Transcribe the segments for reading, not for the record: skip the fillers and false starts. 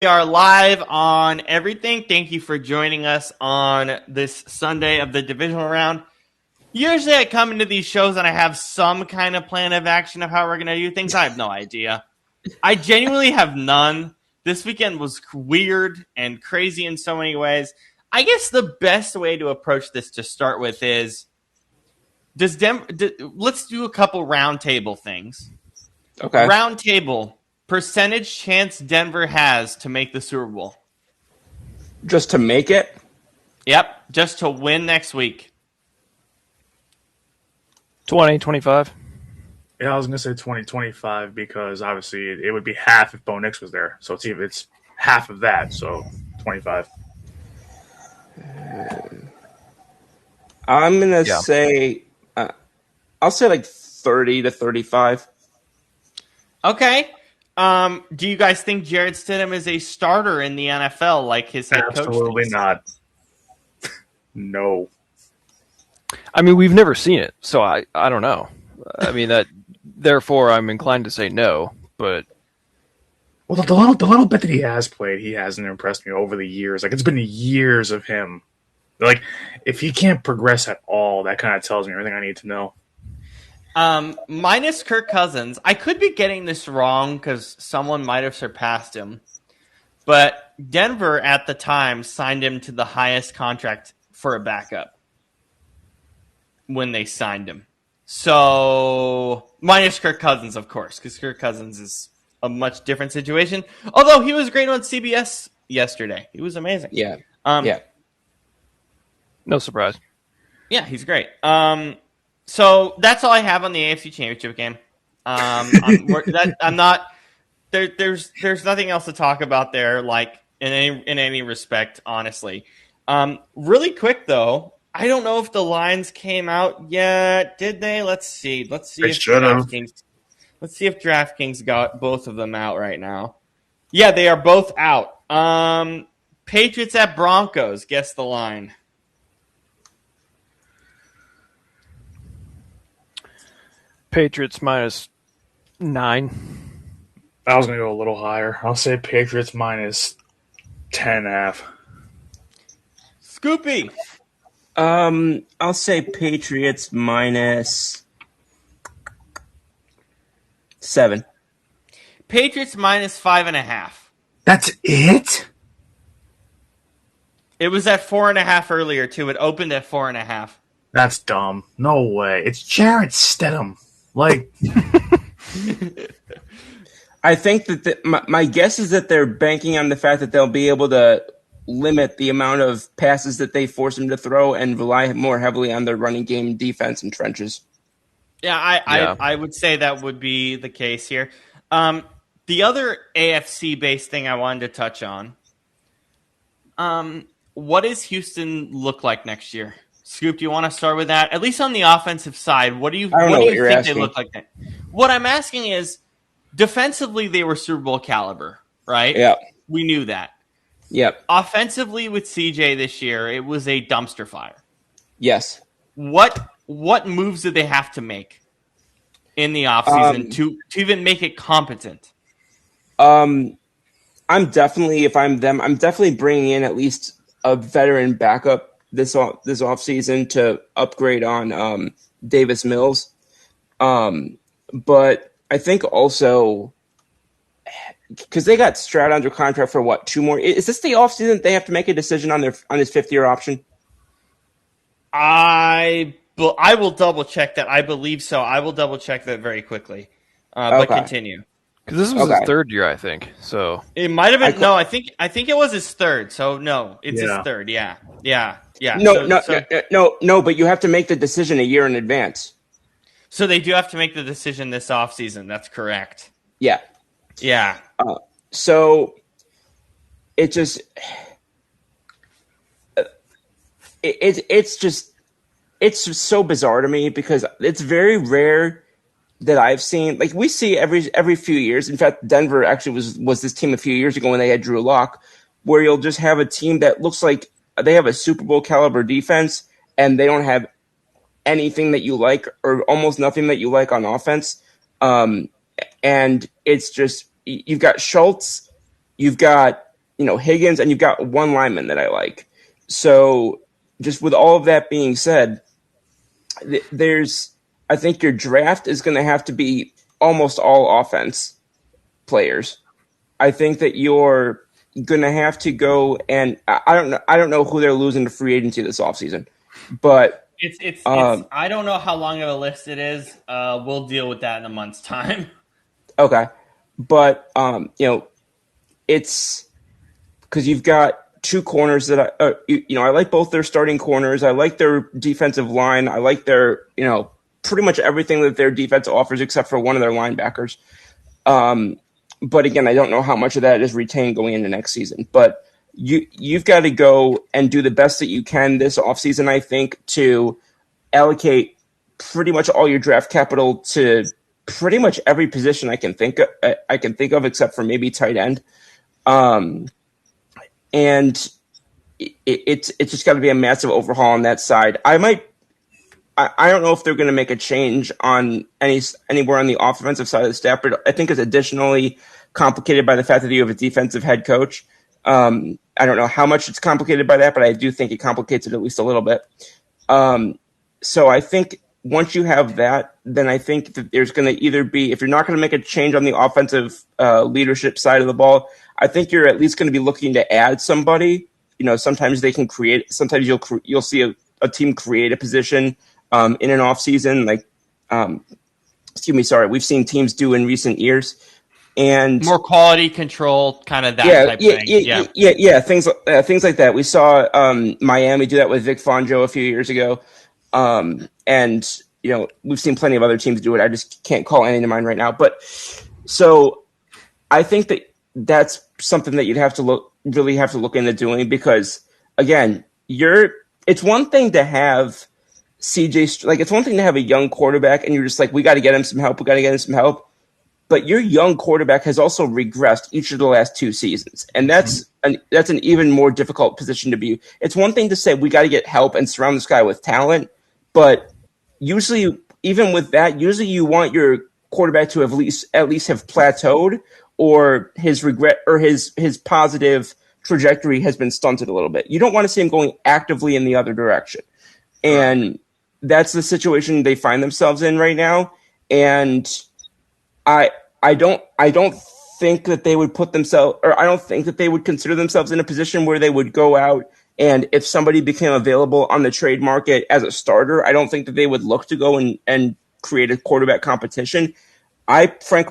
We are live on everything. Thank you for joining us on this Sunday of the divisional round. Usually I come into these shows and I have some kind of plan of action of how we're going to do things. I have no idea. I genuinely have none. This weekend was weird and crazy in so many ways. I guess the best way to approach this to start with is, let's do a couple round table things. Okay. Round table. Percentage chance Denver has to make the Super Bowl. Just to make it? Yep, just to win next week. 20, 25. Yeah, I was going to say 2025 because obviously it would be half if Bo Nix was there. So it's half of that, so 25. I'm going to say, I'll say like 30 to 35. Okay. Do you guys think Jarrett Stidham is a starter in the NFL like his head coach? Absolutely not. No. I mean, we've never seen it, so I don't know. I mean, therefore, I'm inclined to say no, but... Well, the little bit that he has played, he hasn't impressed me over the years. Like, it's been years of him. Like, if he can't progress at all, that kind of tells me everything I need to know. Minus Kirk Cousins. I could be getting this wrong because someone might have surpassed him. But Denver at the time signed him to the highest contract for a backup when they signed him. So, minus Kirk Cousins, of course, because Kirk Cousins is a much different situation. Although he was great on CBS yesterday. He was amazing. Yeah. Yeah. No surprise. Yeah, he's great. So that's all I have on the AFC Championship game. I'm not. There's nothing else to talk about there, like in any respect, honestly. Really quick though, I don't know if the lines came out yet. Did they? Let's see. They should have. Let's see if DraftKings got both of them out right now. Yeah, they are both out. Patriots at Broncos. Guess the line. Patriots minus 9. I was going to go a little higher. I'll say Patriots minus 10.5. Scoopy. I'll say Patriots minus 7. Patriots minus 5.5. That's it? It was at 4.5 earlier too. It opened at 4.5. That's dumb. No way. It's Jarrett Stidham. Like, I think that my guess is that they're banking on the fact that they'll be able to limit the amount of passes that they force him to throw and rely more heavily on their running game, defense, and trenches. Yeah, I would say that would be the case here. The other AFC-based thing I wanted to touch on, what does Houston look like next year? Scoop, do you want to start with that? At least on the offensive side, what do you think they look like? What I'm asking is, defensively, they were Super Bowl caliber, right? Yeah. We knew that. Yep. Offensively with CJ this year, it was a dumpster fire. Yes. What moves did they have to make in the offseason to even make it competent? I'm definitely bringing in at least a veteran backup this offseason to upgrade on Davis Mills. But I think also because they got Stroud under contract for what, 2 more? Is this the offseason that they have to make a decision on his 5th-year option? I will double check that. I believe so. I will double check that very quickly. But continue. Because this was his 3rd year, I think. So it might have been. I think it was his 3rd. So no, it's his 3rd. Yeah. No. But you have to make the decision a year in advance. So they do have to make the decision this offseason. That's correct. Yeah. So it just it's just so bizarre to me because it's very rare that I've seen, like, we see every few years. In fact, Denver actually was this team a few years ago when they had Drew Lock, where you'll just have a team that looks like they have a Super Bowl caliber defense and they don't have anything that you like or almost nothing that you like on offense. And it's just, you've got Schultz, you've got Higgins, and you've got one lineman that I like. So just with all of that being said, I think your draft is going to have to be almost all offense players. I think that you're going to have to go, and I don't know who they're losing to free agency this offseason, but It's I don't know how long of a list it is. We'll deal with that in a month's time. okay, but it's because you've got two corners that I like both their starting corners. I like their defensive line. I like their pretty much everything that their defense offers except for one of their linebackers. But again, I don't know how much of that is retained going into next season. But you've got to go and do the best that you can this offseason, I think, to allocate pretty much all your draft capital to pretty much every position I can think of except for maybe tight end. And it's just got to be a massive overhaul on that side. I don't know if they're going to make a change on anywhere on the offensive side of the staff, but I think it's additionally complicated by the fact that you have a defensive head coach. I don't know how much it's complicated by that, but I do think it complicates it at least a little bit. So I think once you have that, then I think that there's going to either be, if you're not going to make a change on the offensive leadership side of the ball, I think you're at least going to be looking to add somebody. Sometimes they can create. Sometimes you'll see a team create a position in an off season. We've seen teams do in recent years, and more quality control, kind of that type thing. Yeah. Things like that. We saw Miami do that with Vic Fangio a few years ago, and we've seen plenty of other teams do it. I just can't call any to mind right now. But so I think that's something that you'd really have to look into doing, because again, it's one thing to have it's one thing to have a young quarterback and you're just like, we got to get him some help. But your young quarterback has also regressed each of the last 2 seasons. And that's an even more difficult position to be. It's one thing to say, we got to get help and surround this guy with talent. But usually, even with that, you want your quarterback to at least have plateaued, or his regret or his positive trajectory has been stunted a little bit. You don't want to see him going actively in the other direction. And that's the situation they find themselves in right now. And I don't think that they would I don't think that they would consider themselves in a position where they would go out, and if somebody became available on the trade market as a starter, I don't think that they would look to go and create a quarterback competition. I think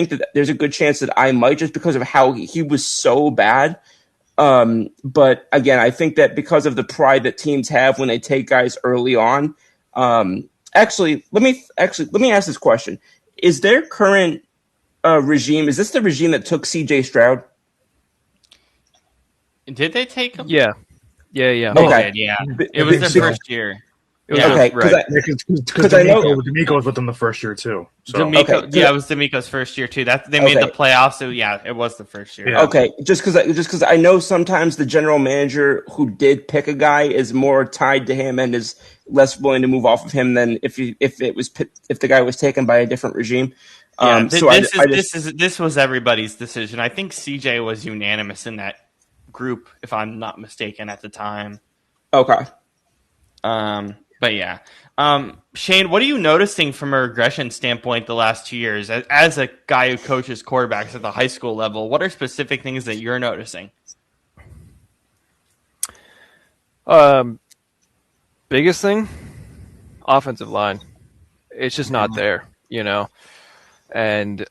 that there's a good chance that I might, just because of how he was so bad. But again, I think that because of the pride that teams have when they take guys early on. Let me ask this question: is their current regime? Is this the regime that took C.J. Stroud? Did they take him? Yeah. Okay. Yeah. It was their first year. Okay, because I know D'Amico was with them the first year too. So. It was D'Amico's first year too. They made the playoffs, so yeah, it was the first year. Yeah. Okay, just because I know sometimes the general manager who did pick a guy is more tied to him and is less willing to move off of him than if the guy was taken by a different regime. This was everybody's decision. I think CJ was unanimous in that group, if I'm not mistaken, at the time. Okay. But yeah. Shane, what are you noticing from a regression standpoint the last 2 years? As a guy who coaches quarterbacks at the high school level, what are specific things that you're noticing? Biggest thing, offensive line. It's just not there, And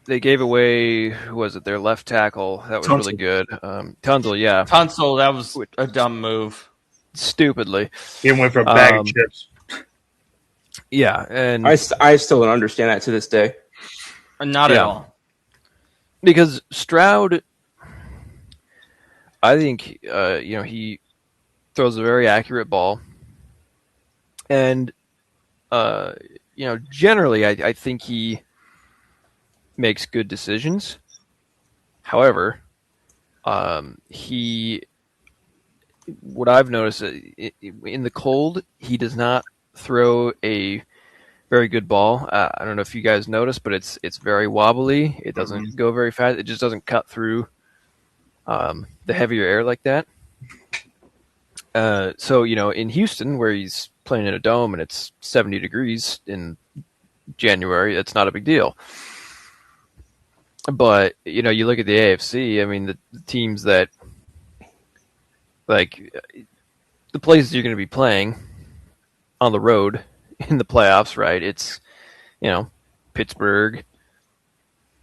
they gave away, who was it, their left tackle. That was really good. Tunsil, yeah. Tunsil, that was a dumb move. Stupidly. He went for a bag of chips. Yeah, and I still don't understand that to this day. Not at all. Because Stroud, I think, he throws a very accurate ball. And, generally, I think he makes good decisions. However, what I've noticed in the cold, he does not throw a very good ball. I don't know if you guys noticed, but it's very wobbly. It doesn't go very fast. It just doesn't cut through the heavier air like that. So, in Houston, where he's playing in a dome and it's 70 degrees in January, that's not a big deal. But, you look at the AFC, I mean, the teams that, like, the places you're going to be playing on the road in the playoffs, right? It's, Pittsburgh,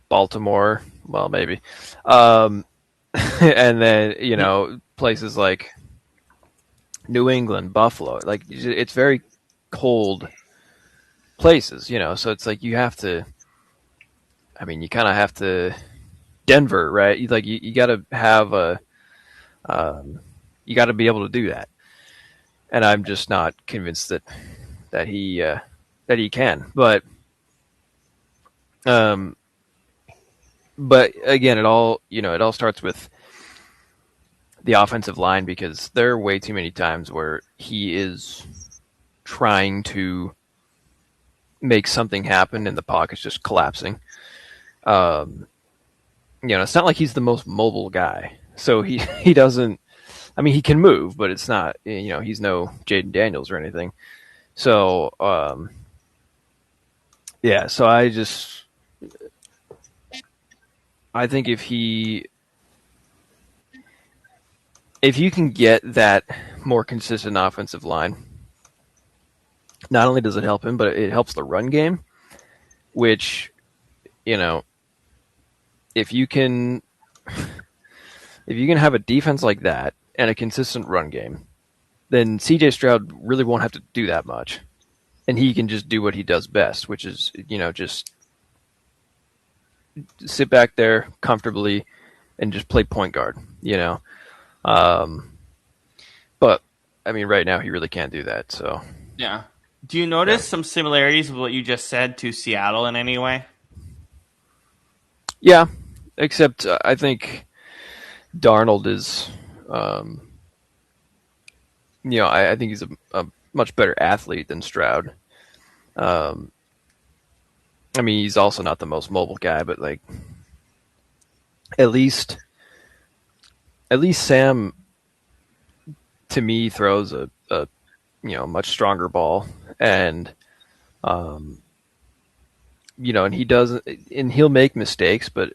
Baltimore, well, maybe. And then, places like New England, Buffalo, like it's very cold places, so it's like you kind of have to Denver, right? You got to have you got to be able to do that. And I'm just not convinced that he can. But again, it all starts with the offensive line, because there are way too many times where he is trying to make something happen and the pocket's just collapsing. It's not like he's the most mobile guy. So he doesn't, I mean, he can move, but it's not, he's no Jaden Daniels or anything. So, so I think if you can get that more consistent offensive line, not only does it help him, but it helps the run game, which, if you can have a defense like that and a consistent run game, then CJ Stroud really won't have to do that much. And he can just do what he does best, which is, just sit back there comfortably and just play point guard, But I mean, right now he really can't do that. So yeah. Do you notice some similarities with what you just said to Seattle in any way? Yeah, except I think Darnold is, I think he's a much better athlete than Stroud. I mean, he's also not the most mobile guy, but like, at least Sam, to me, throws a much stronger ball, and and he doesn't, and he'll make mistakes, but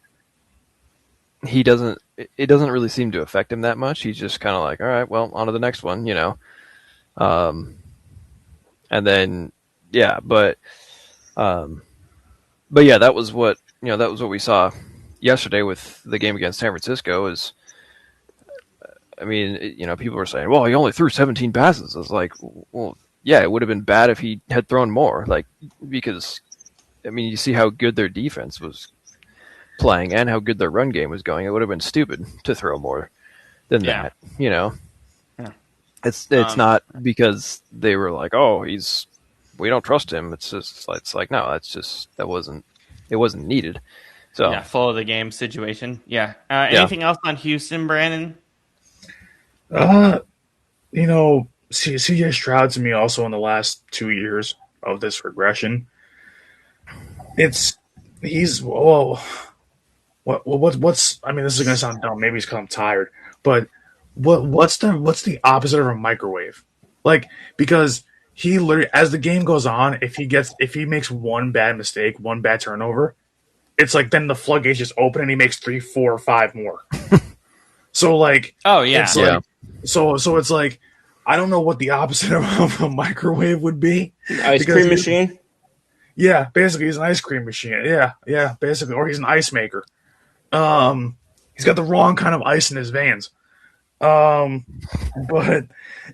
it doesn't really seem to affect him that much. He's just kind of like, all right, well, on to the next one, and then but yeah, that was what we saw yesterday with the game against San Francisco. Is, I mean, people were saying, well, he only threw 17 passes. I was like, well, yeah, it would have been bad if he had thrown more, like, because, I mean, you see how good their defense was playing and how good their run game was going. It would have been stupid to throw more than that, Yeah. It's not because they were like, oh, we don't trust him. It's just, it's like, no, it wasn't needed. So yeah, follow the game situation. Yeah. Anything else on Houston, Brandon? CJ Stroud to me also in the last 2 years of this regression. What's I mean, this is gonna sound dumb. Maybe it's because I'm tired, but what's the opposite of a microwave? Like, because he literally, as the game goes on, if he makes one bad mistake, one bad turnover, it's like then the floodgates just open and he makes 3, 4, or 5 more. So like, oh yeah, it's like, so it's like, I don't know what the opposite of a microwave would be. Ice cream machine. Yeah, basically he's an ice cream machine. Yeah, basically, or he's an ice maker. He's got the wrong kind of ice in his veins. But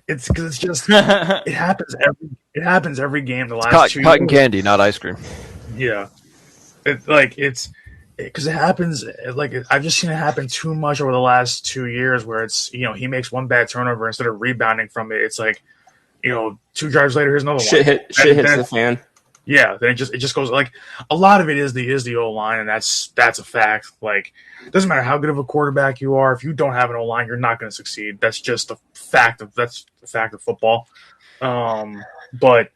it's because it's just it happens every game. The last 2 years. Cotton candy, not ice cream. Yeah, because it happens. Like, I've just seen it happen too much over the last 2 years, where it's, he makes one bad turnover, instead of rebounding from it, it's like, 2 drives later, here's another one. Shit hits the fan. Yeah, then it just goes, like, a lot of it is the O-line, and that's a fact. Like, it doesn't matter how good of a quarterback you are, if you don't have an O-line, you're not going to succeed. That's just the fact of football. But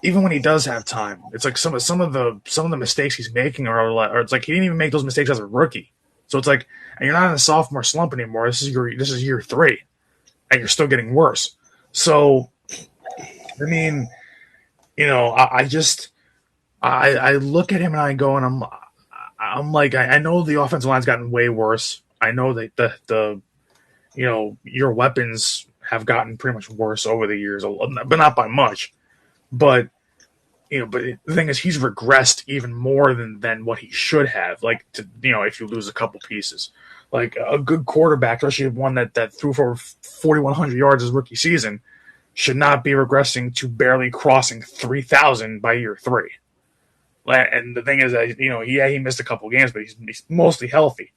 even when he does have time, it's like some of the mistakes he's making or it's like he didn't even make those mistakes as a rookie. So it's like, and you're not in a sophomore slump anymore. This is year 3, and you're still getting worse. So, I mean, I look at him and I go and I'm like, I know the offensive line's gotten way worse. I know that the your weapons have gotten pretty much worse over the years, but not by much. But but the thing is, he's regressed even more than what he should have. Like, if you lose a couple pieces, like a good quarterback, especially one that threw for 4,100 yards his rookie season, should not be regressing to barely crossing 3,000 by year 3. And the thing is that he missed a couple games, but he's mostly healthy.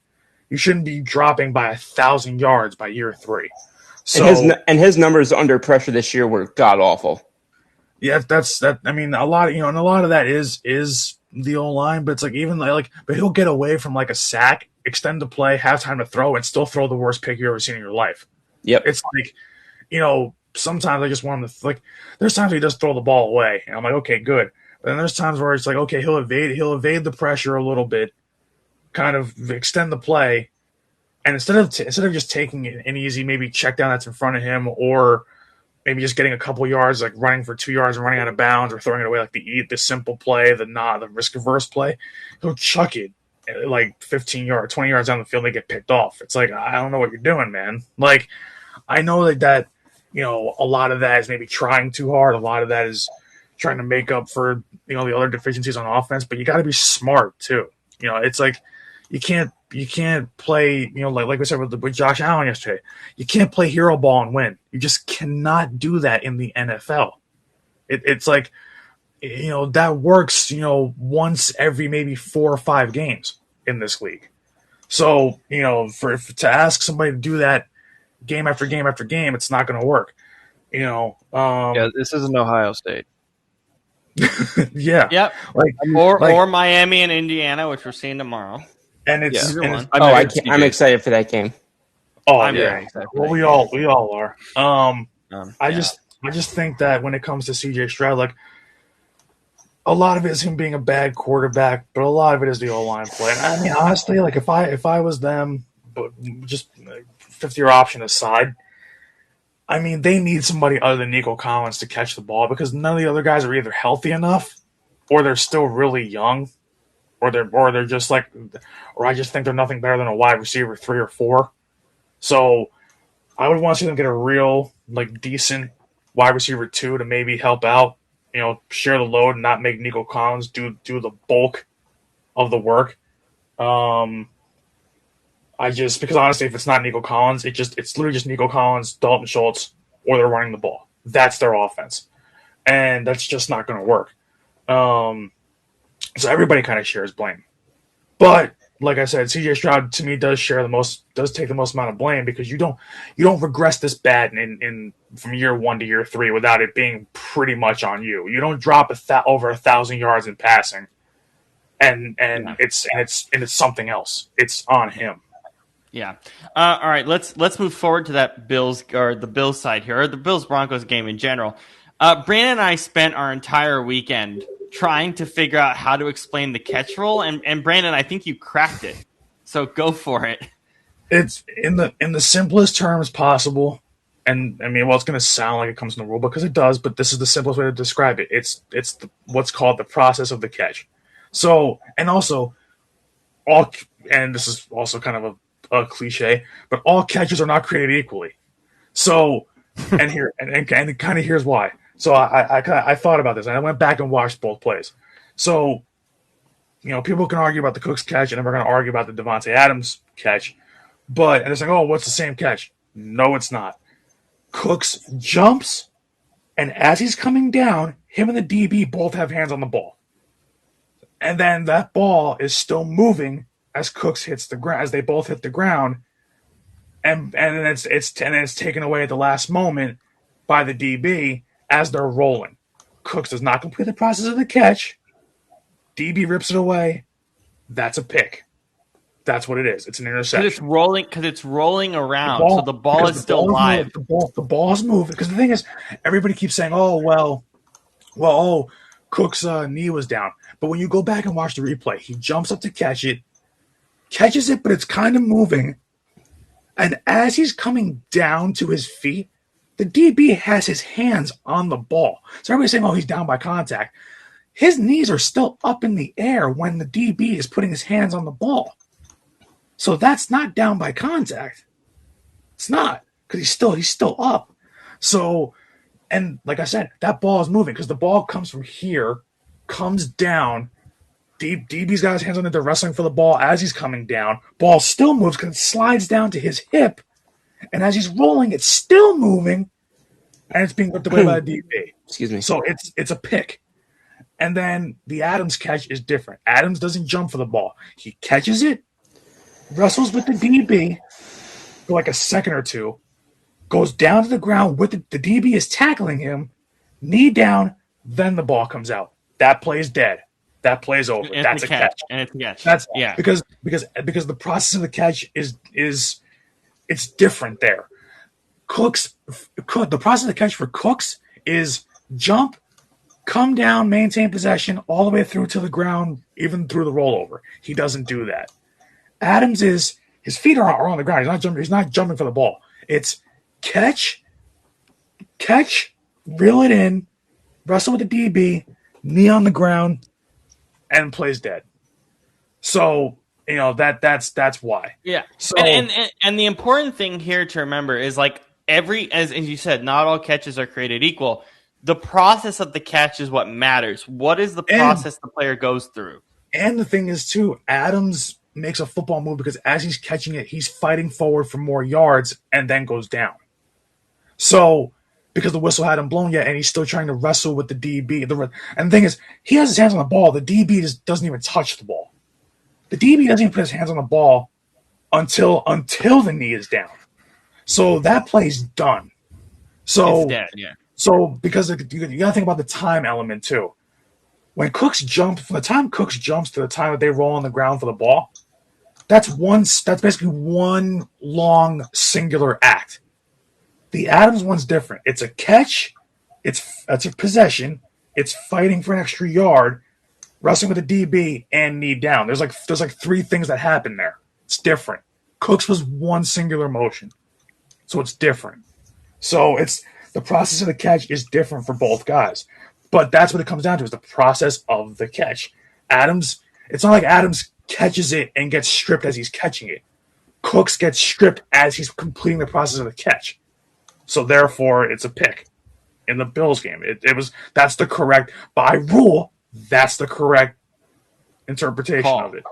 You shouldn't be dropping by 1,000 yards by year 3. So and his numbers under pressure this year were god awful. Yeah, that's that. I mean, a lot of and a lot of that is the O line, but it's like even but he'll get away from like a sack, extend the play, have time to throw, and still throw the worst pick you've ever seen in your life. Yep. It's like, sometimes I just want him to There's times he does throw the ball away, and I'm like, okay, good. But then there's times where it's like, okay, he'll evade the pressure a little bit, kind of extend the play, and instead of just taking an easy maybe check down that's in front of him, or maybe just getting a couple yards, like running for 2 yards and running out of bounds, or throwing it away, like the simple play, the risk averse play, he'll chuck it like 15 yards, 20 yards down the field, they get picked off. It's like, I don't know what you're doing, man. Like, I know that a lot of that is maybe trying too hard. A lot of that is trying to make up for the other deficiencies on offense, but you got to be smart too. It's like you can't play, like we said with Josh Allen yesterday. You can't play hero ball and win. You just cannot do that in the NFL. It's like, that works, once every maybe 4 or 5 games in this league. So, to ask somebody to do that game after game after game, it's not going to work. Yeah, this isn't Ohio State. Yeah. Yep. Or Miami and Indiana, which we're seeing tomorrow. And it's, Either and one. it's I'm excited for that game. oh I'm yeah. very excited. Well, we all are. I just think that when it comes to CJ Stroud, like, a lot of it is him being a bad quarterback, but a lot of it is the O-line play. And I mean, honestly, like if I was them, but just 50-year option aside, I mean, they need somebody other than Nico Collins to catch the ball, because none of the other guys are either healthy enough, or they're still really young, or they're just like, or I just think they're nothing better than a wide receiver 3 or 4. So I would want to see them get a real decent wide receiver 2 to maybe help out, share the load and not make Nico Collins do the bulk of the work. Because honestly, if it's not Nico Collins, it's literally just Nico Collins, Dalton Schultz, or they're running the ball. That's their offense, and that's just not going to work. So everybody kind of shares blame, but like I said, CJ Stroud to me does take the most amount of blame, because you don't regress this bad in from year 1 to year 3 without it being pretty much on you. You don't drop over 1,000 yards in passing, and it's something else. It's on him. Yeah. All right. Let's move forward to that the Bills side here, or the Bills Broncos game in general. Brandon and I spent our entire weekend trying to figure out how to explain the catch rule, and Brandon, I think you cracked it. So go for it. It's in the simplest terms possible, and I mean, well, it's going to sound like it comes in the rule because it does, but this is the simplest way to describe it. It's what's called the process of the catch. So, and also and this is also kind of a cliche, but all catches are not created equally. So, and kind of here's why. So I thought about this, and I went back and watched both plays. So, people can argue about the Cooks catch, and then we're going to argue about the Devontae Adams catch. And it's like, oh, what's the same catch? No, it's not. Cooks jumps, and as he's coming down, him and the DB both have hands on the ball. And then that ball is still moving as Cooks hits the ground, as they both hit the ground, and then it's taken away at the last moment by the DB as they're rolling. Cooks does not complete the process of the catch. DB rips it away. That's a pick. That's what it is. It's an interception. Because it's rolling around, so the ball is still live. The ball is moving. Because the thing is, everybody keeps saying, "Oh well, well, oh, Cook's knee was down. But when you go back and watch the replay, he jumps up to catch it, catches it, but it's kind of moving. And as he's coming down to his feet, the DB has his hands on the ball. So everybody's saying, oh, he's down by contact. His knees are still up in the air when the DB is putting his hands on the ball. So that's not down by contact. It's not, because he's still up. So, and like I said, that ball is moving because the ball comes from here, comes down. DB's got his hands on it. They're wrestling for the ball as he's coming down. Ball still moves because it slides down to his hip. And as he's rolling, it's still moving. And it's being ripped away by the DB. Excuse me. So it's a pick. And then the Adams catch is different. Adams doesn't jump for the ball. He catches it, wrestles with the DB for like a second or two, goes down to the ground with the DB is tackling him, knee down, then the ball comes out. That play is dead. That play is over. That's a catch. And it's a catch. That's yeah. because the process of the catch is it's different there. The process of the catch for Cooks is jump, come down, maintain possession all the way through to the ground, even through the rollover. He doesn't do that. Adams his feet are on the ground. He's not jumping for the ball. It's catch, reel it in, wrestle with the DB, knee on the ground, and plays dead. So that's why. Yeah. So and the important thing here to remember is like as you said, not all catches are created equal. The process of the catch is what matters. What is the process the player goes through? And the thing is too, Adams makes a football move because as he's catching it, he's fighting forward for more yards and then goes down. So because the whistle hadn't blown yet, and he's still trying to wrestle with the DB. And the thing is, he has his hands on the ball. The DB doesn't even touch the ball. The DB doesn't even put his hands on the ball until the knee is down. So that play's done. So it's dead, yeah. So because you got to think about the time element too. When Cooks jump, from the time Cooks jumps to the time that they roll on the ground for the ball, that's basically one long singular act. The Adams one's different. It's a catch, that's a possession, it's fighting for an extra yard, wrestling with a DB, and knee down. There's like three things that happen there. It's different. Cooks was one singular motion. So it's different. So it's the process of the catch is different for both guys. But that's what it comes down to, is the process of the catch. Adams, it's not like Adams catches it and gets stripped as he's catching it. Cooks gets stripped as he's completing the process of the catch. So therefore, it's a pick in the Bills game. That's the correct, by rule, that's the correct interpretation call of it.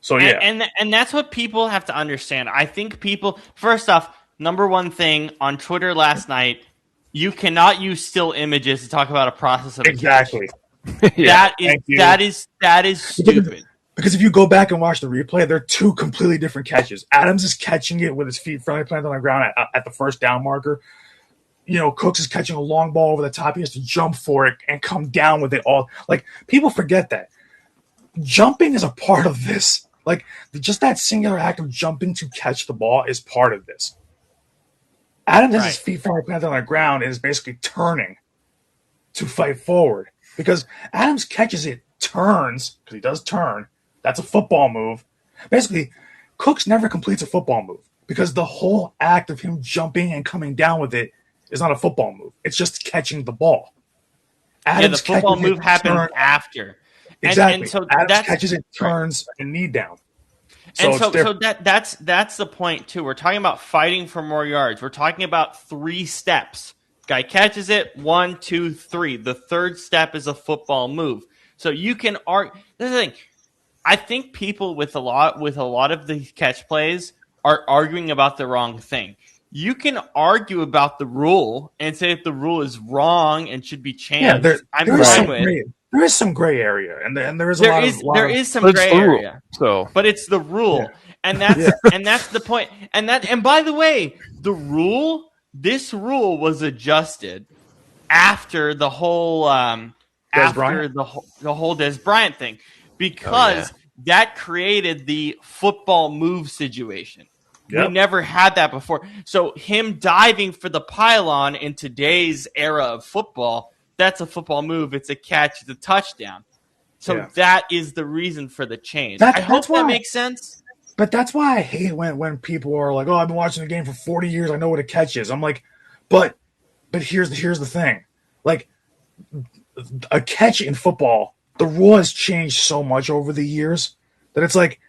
So yeah. And that's what people have to understand. I think people, first off, number one thing on Twitter last night, you cannot use still images to talk about a process of exactly. That is stupid. Because if you go back and watch the replay, they're two completely different catches. Adams is catching it with his feet firmly planted on the ground at the first down marker. Cooks is catching a long ball over the top. He has to jump for it and come down with it all. Like, people forget that. Jumping is a part of this. Like, just that singular act of jumping to catch the ball is part of this. Adams has his feet firmly planted on the ground and is basically turning to fight forward. Because Adams catches it, turns, because he does turn. That's a football move. Basically, Cooks never completes a football move because the whole act of him jumping and coming down with it is not a football move. It's just catching the ball. Adams the football move happens after. Exactly. And so Adams catches it, turns, and knee down. So that's the point too. We're talking about fighting for more yards. We're talking about 3 steps. Guy catches it, 1, 2, 3. The third step is a football move. So you can argue. This is the thing. I think people with a lot of the catch plays are arguing about the wrong thing. You can argue about the rule and say if the rule is wrong and should be changed. Yeah, I'm fine with it. There is some gray area, and there is there is some gray area. So, but it's the rule, and that's the point. And by the way, this rule was adjusted after the whole the whole Dez Bryant thing, because that created the football move situation. Yep. We never had that before. So him diving for the pylon in today's era of football that's a football move. It's a catch. It's a touchdown. So that is the reason for the change. I hope that makes sense. But that's why I hate when people are like, "Oh, I've been watching the game for 40 years. I know what a catch is." I'm like, but here's the thing. Like, a catch in football, the rule has changed so much over the years that it's like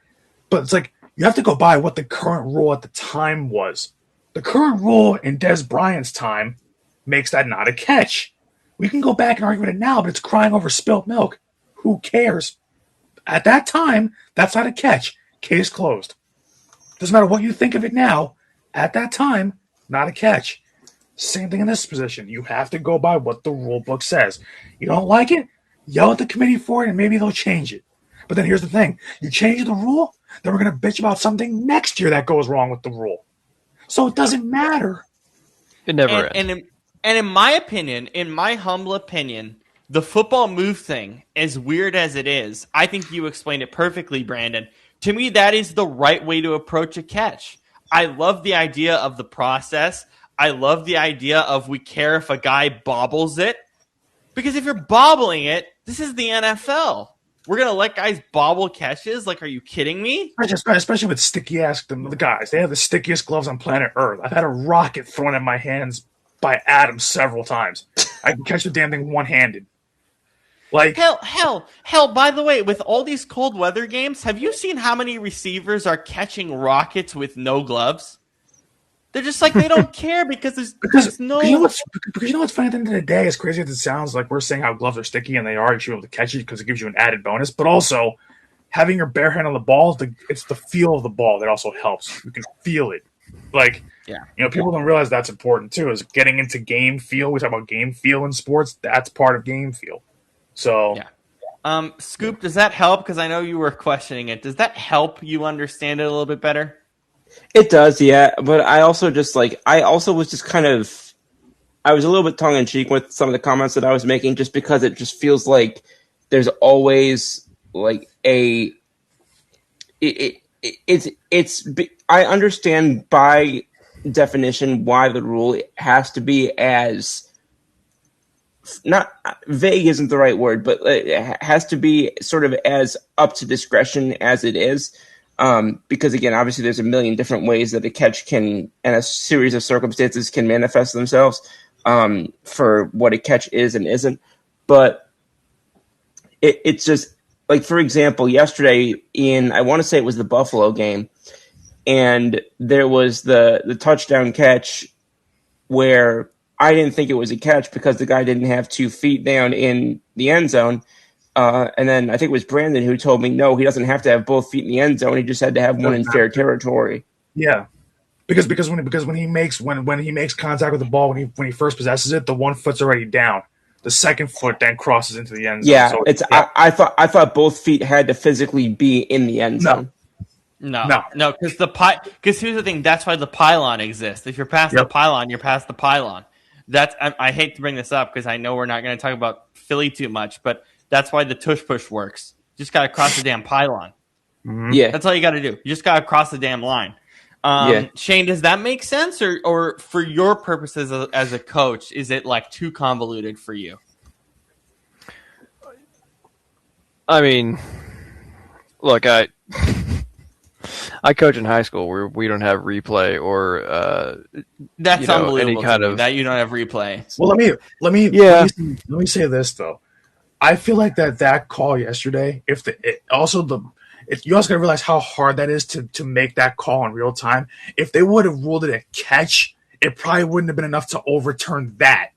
you have to go by what the current rule at the time was. The current rule in Des Bryant's time makes that not a catch. We can go back and argue it now, but it's crying over spilt milk. Who cares? At that time, that's not a catch. Case closed. Doesn't matter what you think of it now. At that time, not a catch. Same thing in this position. You have to go by what the rule book says. You don't like it? Yell at the committee for it, and maybe they'll change it. But then here's the thing. You change the rule, then we're going to bitch about something next year that goes wrong with the rule. So it doesn't matter. It never ends. And in my opinion, in my humble opinion, the football move thing, as weird as it is, I think you explained it perfectly, Brandon. To me, that is the right way to approach a catch. I love the idea of the process. I love the idea of we care if a guy bobbles it. Because if you're bobbling it, this is the NFL. We're going to let guys bobble catches? Like, are you kidding me? Especially with sticky-ass the guys. They have the stickiest gloves on planet Earth. I've had a rocket thrown in my hands by Adam several times. I can catch the damn thing one-handed. Like hell, by the way, with all these cold weather games, have you seen how many receivers are catching rockets with no gloves? They're just like, they don't care because there's no... Because you know what's funny at the end of the day, as crazy as it sounds, like we're saying how gloves are sticky and they are, you should be able to catch it because it gives you an added bonus, but also having your bare hand on the ball, it's the feel of the ball that also helps. You can feel it. Like, people don't realize that's important too, is getting into game feel. We talk about game feel in sports. That's part of game feel. So... Yeah. Scoop, does that help? Because I know you were questioning it. Does that help you understand it a little bit better? It does, yeah. But I also was just kind of, I was a little bit tongue in cheek with some of the comments that I was making, just because it just feels like there's always like I understand by definition why the rule has to be as, not vague isn't the right word, but it has to be sort of as up to discretion as it is. Because again, obviously there's a million different ways that a catch can, and a series of circumstances can manifest themselves, for what a catch is and isn't. But it's just like, for example, yesterday I want to say it was the Buffalo game, and there was the touchdown catch where I didn't think it was a catch because the guy didn't have 2 feet down in the end zone. And then I think it was Brandon who told me, no, he doesn't have to have both feet in the end zone. He just had to have one in fair territory. Yeah, because when he makes contact with the ball, when he first possesses it, the 1 foot's already down. The 2nd foot then crosses into the end zone. Yeah, so I thought both feet had to physically be in the end zone. No, because here's the thing. That's why the pylon exists. If you're past the pylon, you're past the pylon. I hate to bring this up because I know we're not going to talk about Philly too much, but that's why the tush push works. You just got to cross the damn pylon. Mm-hmm. Yeah. That's all you got to do. You just got to cross the damn line. Shane, does that make sense? Or for your purposes as a coach, is it like too convoluted for you? I mean, look, I coach in high school where we don't have replay or that's unbelievable any kind of that you don't have replay. Well, let me say this though. I feel like that call yesterday, you also got to realize how hard that is to make that call in real time. If they would have ruled it a catch, it probably wouldn't have been enough to overturn that.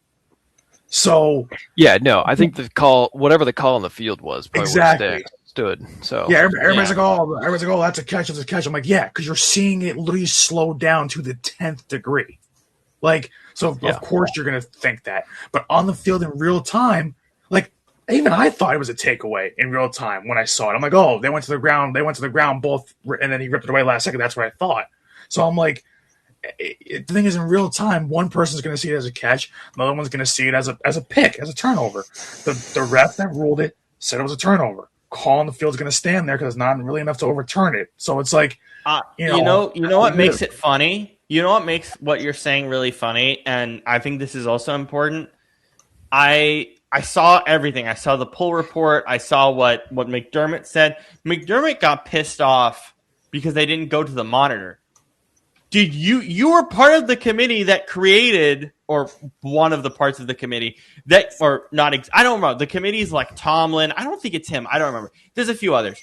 So yeah, no, I think the call, whatever the call on the field was, probably exactly stood. So yeah, everybody's like, oh, that's a catch, that's a catch. I'm like, yeah, because you're seeing it literally slow down to the 10th degree. Like, so of course you're gonna think that, but on the field in real time, like. Even I thought it was a takeaway in real time when I saw it. I'm like, oh, they went to the ground both, and then he ripped it away last second. That's what I thought. So I'm like, the thing is, in real time, one person's going to see it as a catch, another one's going to see it as a pick, as a turnover. The ref that ruled it said it was a turnover. Call on the field's going to stand there because it's not really enough to overturn it. So it's like, you know what makes it funny? You know what makes what you're saying really funny? And I think this is also important. I I saw everything. I saw the poll report. I saw what McDermott said. McDermott got pissed off because they didn't go to the monitor. Dude, you were part of the committee that created, or one of the parts of the committee that, or not, I don't remember. The committee's like Tomlin. I don't think it's him. I don't remember. There's a few others.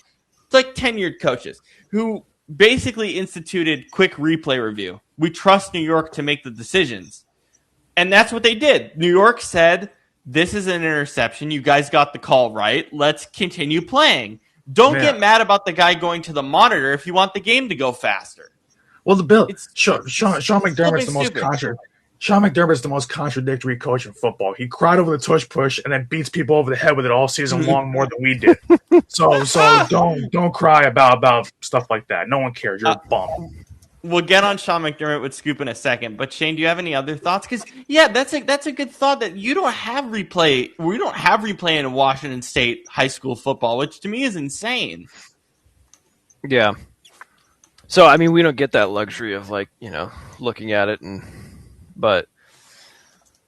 It's like tenured coaches who basically instituted quick replay review. We trust New York to make the decisions. And that's what they did. New York said, this is an interception. You guys got the call right. Let's continue playing. Don't get mad about the guy going to the monitor if you want the game to go faster. Well, Sean McDermott's the most contradictory coach in football. He cried over the tush push and then beats people over the head with it all season long more than we did. So don't cry about stuff like that. No one cares. You're a bum. We'll get on Sean McDermott with Scoop in a second, but Shane, do you have any other thoughts? Because that's a good thought that you don't have replay. We don't have replay in Washington State high school football, which to me is insane. Yeah. So, I mean, we don't get that luxury of, like, looking at it, but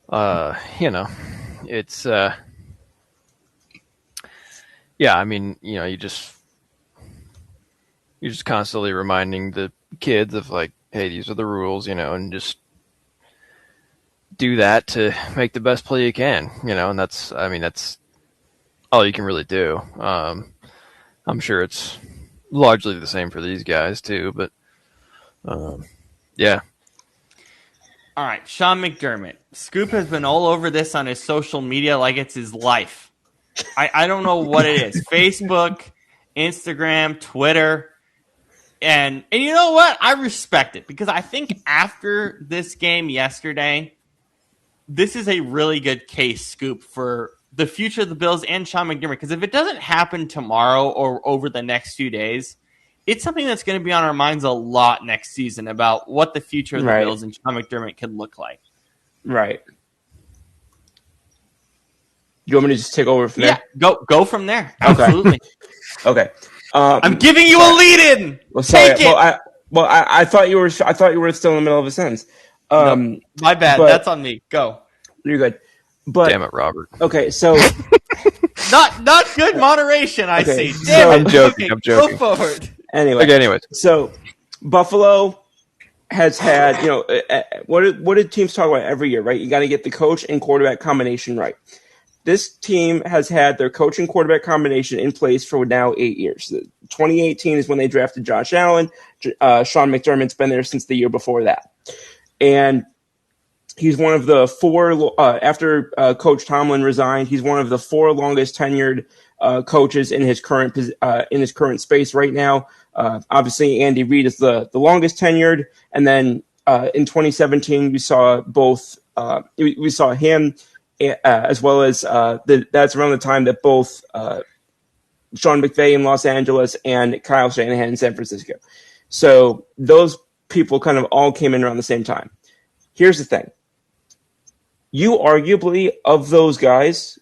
it's, yeah, I mean, you're just constantly reminding the kids of, like, hey, these are the rules, and just do that to make the best play you can, and that's all you can really do. I'm sure it's largely the same for these guys too, but yeah. All right, Sean McDermott. Scoop has been all over this on his social media like it's his life. I don't know what it is. Facebook, Instagram, Twitter. And you know what? I respect it because I think after this game yesterday, this is a really good case, Scoop, for the future of the Bills and Sean McDermott. Because if it doesn't happen tomorrow or over the next few days, it's something that's going to be on our minds a lot next season about what the future of the Bills and Sean McDermott can look like. Right. You want me to just take over from there? Yeah, go from there. Absolutely. Okay. I'm giving you a lead in. Well, sorry. Take it. I thought you were still in the middle of a sentence. No, my bad. That's on me. Go. You're good. But damn it, Robert. Okay, so not good moderation. I see. So, I'm joking. I'm joking. Go forward. Anyways, so Buffalo has had, what did teams talk about every year, right? You got to get the coach and quarterback combination right. This team has had their coach and quarterback combination in place for now 8 years. 2018 is when they drafted Josh Allen. Sean McDermott's been there since the year before that. And he's one of the four, after Coach Tomlin resigned, he's one of the four longest tenured coaches in his current space right now. Obviously, Andy Reid is the longest tenured. And then in 2017, we saw both, we saw him as well as that's around the time that both Sean McVay in Los Angeles and Kyle Shanahan in San Francisco. So those people kind of all came in around the same time. Here's the thing. You arguably, of those guys,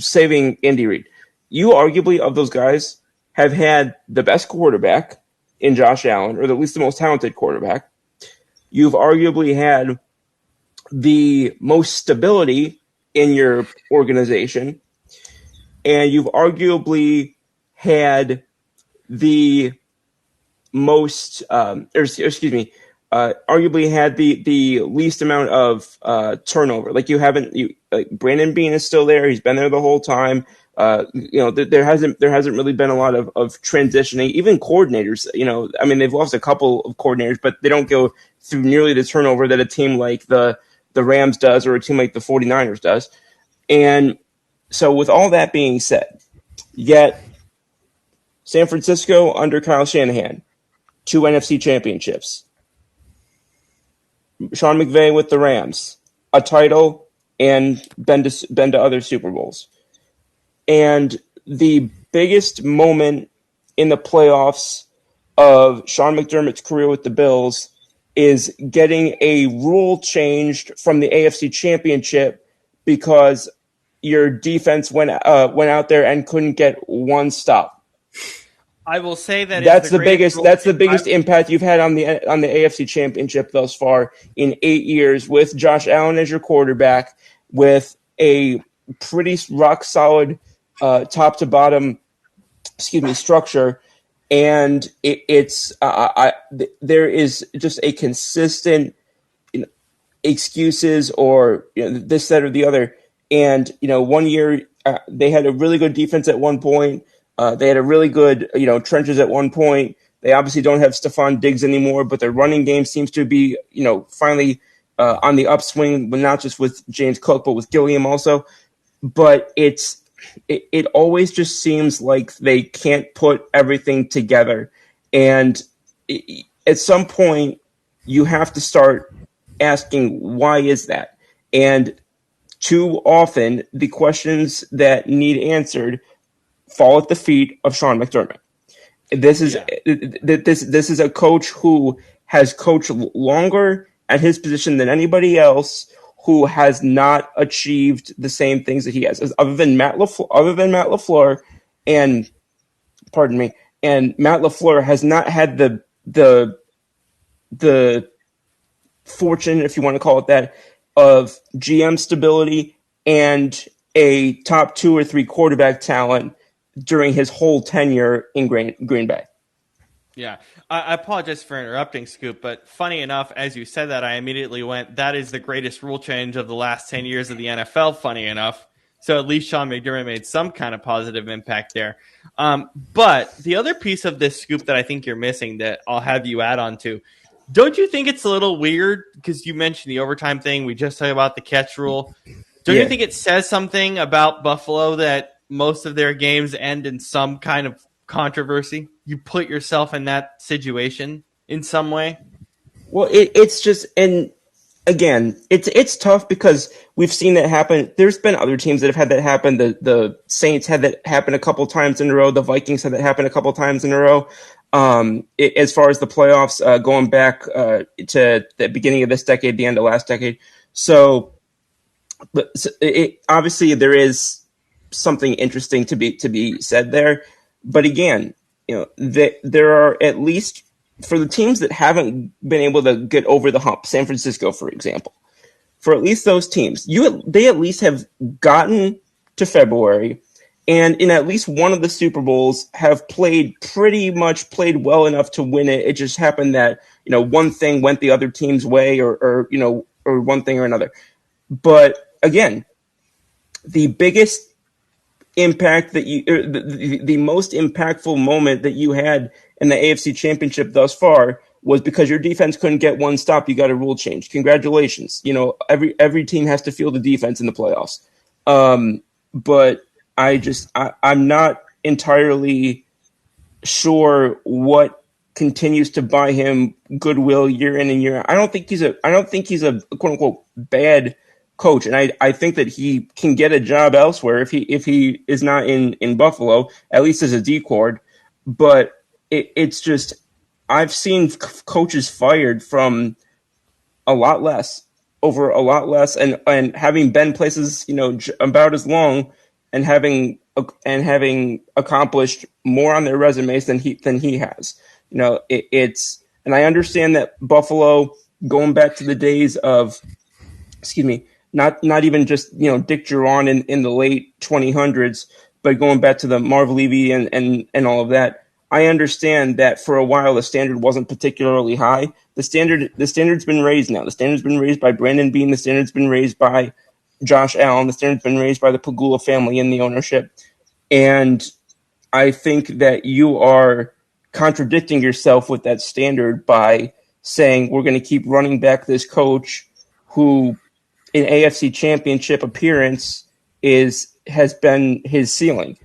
saving Andy Reid, you arguably, of those guys, have had the best quarterback in Josh Allen, or at least the most talented quarterback. You've arguably had the most stability in your organization, and you've arguably had the most, arguably had the least amount of turnover. Like Brandon Beane is still there; he's been there the whole time. There hasn't really been a lot of transitioning. Even coordinators, they've lost a couple of coordinators, but they don't go through nearly the turnover that a team like the Rams does or a team like the 49ers does. And so with all that being said, yet San Francisco under Kyle Shanahan, 2 NFC championships. Sean McVay with the Rams, a title, and been to other Super Bowls. And the biggest moment in the playoffs of Sean McDermott's career with the Bills is getting a rule changed from the AFC Championship because your defense went out there and couldn't get one stop. I will say that that's the biggest impact you've had on the AFC Championship thus far in 8 years, with Josh Allen as your quarterback, with a pretty rock solid top to bottom, structure, and there is just a consistent excuses or this, that, or the other. And 1 year they had a really good defense at one point. They had a really good trenches at one point. They obviously don't have Stephon Diggs anymore, but their running game seems to be finally on the upswing, but not just with James Cook, but with Gilliam also. But it always just seems like they can't put everything together. And at some point, you have to start asking, why is that? And too often, the questions that need answered fall at the feet of Sean McDermott. This is a coach who has coached longer at his position than anybody else, who has not achieved the same things that he has, other than Matt LaFleur, and Matt LaFleur has not had the fortune, if you want to call it that, of GM stability and a top 2 or 3 quarterback talent during his whole tenure in Green Bay. Yeah, I apologize for interrupting, Scoop, but funny enough, as you said that, I immediately went, that is the greatest rule change of the last 10 years of the NFL, funny enough. So at least Sean McDermott made some kind of positive impact there. But the other piece of this, Scoop, that I think you're missing that I'll have you add on to, don't you think it's a little weird, because you mentioned the overtime thing, we just talked about the catch rule. Don't you think it says something about Buffalo that most of their games end in some kind of controversy? You put yourself in that situation in some way. Well, it's just, and again, it's tough because we've seen that happen. There's been other teams that have had that happen. The Saints had that happen a couple times in a row. The Vikings had that happen a couple times in a row. As far as the playoffs, going back to the beginning of this decade, the end of last decade. So, obviously there is something interesting to be said there. But again, there are, at least for the teams that haven't been able to get over the hump, San Francisco, for example, for at least those teams, they at least have gotten to February, and in at least one of the Super Bowls have played well enough to win it. It just happened that one thing went the other team's way, or one thing or another. But again, the biggest impact that the most impactful moment that you had in the AFC Championship thus far was because your defense couldn't get one stop. You got a rule change. Congratulations. Every team has to feel the defense in the playoffs. But I'm not entirely sure what continues to buy him goodwill year in and year out. I don't think he's a quote unquote bad coach, and I think that he can get a job elsewhere if he is not in Buffalo, at least as a D-cord. But it's just, I've seen coaches fired from a lot less, and having been places about as long, and having accomplished more on their resumes than he has. And I understand that Buffalo, going back to the days of, not even just Dick Duron in the late 2000s, but going back to the Marv Levy and all of that. I understand that for a while the standard wasn't particularly high. The standard's been raised now. The standard's been raised by Brandon Beane. The standard's been raised by Josh Allen. The standard's been raised by the Pagula family in the ownership. And I think that you are contradicting yourself with that standard by saying we're going to keep running back this coach who, in AFC Championship appearance, has been his ceiling.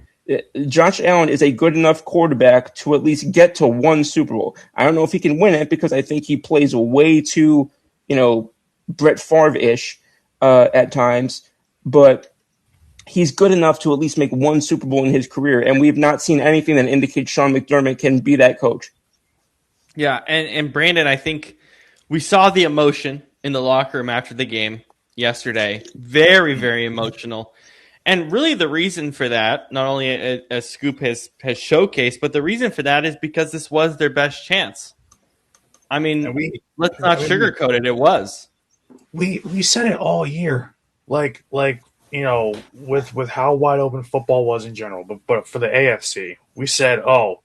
Josh Allen is a good enough quarterback to at least get to one Super Bowl. I don't know if he can win it because I think he plays way too, Brett Favre-ish at times, but he's good enough to at least make one Super Bowl in his career, and we've not seen anything that indicates Sean McDermott can be that coach. Yeah, and Brandon, I think we saw the emotion in the locker room after the game yesterday. Very, very emotional. And really the reason for that, not only as Scoop has showcased, but the reason for that is because this was their best chance. I mean, let's not sugarcoat it. It was. We said it all year. Like with how wide open football was in general, but for the AFC, we said, oh,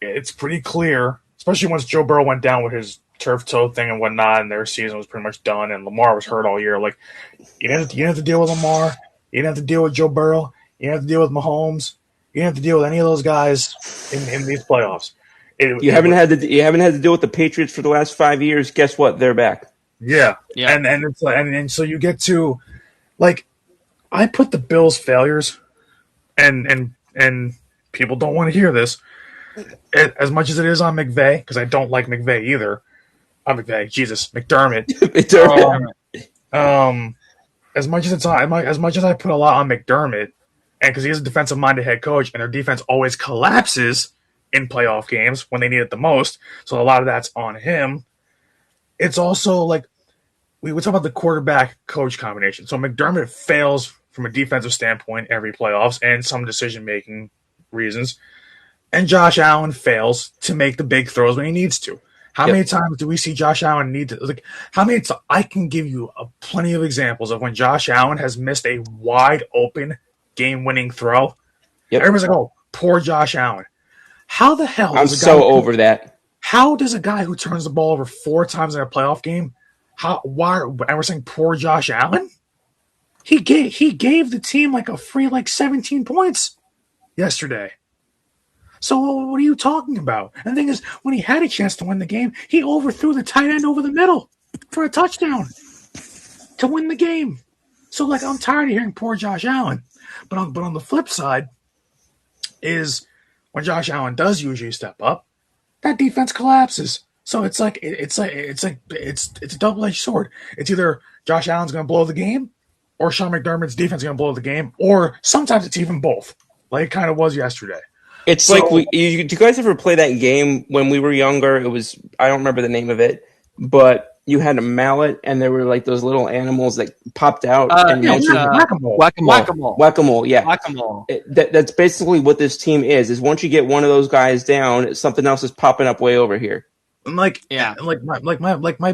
it's pretty clear, especially once Joe Burrow went down with his turf toe thing and whatnot, and their season was pretty much done, and Lamar was hurt all year. Like, you didn't have to deal with Lamar, you didn't have to deal with Joe Burrow, you didn't have to deal with Mahomes, you didn't have to deal with any of those guys in these playoffs. You haven't had to deal with the Patriots for the last 5 years. Guess what? They're back. Yeah, Yeah. and it's like, and so you get to, like, I put the Bills' failures, and people don't want to hear this, as much as it is on McVay, because I don't like McVay either. McDermott. As much as I put a lot on McDermott, and because he's a defensive-minded head coach, and their defense always collapses in playoff games when they need it the most, so a lot of that's on him. It's also like we talk about the quarterback-coach combination. So McDermott fails from a defensive standpoint every playoffs and some decision-making reasons, and Josh Allen fails to make the big throws when he needs to. How many times do we see Josh Allen need to, like, I can give you plenty of examples of when Josh Allen has missed a wide open game-winning throw. Everybody's like, oh, poor Josh Allen. How the hell? I'm so over that. How does a guy who turns the ball over 4 times in a playoff game, and we're saying poor Josh Allen? He gave the team like a free 17 points yesterday. So what are you talking about? And the thing is, when he had a chance to win the game, he overthrew the tight end over the middle for a touchdown to win the game. So I'm tired of hearing poor Josh Allen. But on the flip side is when Josh Allen does usually step up, that defense collapses. So it's a double-edged sword. It's either Josh Allen's going to blow the game, or Sean McDermott's defense is going to blow the game, or sometimes it's even both, like it kind of was yesterday. It's like do you guys ever play that game when we were younger? It was, I don't remember the name of it, but you had a mallet and there were like those little animals that popped out. Whack-a-mole. Whack-a-mole, yeah. Whack-a-mole. That's basically what this team is once you get one of those guys down, something else is popping up way over here. My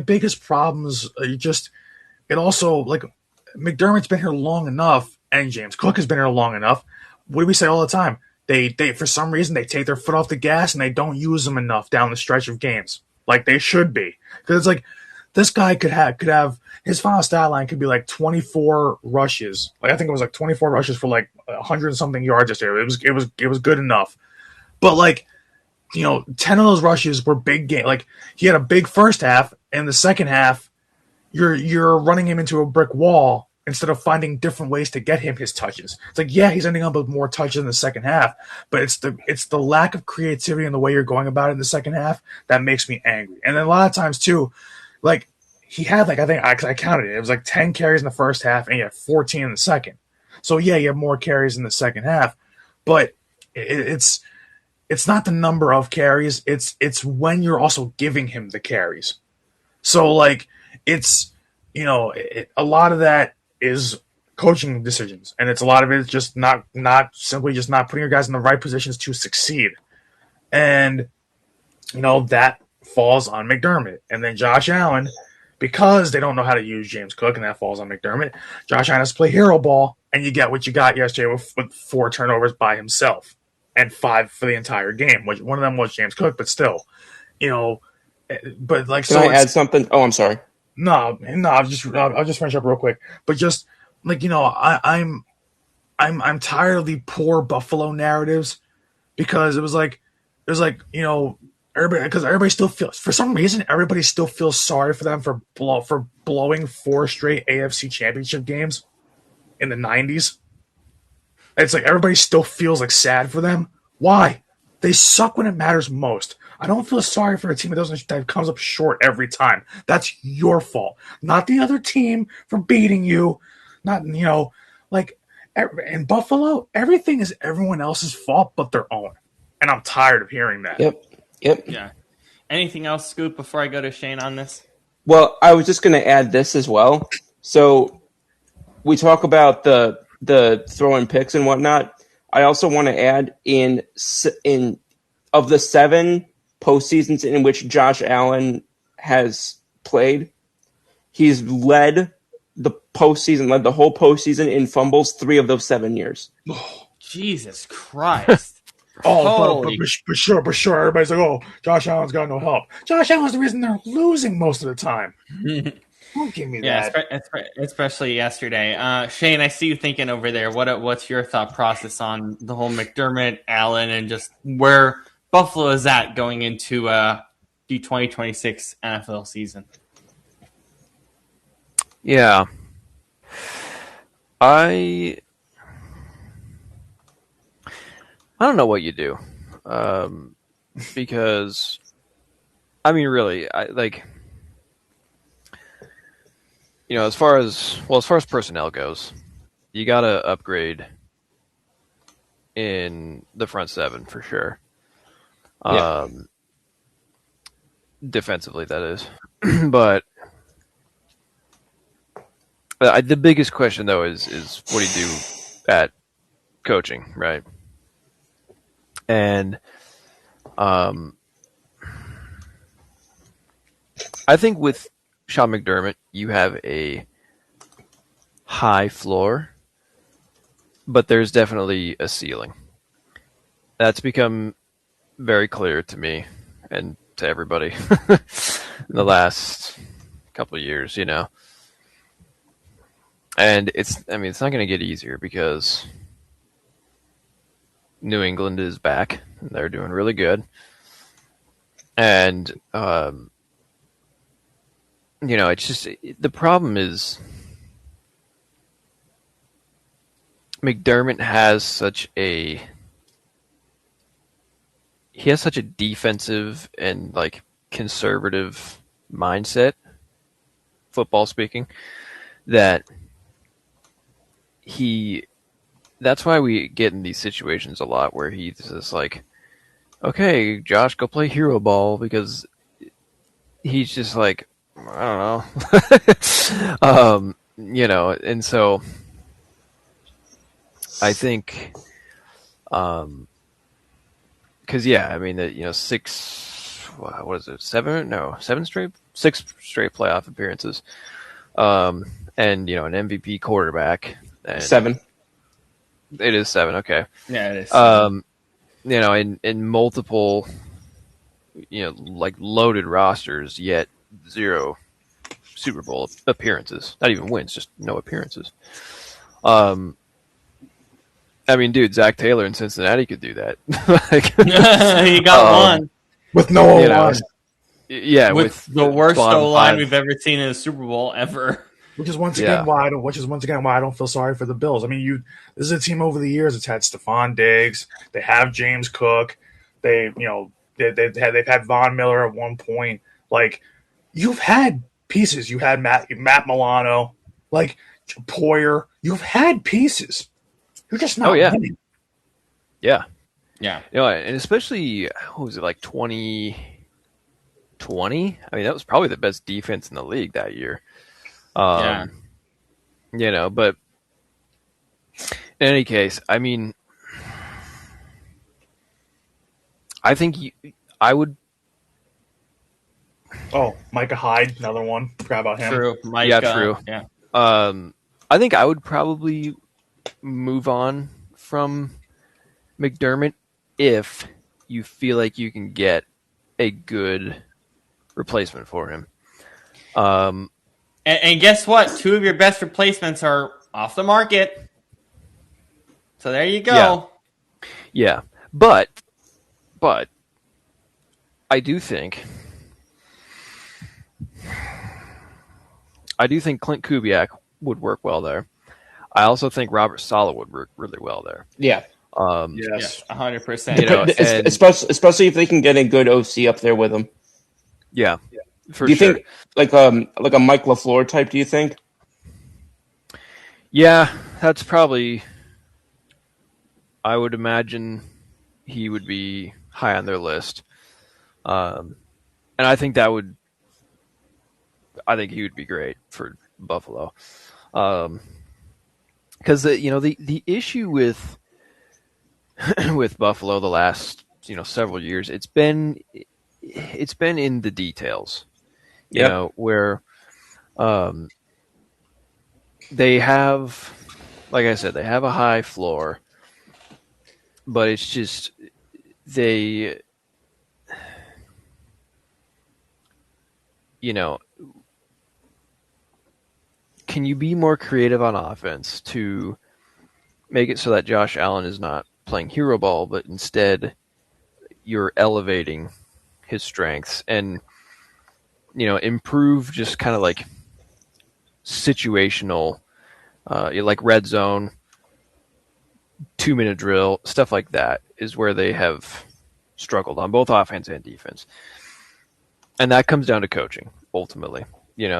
biggest problems are just, it also, McDermott's been here long enough, and James Cook has been here long enough. What do we say all the time? They for some reason they take their foot off the gas and they don't use them enough down the stretch of games like they should be, because it's like this guy could have his final stat line could be 24 rushes. I think it was 24 rushes for 100 and something yards yesterday. It was good enough, but 10 of those rushes were big game. He had a big first half, and the second half you're running him into a brick wall instead of finding different ways to get him his touches. It's he's ending up with more touches in the second half, but it's the lack of creativity in the way you're going about it in the second half that makes me angry. And then a lot of times too, he had I counted it. It was 10 carries in the first half, and he had 14 in the second. So yeah, you have more carries in the second half, but it's not the number of carries. It's when you're also giving him the carries. So it's a lot of that is coaching decisions, and a lot of it is just not simply just not putting your guys in the right positions to succeed, and that falls on McDermott. And then Josh Allen, because they don't know how to use James Cook, and that falls on McDermott. Josh Allen has to play hero ball, and you get what you got yesterday with 4 turnovers by himself and 5 for the entire game. Which one of them was James Cook, but still, But Can I add something? Oh, I'm sorry. No, I'll just finish up real quick. But just I'm tired of the poor Buffalo narratives, because everybody still feels, for some reason, everybody still feels sorry for them for blowing 4 straight AFC Championship games in the 90s. It's everybody still feels sad for them. Why? They suck when it matters most. I don't feel sorry for a team that comes up short every time. That's your fault, not the other team for beating you. Not in Buffalo, everything is everyone else's fault but their own, and I'm tired of hearing that. Yep. Yeah. Anything else, Scoop, before I go to Shane on this? Well, I was just going to add this as well. So we talk about the throwing picks and whatnot. I also want to add in of the 7 postseasons in which Josh Allen has played, he's led postseason, led the whole postseason in fumbles 3 of those 7 years. Jesus Christ. Holy. But sure. Everybody's like, oh, Josh Allen's got no help. Josh Allen's the reason they're losing most of the time. Don't give me Yeah, that. especially yesterday. Shane, I see you thinking over there. What's your thought process on the whole McDermott, Allen, and just where Buffalo is at going into the 2026 NFL season? Yeah. I don't know what you do. Because I mean really, as far as personnel goes, you got to upgrade in the front seven for sure. Yeah. Defensively, that is. But the biggest question, though, is what do you do at coaching, right? And I think with Sean McDermott, you have a high floor, but there's definitely a ceiling. That's become very clear to me and to everybody in the last couple of years, And it's not going to get easier because New England is back. They're doing really good. And, it's just the problem is McDermott has such a defensive and conservative mindset, football speaking, that that's why we get in these situations a lot where he's just like, okay, Josh, go play hero ball, because he's just like, I don't know. And so I think, because I mean that, six straight playoff appearances, and an MVP quarterback. And 7. It is 7. Okay. Yeah, it is. In multiple, loaded rosters, yet 0 Super Bowl appearances. Not even wins, just no appearances. I mean, dude, Zach Taylor in Cincinnati could do that. He got one with no O-line. Yeah, with the worst O-line we've ever seen in a Super Bowl ever. Which is once again why I don't feel sorry for the Bills. I mean, this is a team over the years that's had Stephon Diggs. They have James Cook. They've had Von Miller at one point. Like, you've had pieces. You had Matt Milano, Poyer. You've had pieces. You're just not winning. Yeah. Yeah. And especially, what was it, 2020? I mean, that was probably the best defense in the league that year. But in any case, I mean, I think I would. Oh, Micah Hyde, another one. Forgot about him. True. Micah, yeah, true. Yeah. I think I would probably move on from McDermott if you feel like you can get a good replacement for him. And guess what? 2 of your best replacements are off the market. So there you go. Yeah. But I do think Clint Kubiak would work well there. I also think Robert Saleh would work really well there. Yeah. Yes, 100%. Especially if they can get a good OC up there with them. Yeah. For do you sure. think like a Mike LaFleur type? Do you think? Yeah, that's probably. I would imagine he would be high on their list, and I think that would. I think he would be great for Buffalo, because the issue with Buffalo the last several years, it's been in the details. Where they have, like I said, they have a high floor, but it's just they, you know, can you be more creative on offense to make it so that Josh Allen is not playing hero ball, but instead you're elevating his strengths and, improve just kind of like situational, like red zone, 2-minute drill, stuff like that is where they have struggled on both offense and defense. And that comes down to coaching ultimately,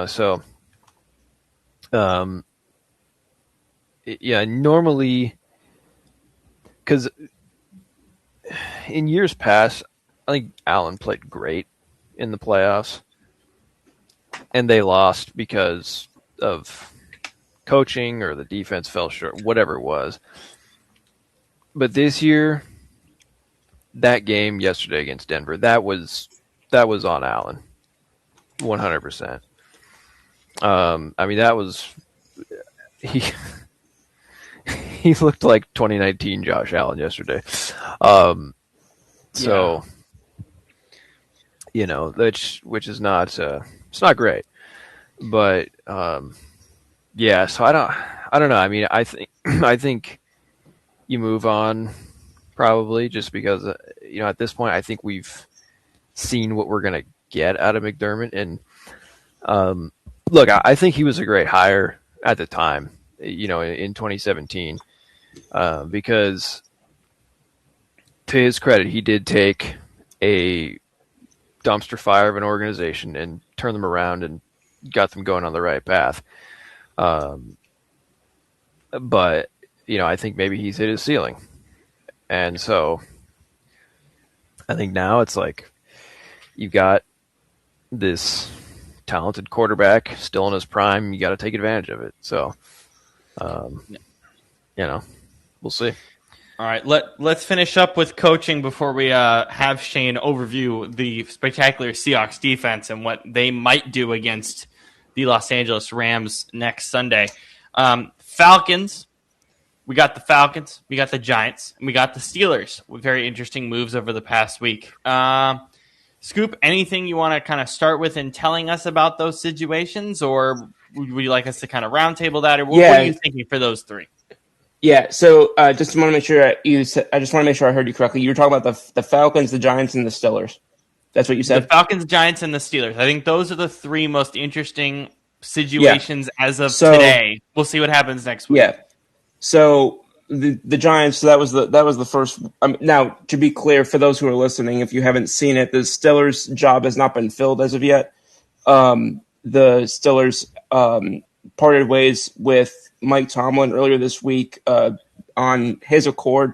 so, normally, because in years past, I think Allen played great in the playoffs, and they lost because of coaching or the defense fell short, whatever it was. But this year, that game yesterday against Denver, that was on Allen, 100%. That was he. He looked like 2019 Josh Allen yesterday. Which is not it's not great, but so I don't know. I mean, I think you move on probably just because at this point I think we've seen what we're gonna get out of McDermott, and look, I think he was a great hire at the time, in 2017, because to his credit, he did take a dumpster fire of an organization and turn them around and got them going on the right path. But I think maybe he's hit his ceiling, and so I think now it's like you've got this talented quarterback still in his prime. You got to take advantage of it. So, we'll see. All right, let's finish up with coaching before we have Shane overview the spectacular Seahawks defense and what they might do against the Los Angeles Rams next Sunday. Falcons, we got the Falcons, we got the Giants, and we got the Steelers with very interesting moves over the past week. Scoop, anything you want to kind of start with in telling us about those situations, or would you like us to kind of roundtable that, or what are you thinking for those three? Yeah, so just want to make sure I just want to make sure I heard you correctly. You were talking about the Falcons, the Giants, and the Steelers. That's what you said? The Falcons, Giants, and the Steelers. I think those are the three most interesting situations as of today. We'll see what happens next week. Yeah. So the Giants. So that was the first. Now, to be clear, for those who are listening, if you haven't seen it, the Steelers' job has not been filled as of yet. The Steelers parted ways with Mike Tomlin earlier this week on his accord.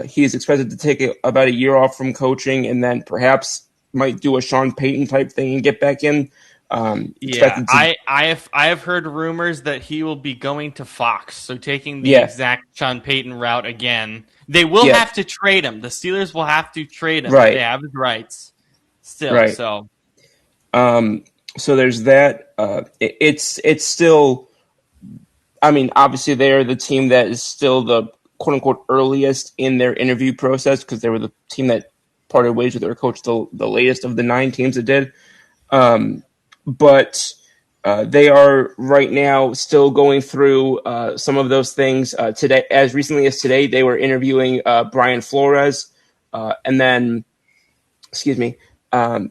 He is expected to take about a year off from coaching, and then perhaps might do a Sean Payton type thing and get back in. I have heard rumors that he will be going to Fox, so taking the exact Sean Payton route again. They will have to trade him. The Steelers will have to trade him. Right. They have his rights still. Right. So there's that. It's still. I mean, obviously they are the team that is still the quote unquote earliest in their interview process because they were the team that parted ways with their coach the latest of the 9 teams that did. But they are right now still going through some of those things. Today, as recently as today, they were interviewing Brian Flores, and then,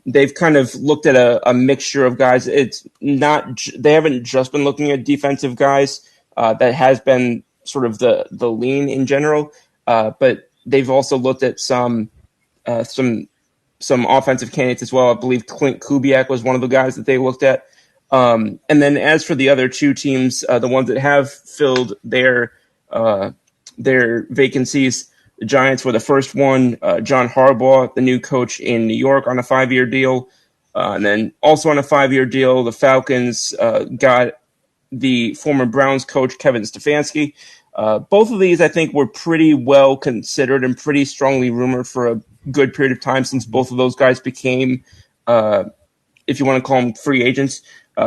they've kind of looked at a mixture of guys. It's not they haven't just been looking at defensive guys. That has been sort of the lean in general, but they've also looked at some offensive candidates as well. I believe Clint Kubiak was one of the guys that they looked at. And then as for the other 2 teams, the ones that have filled their vacancies, the Giants were the first one. John Harbaugh, the new coach in New York, on a 5-year deal. And then also on a 5-year deal, the Falcons got the former Browns coach, Kevin Stefanski. Both of these, I think, were pretty well considered and pretty strongly rumored for a good period of time since both of those guys became, if you want to call them free agents.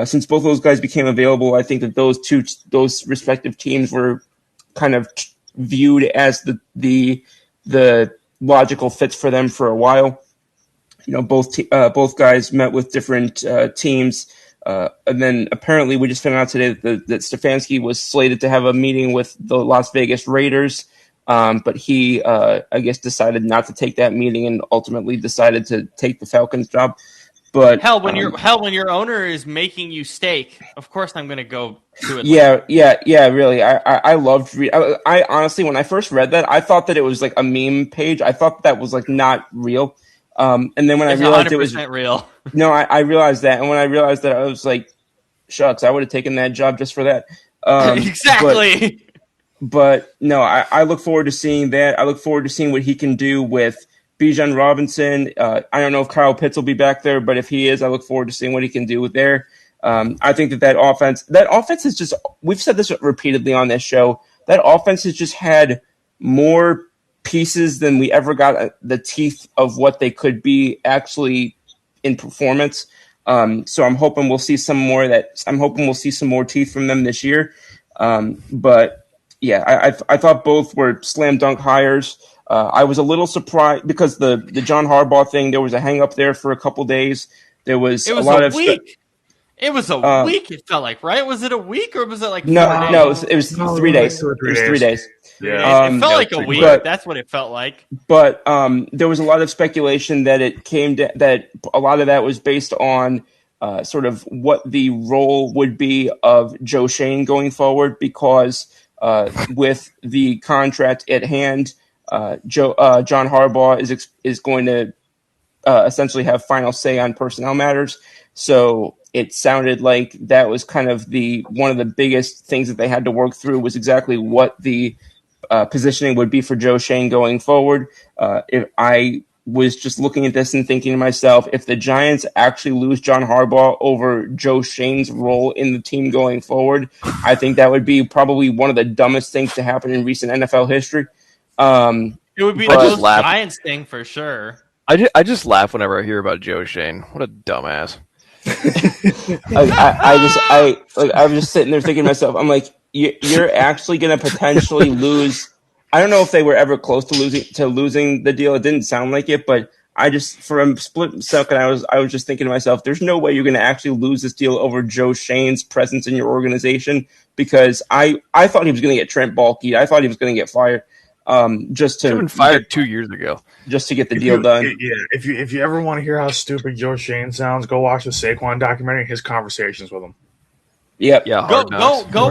since both of those guys became available, I think that those respective teams were kind of viewed as the logical fits for them for a while. Both guys met with different teams, and then apparently we just found out today that Stefanski was slated to have a meeting with the Las Vegas Raiders, but he, I guess, decided not to take that meeting and ultimately decided to take the Falcons job. But when your owner is making you steak, of course I'm going to go to it. Yeah. Really, I loved. I honestly, when I first read that, I thought that it was like a meme page. I thought that was like not real. And then when I realized it was real, no, I realized that, and when I realized that, I was like, "Shucks, I would have taken that job just for that." Exactly. But no, I look forward to seeing that. I look forward to seeing what he can do with Bijan Robinson. I don't know if Kyle Pitts will be back there, but if he is, I look forward to seeing what he can do with there. I think that offense is just, we've said this repeatedly on this show, that offense has just had more pieces than we ever got the teeth of what they could be actually in performance. So I'm hoping we'll see some more of that. I'm hoping we'll see some more teeth from them this year. But yeah, I thought both were slam dunk hires. I was a little surprised because the John Harbaugh thing, there was a hang up there for a couple days. It was a week. It was a week. It felt like, right? Was it a week or was it like 4 days? No, it was 3 days. It was 3 days. Yeah. It felt like a week. That's what it felt like. But there was a lot of speculation that that a lot of that was based on sort of what the role would be of Joe Shane going forward, because with the contract at hand, John Harbaugh is going to essentially have final say on personnel matters. So it sounded like that was kind of one of the biggest things that they had to work through, was exactly what the positioning would be for Joe Shane going forward. If I was just looking at this and thinking to myself, if the Giants actually lose John Harbaugh over Joe Shane's role in the team going forward, I think that would be probably one of the dumbest things to happen in recent NFL history. It would be the most Giants thing for sure. I just laugh whenever I hear about Joe Shane. What a dumbass. I was just sitting there thinking to myself, I'm like, you're actually going to potentially lose. I don't know if they were ever close to losing the deal. It didn't sound like it, but for a split second, I was just thinking to myself, there's no way you're going to actually lose this deal over Joe Shane's presence in your organization, because I thought he was going to get Trent Baalke. I thought he was going to get fired. Just to been fired 2 years ago, just to get the deal done. Yeah, if you ever want to hear how stupid Joe Shane sounds, go watch the Saquon documentary and his conversations with him. Yep. Yeah. Go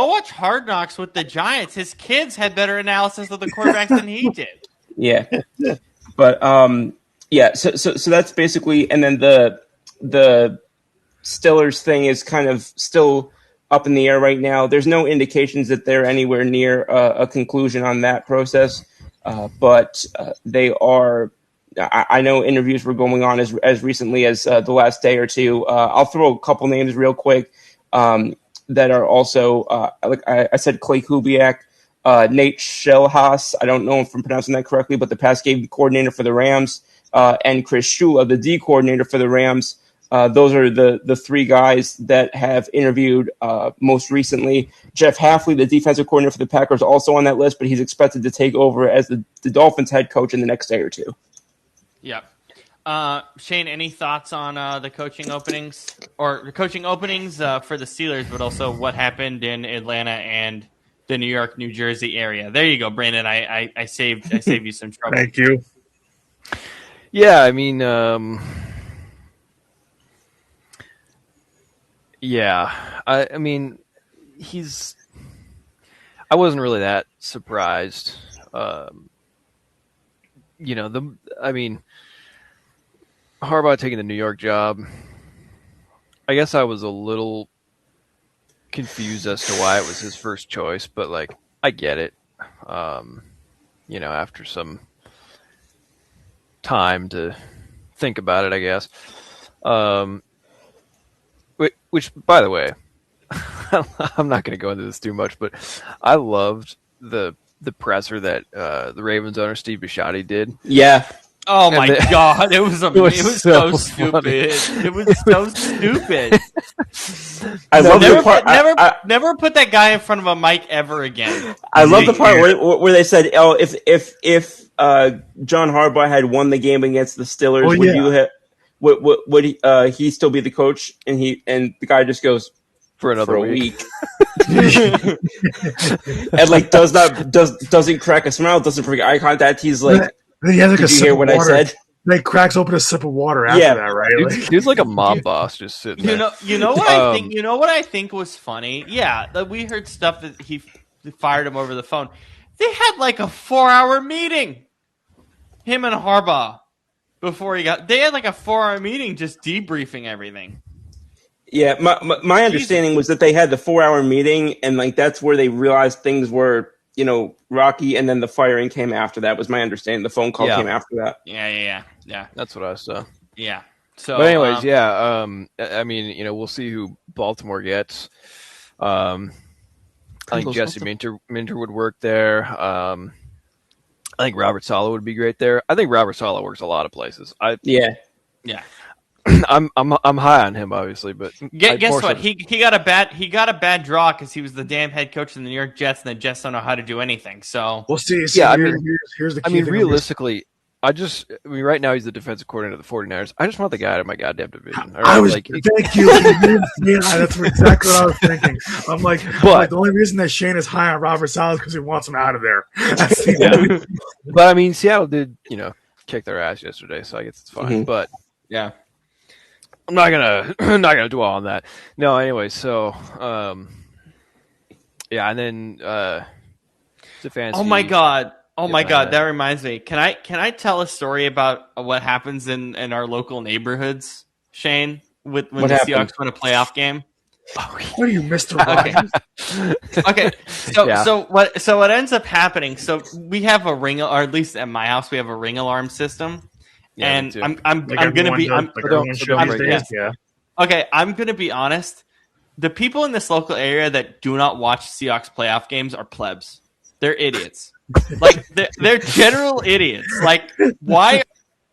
watch Hard Knocks with the Giants. His kids had better analysis of the quarterbacks than he did. Yeah. But yeah. So that's basically, and then the Stillers thing is kind of still up in the air right now. There's no indications that they're anywhere near a conclusion on that process, but they are. I know interviews were going on as recently as the last day or two. I'll throw a couple names real quick that are also, like I said, Clay Kubiak, Nate Schellhaas. I don't know if I'm pronouncing that correctly, but the pass game coordinator for the Rams, and Chris Shula, the D coordinator for the Rams. Those are the three guys that have interviewed most recently. Jeff Hafley, the defensive coordinator for the Packers, also on that list, but he's expected to take over as the Dolphins head coach in the next day or two. Yep. Shane, any thoughts on the coaching openings for the Steelers, but also what happened in Atlanta and the New York, New Jersey area? There you go, Brandon. I saved you some trouble. Thank you. Yeah, I mean, yeah, I mean, I wasn't really that surprised. Harbaugh taking the New York job, I guess I was a little confused as to why it was his first choice, but like, I get it. After some time to think about it, I guess. Which, by the way, I'm not going to go into this too much, but I loved the presser that the Ravens owner Steve Bisciotti did. Yeah. Oh my God! It was so stupid. It was so stupid. I love the part. Never put that guy in front of a mic ever again. I love the part where they said, "Oh, if John Harbaugh had won the game against the Steelers, would he still be the coach?" And the guy just goes for another week. And like doesn't crack a smile, doesn't break eye contact. He's like, he has like "Did you hear what I said?" Like cracks open a sip of water after that, right? Dude's like a mob boss just sitting there. You know what I think. You know what I think was funny. Yeah, we heard stuff that he fired him over the phone. They had like a 4-hour meeting. Him and Harbaugh before he got. They had like a 4-hour meeting just debriefing everything. Yeah, my understanding was that they had the 4-hour meeting, and like that's where they realized things were, rocky, and then the firing came after that. Was my understanding. The phone call came after that. Yeah. That's what I saw. Yeah. So, but anyways, I mean, we'll see who Baltimore gets. I think Jesse Minter would work there. I think Robert Saleh would be great there. I think Robert Saleh works a lot of places. Yeah. I'm high on him, obviously, but guess what? He got a bad draw because he was the damn head coach of the New York Jets, and the Jets don't know how to do anything. So we'll see. Yeah, here's the key. I mean, realistically, right now he's the defensive coordinator of the 49ers. I just want the guy out of my goddamn division. Thank you. Yeah, that's exactly what I was thinking. I'm like, the only reason that Shane is high on Robert Saleh is because he wants him out of there. But I mean, Seattle did, kick their ass yesterday, so I guess it's fine. Mm-hmm. But yeah. I'm not gonna dwell on that. No, anyway, so and then Stefanski. Oh my god, that reminds me. Can I tell a story about what happens in our local neighborhoods, Shane, when the Seahawks win a playoff game? What are you, Mr. Rogers? Okay. So what ends up happening? So we have a ring, or at least at my house, we have a ring alarm system. Yeah, and I'm gonna be okay. I'm gonna be honest. The people in this local area that do not watch Seahawks playoff games are plebs. They're idiots. Like they're general idiots. Like why?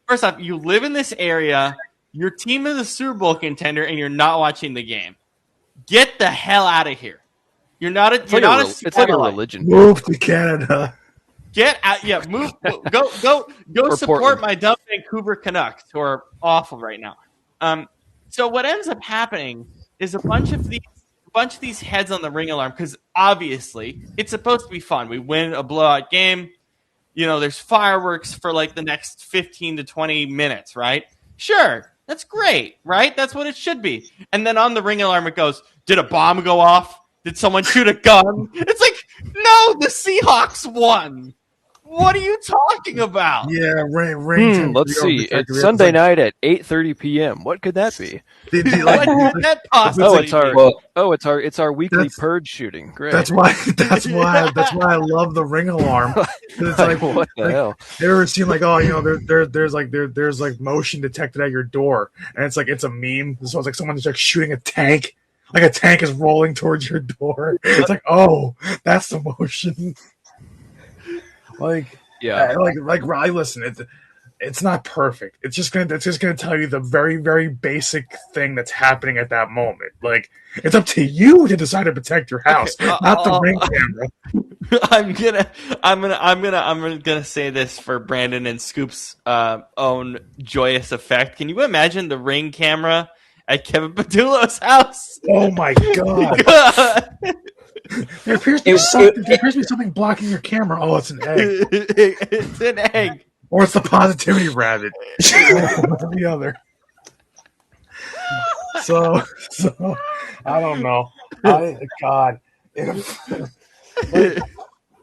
First off, you live in this area. Your team is a Super Bowl contender, and you're not watching the game. Get the hell out of here. You're not a. It's like a religion. Move to Canada. Get out! Yeah, move. Go support Portland. My dumb Vancouver Canucks, who are awful right now. So what ends up happening is a bunch of these heads on the ring alarm, because obviously it's supposed to be fun. We win a blowout game. There's fireworks for like the next 15 to 20 minutes, right? Sure, that's great, right? That's what it should be. And then on the ring alarm it goes, "Did a bomb go off? Did someone shoot a gun?" It's like, no, the Seahawks won. What are you talking about? Yeah, rain. Let's see. It's Sunday night at 8:30 p.m. What could that be? What could that possibly be? It's our weekly purge shooting. Great. That's why I love the ring alarm. It's like what the hell? You ever seen like, there's like motion detected at your door, and it's a meme. So it's like someone's like shooting a tank. Like a tank is rolling towards your door. It's like, oh, that's the motion. Like, yeah, like Riley, listen, it's not perfect. It's just gonna tell you the very, very basic thing that's happening at that moment. Like, it's up to you to decide to protect your house, not the ring camera. I'm gonna say this for Brandon and Scoop's own joyous effect. Can you imagine the ring camera at Kevin Padullo's house? Oh my god! There appears to be something blocking your camera. Oh, it's an egg. It's an egg. Or it's the positivity rabbit. The other. So I don't know. God.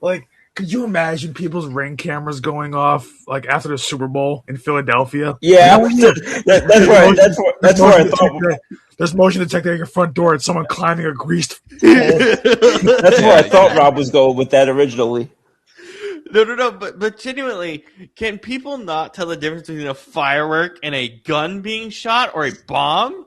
Like, could you imagine people's ring cameras going off like after the Super Bowl in Philadelphia? Yeah, that's where I thought. There's motion detected at your front door and someone climbing a greased pole. That's where I thought Rob was going with that originally. No. But genuinely, can people not tell the difference between a firework and a gun being shot or a bomb?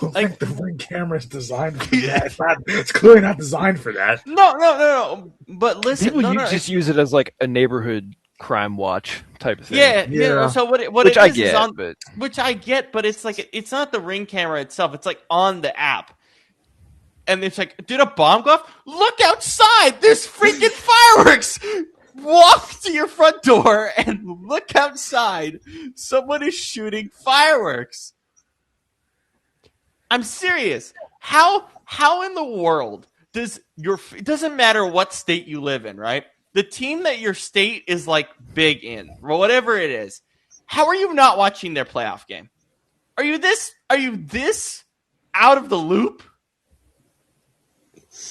Like the ring camera is designed for that. It's clearly not designed for that. No. But listen, people just use it as like a neighborhood crime watch type of thing. Yeah, Yeah. so what Which it I is get, on, but which I get, but it's like it's not the Ring camera itself. It's like on the app, and it's like, did a bomb go off? Look outside! There's freaking fireworks! Walk to your front door and look outside. Someone is shooting fireworks. I'm serious. How in the world does it doesn't matter what state you live in, right? The team that your state is like big in, or whatever it is, how are you not watching their playoff game? Are you this out of the loop?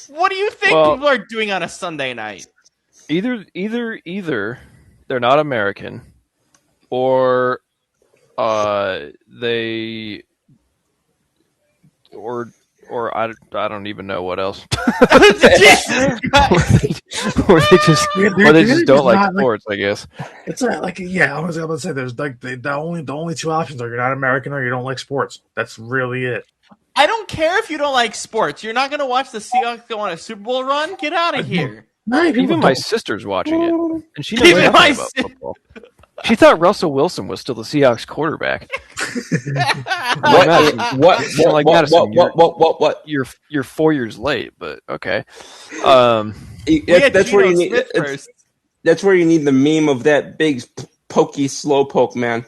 What do you think people are doing on a Sunday night? either they're not American, or they or I don't even know what else. Jesus Christ. or they just don't like sports, I guess. It's like, yeah, I was about to say there's like the only two options are you're not American or you don't like sports. That's really it. I don't care if you don't like sports. You're not going to watch the Seahawks go on a Super Bowl run? Get out of here. Even my sister's watching it, and she knows Even nothing my about football. She thought Russell Wilson was still the Seahawks quarterback. What? You're 4 years late, but okay. That's where you need. That's where you need the meme of that big pokey slow poke man.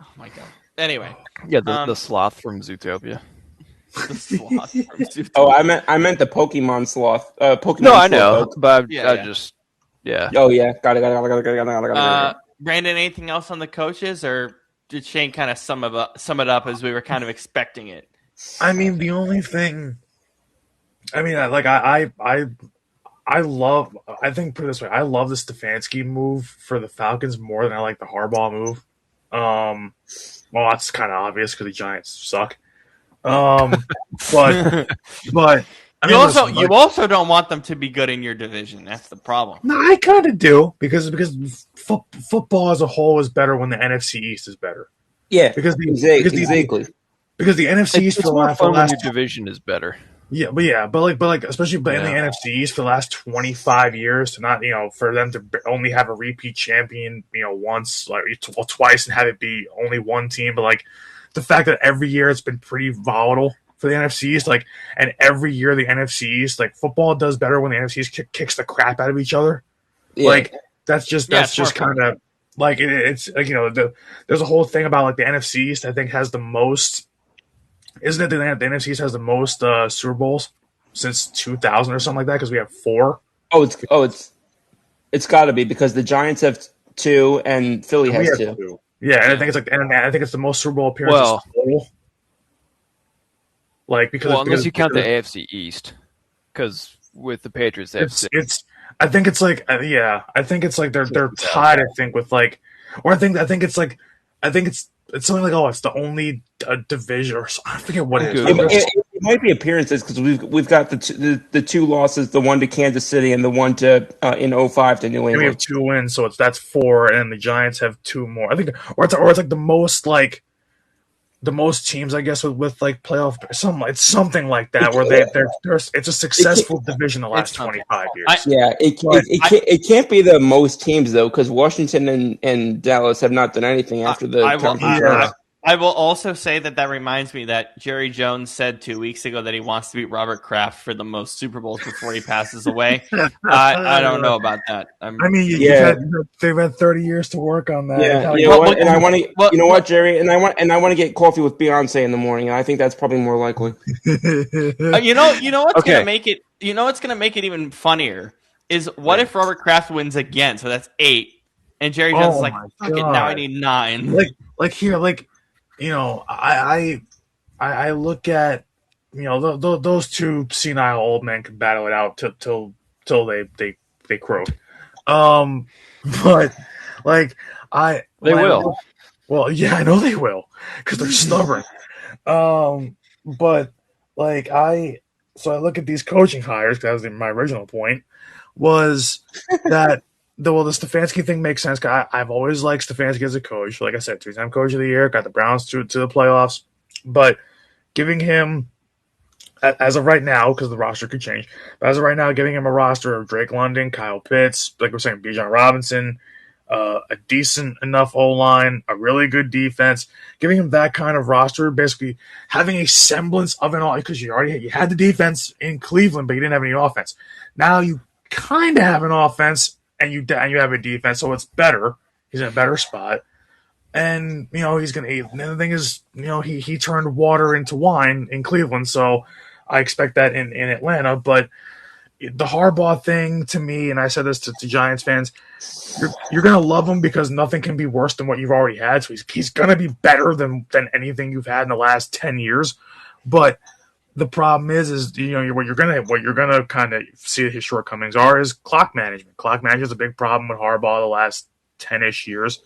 Oh my god. Anyway, yeah, the sloth from Zootopia. The sloth from Zootopia. Oh, I meant the Pokemon sloth. Pokemon. No, I know, sloth. but Yeah. yeah. Oh yeah, got it. Brandon, anything else on the coaches, or did Shane kind of sum it up as we were kind of expecting it? I mean, the only thing. I mean, I love. I think put it this way, I love the Stefanski move for the Falcons more than I like the Harbaugh move. Well, that's kind of obvious because the Giants suck. But I mean, you also don't want them to be good in your division. That's the problem. No, I kind of do because football as a whole is better when the NFC East is better. Yeah, exactly. Because the NFC East it's more fun when your division is better. Yeah, but especially in the NFC East for the last 25 years to not, for them to only have a repeat champion, once, twice, and have it be only one team. But like the fact that every year it's been pretty volatile for the NFC East, and every year the NFC East, football does better when the NFC East kicks the crap out of each other. Yeah. That's just kind of it's there's a whole thing about the NFC East. I think has the most. Isn't it the NFC East has the most Super Bowls since 2000 or something like that? Because we have 4. It's got to be because the Giants have 2 and Philly has 2. Yeah, and I think it's the most Super Bowl appearances. Unless you count the AFC East, because with the Patriots, they have 6. I think it's they're tied. I think with or I think it's something it's the only division, or I forget what it is. It might be appearances because we've got the 2 losses, the one to Kansas City and the one to in 2005 to New England. We have 2 wins, so that's 4, and the Giants have 2 more. I think, or it's the most teams, I guess, with playoff it's something like that where it's a successful division the last 25 years. It can't be the most teams though because Washington and Dallas have not done anything after the. I will also say that reminds me that Jerry Jones said 2 weeks ago that he wants to beat Robert Kraft for the most Super Bowls before he passes away. I don't know about that. They've had 30 years to work on that. Yeah, and I want to. You know what, Jerry? And I want to get coffee with Beyonce in the morning. And I think that's probably more likely. You know what's gonna make it. You know what's gonna make it even funnier is what if Robert Kraft wins again? So that's 8, and Jerry Jones is like, "Fuck it, now I need 9." I look at those 2 senile old men can battle it out till they croak. But they will. Well, yeah, I know they will because they're stubborn. But I look at these coaching hires. That was my original point. Was that the Stefanski thing makes sense. I've always liked Stefanski as a coach. Like I said, 3-time coach of the year, got the Browns to the playoffs. But giving him, as of right now, because the roster could change, but as of right now, giving him a roster of Drake London, Kyle Pitts, like we're saying, Bijan Robinson, a decent enough O-line, a really good defense, giving him that kind of roster, basically having a semblance of an offense, because you had the defense in Cleveland, but you didn't have any offense. Now you kind of have an offense and you have a defense, so it's better. He's in a better spot. And, he's going to – the thing is, he turned water into wine in Cleveland, so I expect that in Atlanta. But the Harbaugh thing to me, and I said this to Giants fans, you're going to love him because nothing can be worse than what you've already had. So he's going to be better than anything you've had in the last 10 years. But the problem is what you're gonna kind of see his shortcomings are is clock management. Clock management is a big problem with Harbaugh the last 10-ish years.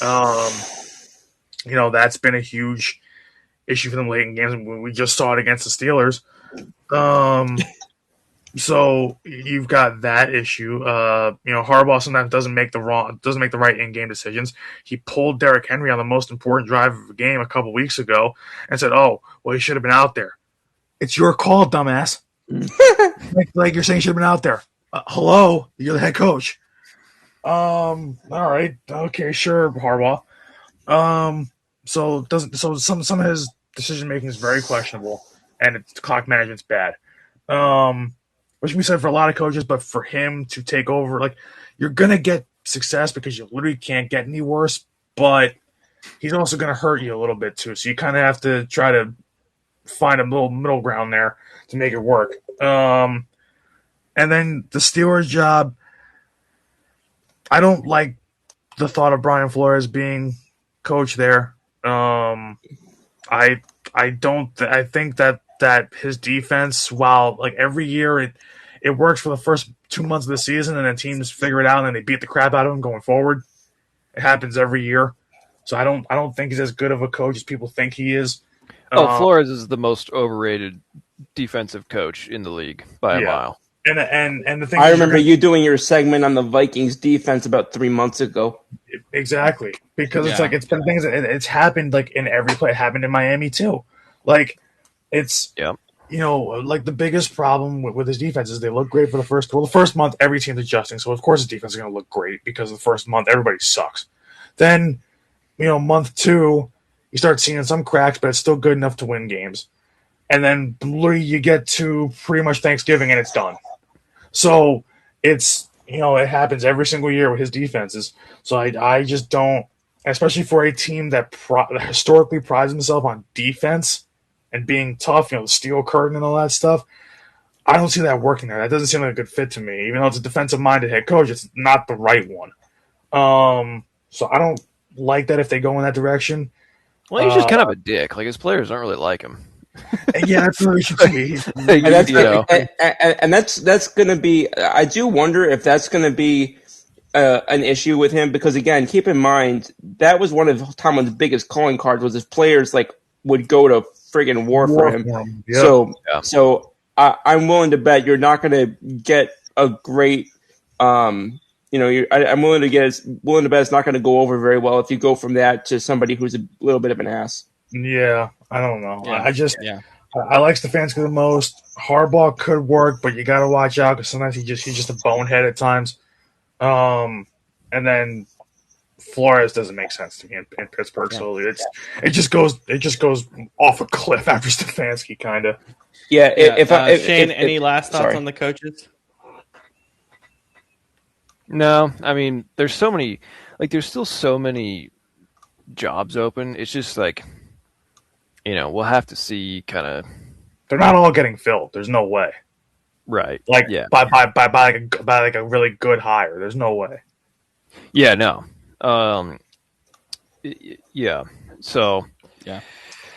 That's been a huge issue for them late in games. We just saw it against the Steelers. So you've got that issue. Harbaugh sometimes doesn't make the right in-game decisions. He pulled Derrick Henry on the most important drive of the game a couple weeks ago and said, "Oh, well, he should have been out there." It's your call, dumbass. like you're saying, he should have been out there. Hello, you're the head coach. All right, okay, sure, Harbaugh. So some of his decision making is very questionable, and clock management's bad. Which we said for a lot of coaches, but for him to take over, you're gonna get success because you literally can't get any worse, but he's also gonna hurt you a little bit too. So you kind of have to try to find a little middle ground there to make it work. And then the Steelers job, I don't like the thought of Brian Flores being coach there. I think that his defense, while every year it works for the first 2 months of the season, and then teams figure it out and then they beat the crap out of him going forward. It happens every year. So I don't think he's as good of a coach as people think he is. Flores is the most overrated defensive coach in the league by a mile. And the thing I remember you doing your segment on the Vikings defense about 3 months ago. Exactly, because it's been things. It's happened in every play. It happened in Miami too. It's the biggest problem with his defense is they look great for the first month. Every team's adjusting, so of course his defense is going to look great because the first month everybody sucks. Then month 2. You start seeing some cracks, but it's still good enough to win games. And then you get to pretty much Thanksgiving and it's done. So it's, it happens every single year with his defenses. So I just don't, especially for a team that historically prides himself on defense and being tough, the steel curtain and all that stuff. I don't see that working there. That doesn't seem like a good fit to me. Even though it's a defensive-minded head coach, it's not the right one. So I don't like that if they go in that direction. Well, he's just kind of a dick. His players don't really like him. Yeah, that's really true. And that's going to be. I do wonder if that's going to be an issue with him because, again, keep in mind that was one of Tomlin's biggest calling cards was his players would go to friggin' war for him. Yep. So I'm willing to bet you're not going to get a great. I'm willing to bet it's not going to go over very well if you go from that to somebody who's a little bit of an ass. Yeah, I don't know. Yeah. I like Stefanski the most. Harbaugh could work, but you got to watch out because sometimes he's just a bonehead at times. And then Flores doesn't make sense to me in Pittsburgh. Yeah. So it just goes off a cliff after Stefanski, kind of. Yeah. Shane, any last thoughts on the coaches? No, I mean, there's so many, there's still so many jobs open. It's just we'll have to see kind of. They're not all getting filled. There's no way. Right. By a really good hire. There's no way. Yeah, no. Yeah. So. Yeah.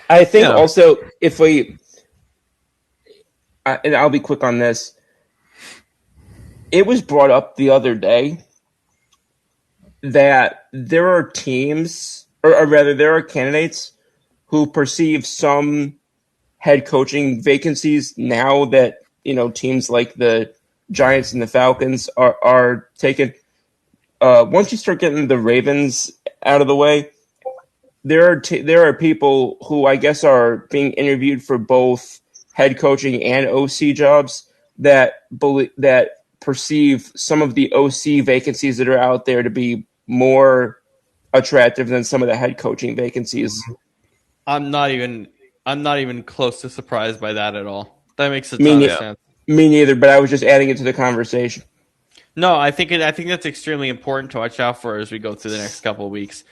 I think also if and I'll be quick on this. It was brought up the other day that there are teams, or rather there are candidates who perceive some head coaching vacancies now that, teams like the Giants and the Falcons are taken. Once you start getting the Ravens out of the way, there are people who I guess are being interviewed for both head coaching and OC jobs that perceive some of the OC vacancies that are out there to be more attractive than some of the head coaching vacancies. I'm not even close to surprised by that at all. That makes a Me ton of neither. sense. Me neither, but I was just adding it to the conversation. No, I think that's extremely important to watch out for as we go through the next couple of weeks.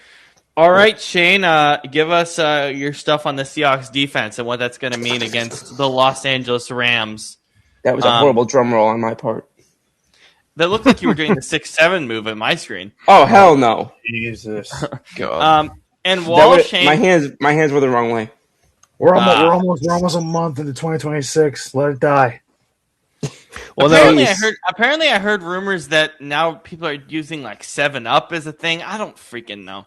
All right, Shane, give us your stuff on the Seahawks defense and what that's going to mean against the Los Angeles Rams. That was a horrible drum roll on my part. That looked like you were doing the 6-7 move at my screen. Oh, hell no. Jesus. God. And while Shane, my hands were the wrong way. We're almost a month into 2026. Let it die. Well, apparently I heard rumors that now people are using like 7-Up as a thing. I don't freaking know.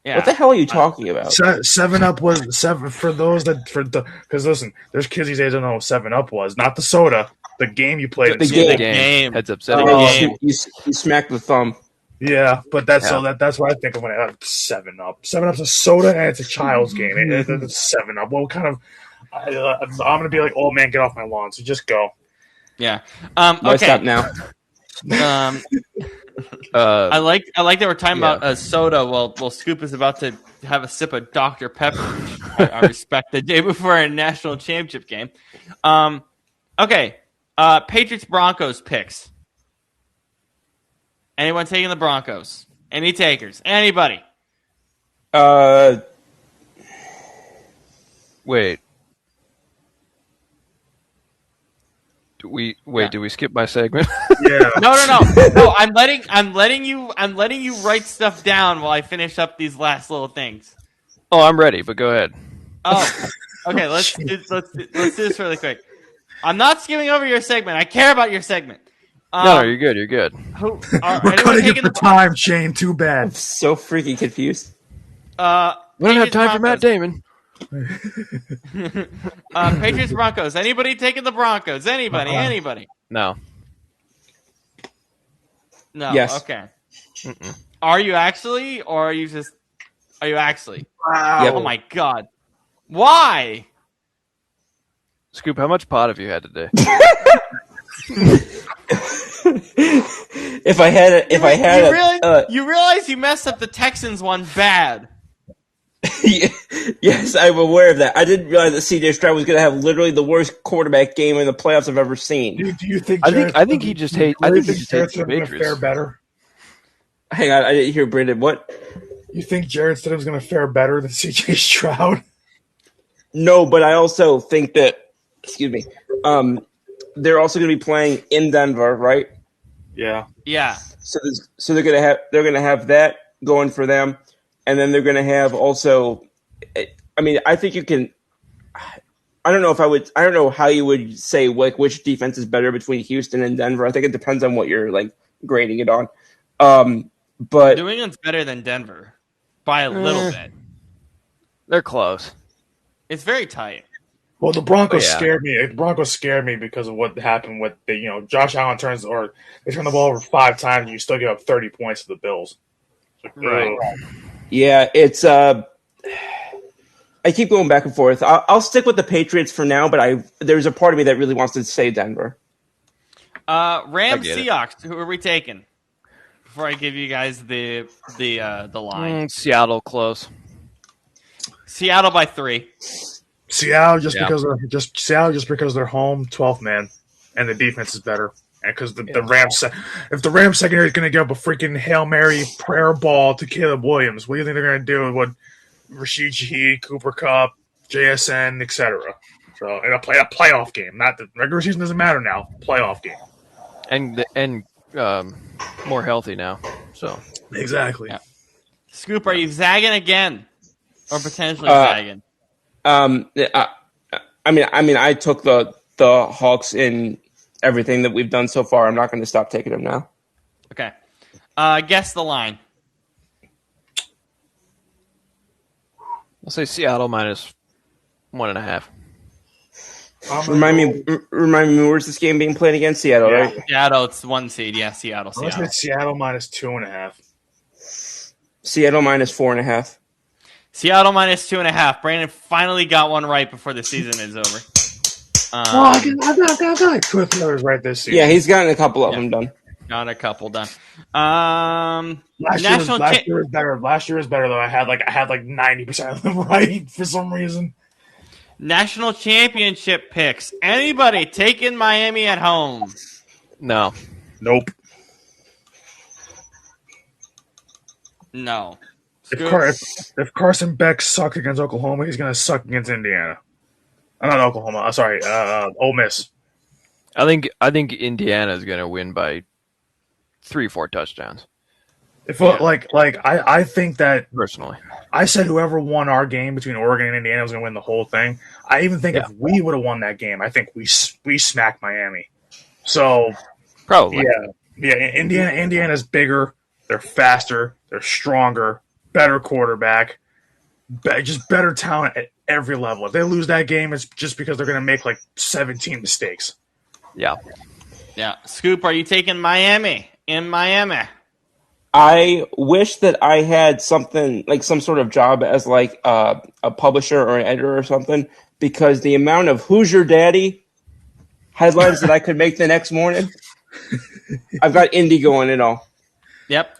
Yeah. What the hell are you talking about? 7-Up was seven for those because listen, there's kids these days don't know what 7-Up was. Not the soda, the game you played. The game. Heads up setting. You smacked the thumb. Yeah, but that's what I think of when I have 7-Up. 7-Up's a soda and it's a child's game. It's 7-Up. What kind of? I'm gonna be like, oh man, get off my lawn. So just go. Yeah. Why Okay. stop now? I like that we're talking about a soda while Scoop is about to have a sip of Dr. Pepper, which I respect, the day before a national championship game. Okay. Patriots Broncos picks. Anyone taking the Broncos? Any takers? Anybody? Wait. Did we skip my segment? Yeah. No. I'm letting you write stuff down while I finish up these last little things. Oh, I'm ready, but go ahead. Oh, okay. Let's do this really quick. I'm not skipping over your segment. I care about your segment. No, you're good. You're good. We're cutting it for time, Shane. Too I'm bad. so freaking confused. We don't have time for Matt Damon. Patriots Broncos. Anybody taking the Broncos? Anybody? No. No. Yes. Okay. Mm-mm. Are you actually, or are you just? Are you actually? Wow. Yep. Oh my god! Why? Scoop, how much pot have you had today? You realize you messed up the Texans one bad. Yes, I'm aware of that. I didn't realize that CJ Stroud was going to have literally the worst quarterback game in the playoffs I've ever seen. Do you think? I think he just hates. I think he just hates the Patriots. Fare Patriots. better. Hang on, I didn't hear Brendan. What? You think Jared Stidham's going to fare better than CJ Stroud? No, but I also think that. Excuse me. They're also going to be playing in Denver, right? Yeah. Yeah. So they're going to have that going for them, and then they're going to have also. I mean, I think you can. I don't know how you would say like which defense is better between Houston and Denver. I think it depends on what you're like grading it on. But New England's better than Denver by a little bit. They're close. It's very tight. Well, the Broncos Yeah. scared me. The Broncos scared me because of what happened with Josh Allen they turn the ball over 5 times and you still give up 30 points to the Bills. Right. yeah, it's I keep going back and forth. I'll stick with the Patriots for now, but there's a part of me that really wants to say Denver. Rams get it. Seahawks. Who are we taking? Before I give you guys the line. Seattle close. Seattle by 3. Seattle just because they're home, 12th man, and the defense is better. And because the Rams, if the Rams secondary is going to give up a freaking Hail Mary prayer ball to Caleb Williams, what do you think they're going to do with Rashid Shaheed, Cooper Kupp, JSN, etc.? So in a playoff game, not the regular season doesn't matter now. Playoff game, And more healthy now. So exactly. Yeah. Scoop, are you zagging again, or potentially zagging? I mean, I took the Hawks in everything that we've done so far. I'm not going to stop taking them now. Okay. Guess the line. I'll say Seattle minus 1.5. Remind me, where's this game being played against? Seattle, Yeah. right? Seattle, it's 1 seed. Yeah, Seattle. I'm going to say Seattle minus 2.5. Seattle minus 4.5. Seattle minus 2.5. Brandon finally got one right before the season is over. I got like 2 or 3 others right this season. Yeah, he's gotten a couple of them done. Got a couple done. Last National cha- year was better. Last year was better though. I had like 90% of them right for some reason. National championship picks. Anybody taking Miami at home? No. Nope. No. If Carson Beck sucks against Oklahoma, he's gonna suck against Indiana. Not Oklahoma. Sorry, Ole Miss. I think Indiana is going to win by 3-4 touchdowns. I think that Personally, I said whoever won our game between Oregon and Indiana was going to win the whole thing. I even think if we would have won that game, I think we smacked Miami. So probably. yeah. Indiana's bigger. They're faster. They're stronger. Better quarterback. Just better talent at every level. If they lose that game, it's just because they're going to make like 17 mistakes. Yeah. Yeah. Scoop, are you taking Miami in Miami? I wish that I had something like some sort of job as like a publisher or an editor or something, because the amount of "Who's your daddy" headlines that I could make the next morning, I've got Indy going and all. Yep.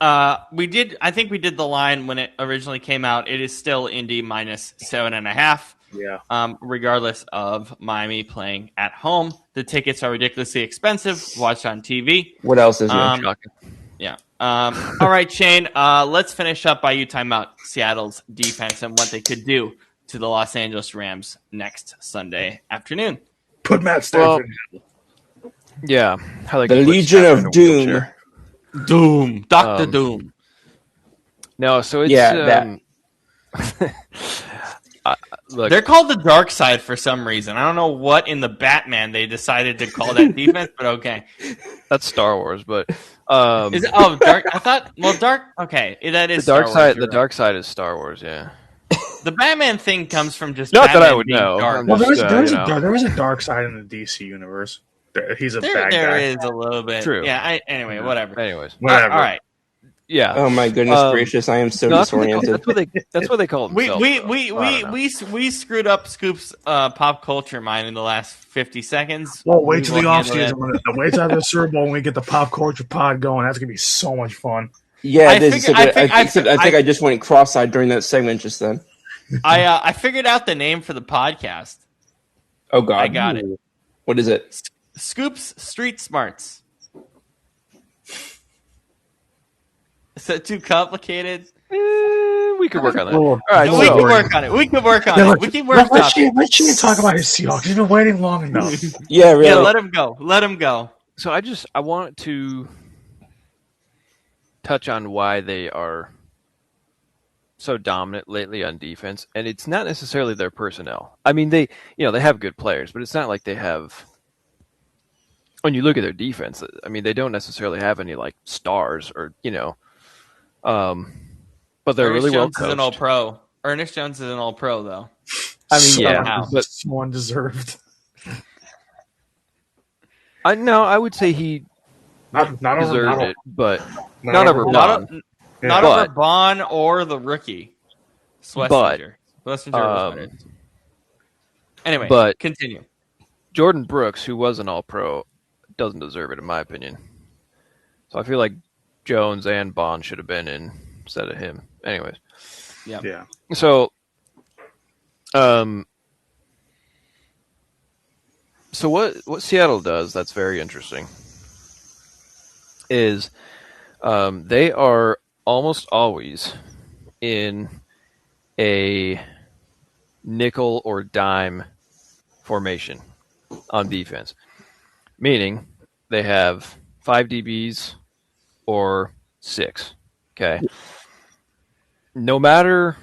We did. I think we did the line when it originally came out. It is still Indy minus 7.5. Yeah. Regardless of Miami playing at home, the tickets are ridiculously expensive. Watch on TV. What else is new? Shocking. Yeah. All right, Shane. Let's finish up by you talking about Seattle's defense and what they could do to the Los Angeles Rams next Sunday afternoon. Put Matt Stafford. Yeah. How they The can put Legion Stafford of in a Doom. wheelchair. Doom. Dr. Doom. No, so it's Yeah, look, They're called the Dark Side for some reason. I don't know what in the Batman they decided to call that defense, but okay. that's Star Wars, but Is it? Oh, Dark. I thought. Well, Dark. Okay, that is the dark Star Wars, side. you're The right. dark side is Star Wars. Yeah. The Batman thing comes from just Not that Batman I would being know. dark. Well, Just, there is a dark side in the DC universe. He's a bad There guy. is a little bit. True. Yeah. Anyway, whatever. Anyways, Whatever. All right. yeah. Oh my goodness gracious! I am so No, disoriented. that's what they call it. We themselves. we screwed up Scoop's pop culture mind in the last 50 seconds. Well, wait till We the will off handle season. Wait till after the Super Bowl when we get the pop culture pod going. That's gonna be so much fun. Yeah, I it is. figure- Except I I fig- think I just went cross-eyed during that segment just then. I figured out the name for the podcast. Oh God! I got it. What is it? Scoop's Street Smarts. Is that too complicated? We could work on that. Well, All right, We so can work on it. We can work on Yeah, it. We can work let on it. Shane talk about his Seahawks. He's been waiting long enough. Yeah, really. Yeah, let him go. Let him go. so I want to touch on why they are so dominant lately on defense, and it's not necessarily their personnel. I mean, they have good players, but it's not like they have. When you look at their defense, I mean, they don't necessarily have any like stars or but they're Ernest really well Jones is an all coached. pro. Ernest Jones is an all pro, though. I mean, yeah, Somehow. but So undeserved. I would say he Not deserved over, it, but not not over over Not, Bond. not But- over Bond or the rookie. Schlesinger. Schlesinger was better. Anyway, but- continue. Jordan Brooks, who was an All-Pro, doesn't deserve it in my opinion. So I feel like Jones and Bond should have been in instead of him. Anyways, Yeah. so so what Seattle does that's very interesting is they are almost always in a nickel or dime formation on defense, meaning they have 5 DBs or 6. Okay. No matter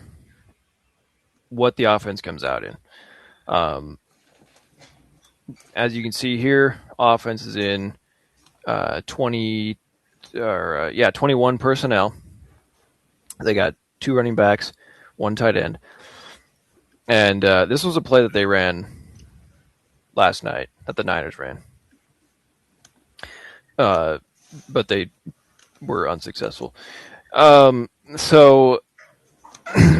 what the offense comes out in. As you can see here, offense is in 21 personnel. They got 2 running backs, 1 tight end. And this was a play that they ran last night, that the Niners ran. But they were unsuccessful. So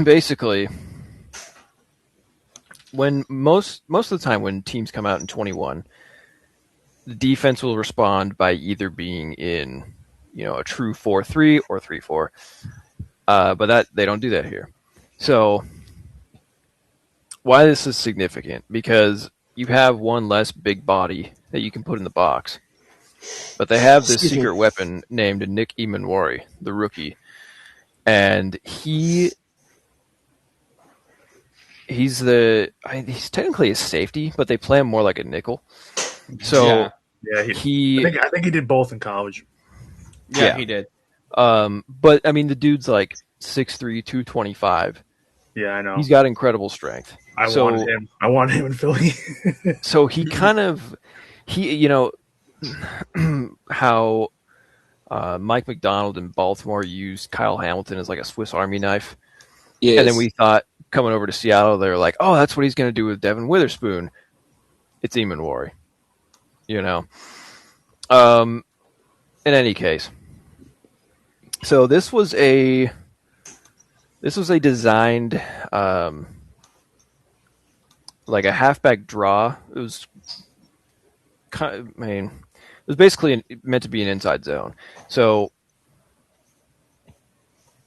basically, when most of the time when teams come out in 21, the defense will respond by either being in, a true 4-3 or 3-4. But that they don't do that here. So why this is significant? Because you have one less big body that you can put in the box. But they have this Excuse me. secret weapon named Nick Emanwari, the rookie. And he's technically a safety, but they play him more like a nickel. So Yeah, I think he did both in college. Yeah, he did. But I mean, the dude's like 6'3", 225. Yeah, I know. He's got incredible strength. I wanted him in Philly. So he how Mike McDonald in Baltimore used Kyle Hamilton as like a Swiss Army knife. Yes. And then we thought coming over to Seattle, they were like, oh, that's what he's going to do with Devin Witherspoon. It's Emanwari, In any case, so this was a designed like a halfback draw. It was it was basically meant to be an inside zone. So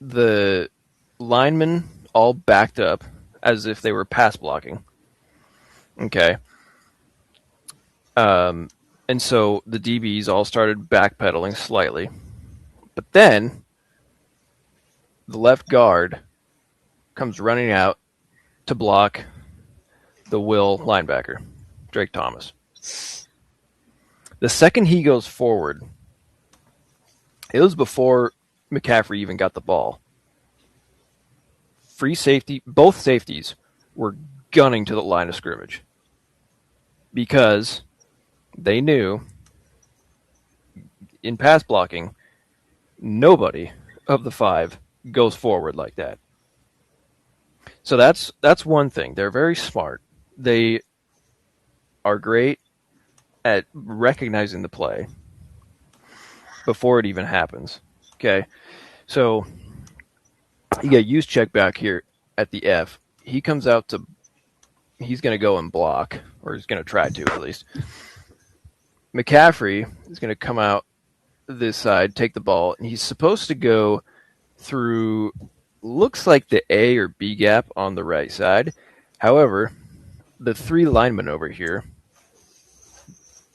the linemen all backed up as if they were pass blocking. Okay. And so the DBs all started backpedaling slightly. But then the left guard comes running out to block the Will linebacker, Drake Thomas. The second he goes forward, it was before McCaffrey even got the ball. Both safeties were gunning to the line of scrimmage because they knew in pass blocking, nobody of the five goes forward like that. So that's one thing. They're very smart. They are great at recognizing the play before it even happens. Okay, so you get Juszczyk back here at the F. He comes out he's going to go and block, or he's going to try to at least. McCaffrey is going to come out this side, take the ball, and he's supposed to go through, looks like the A or B gap on the right side. However, the three linemen over here,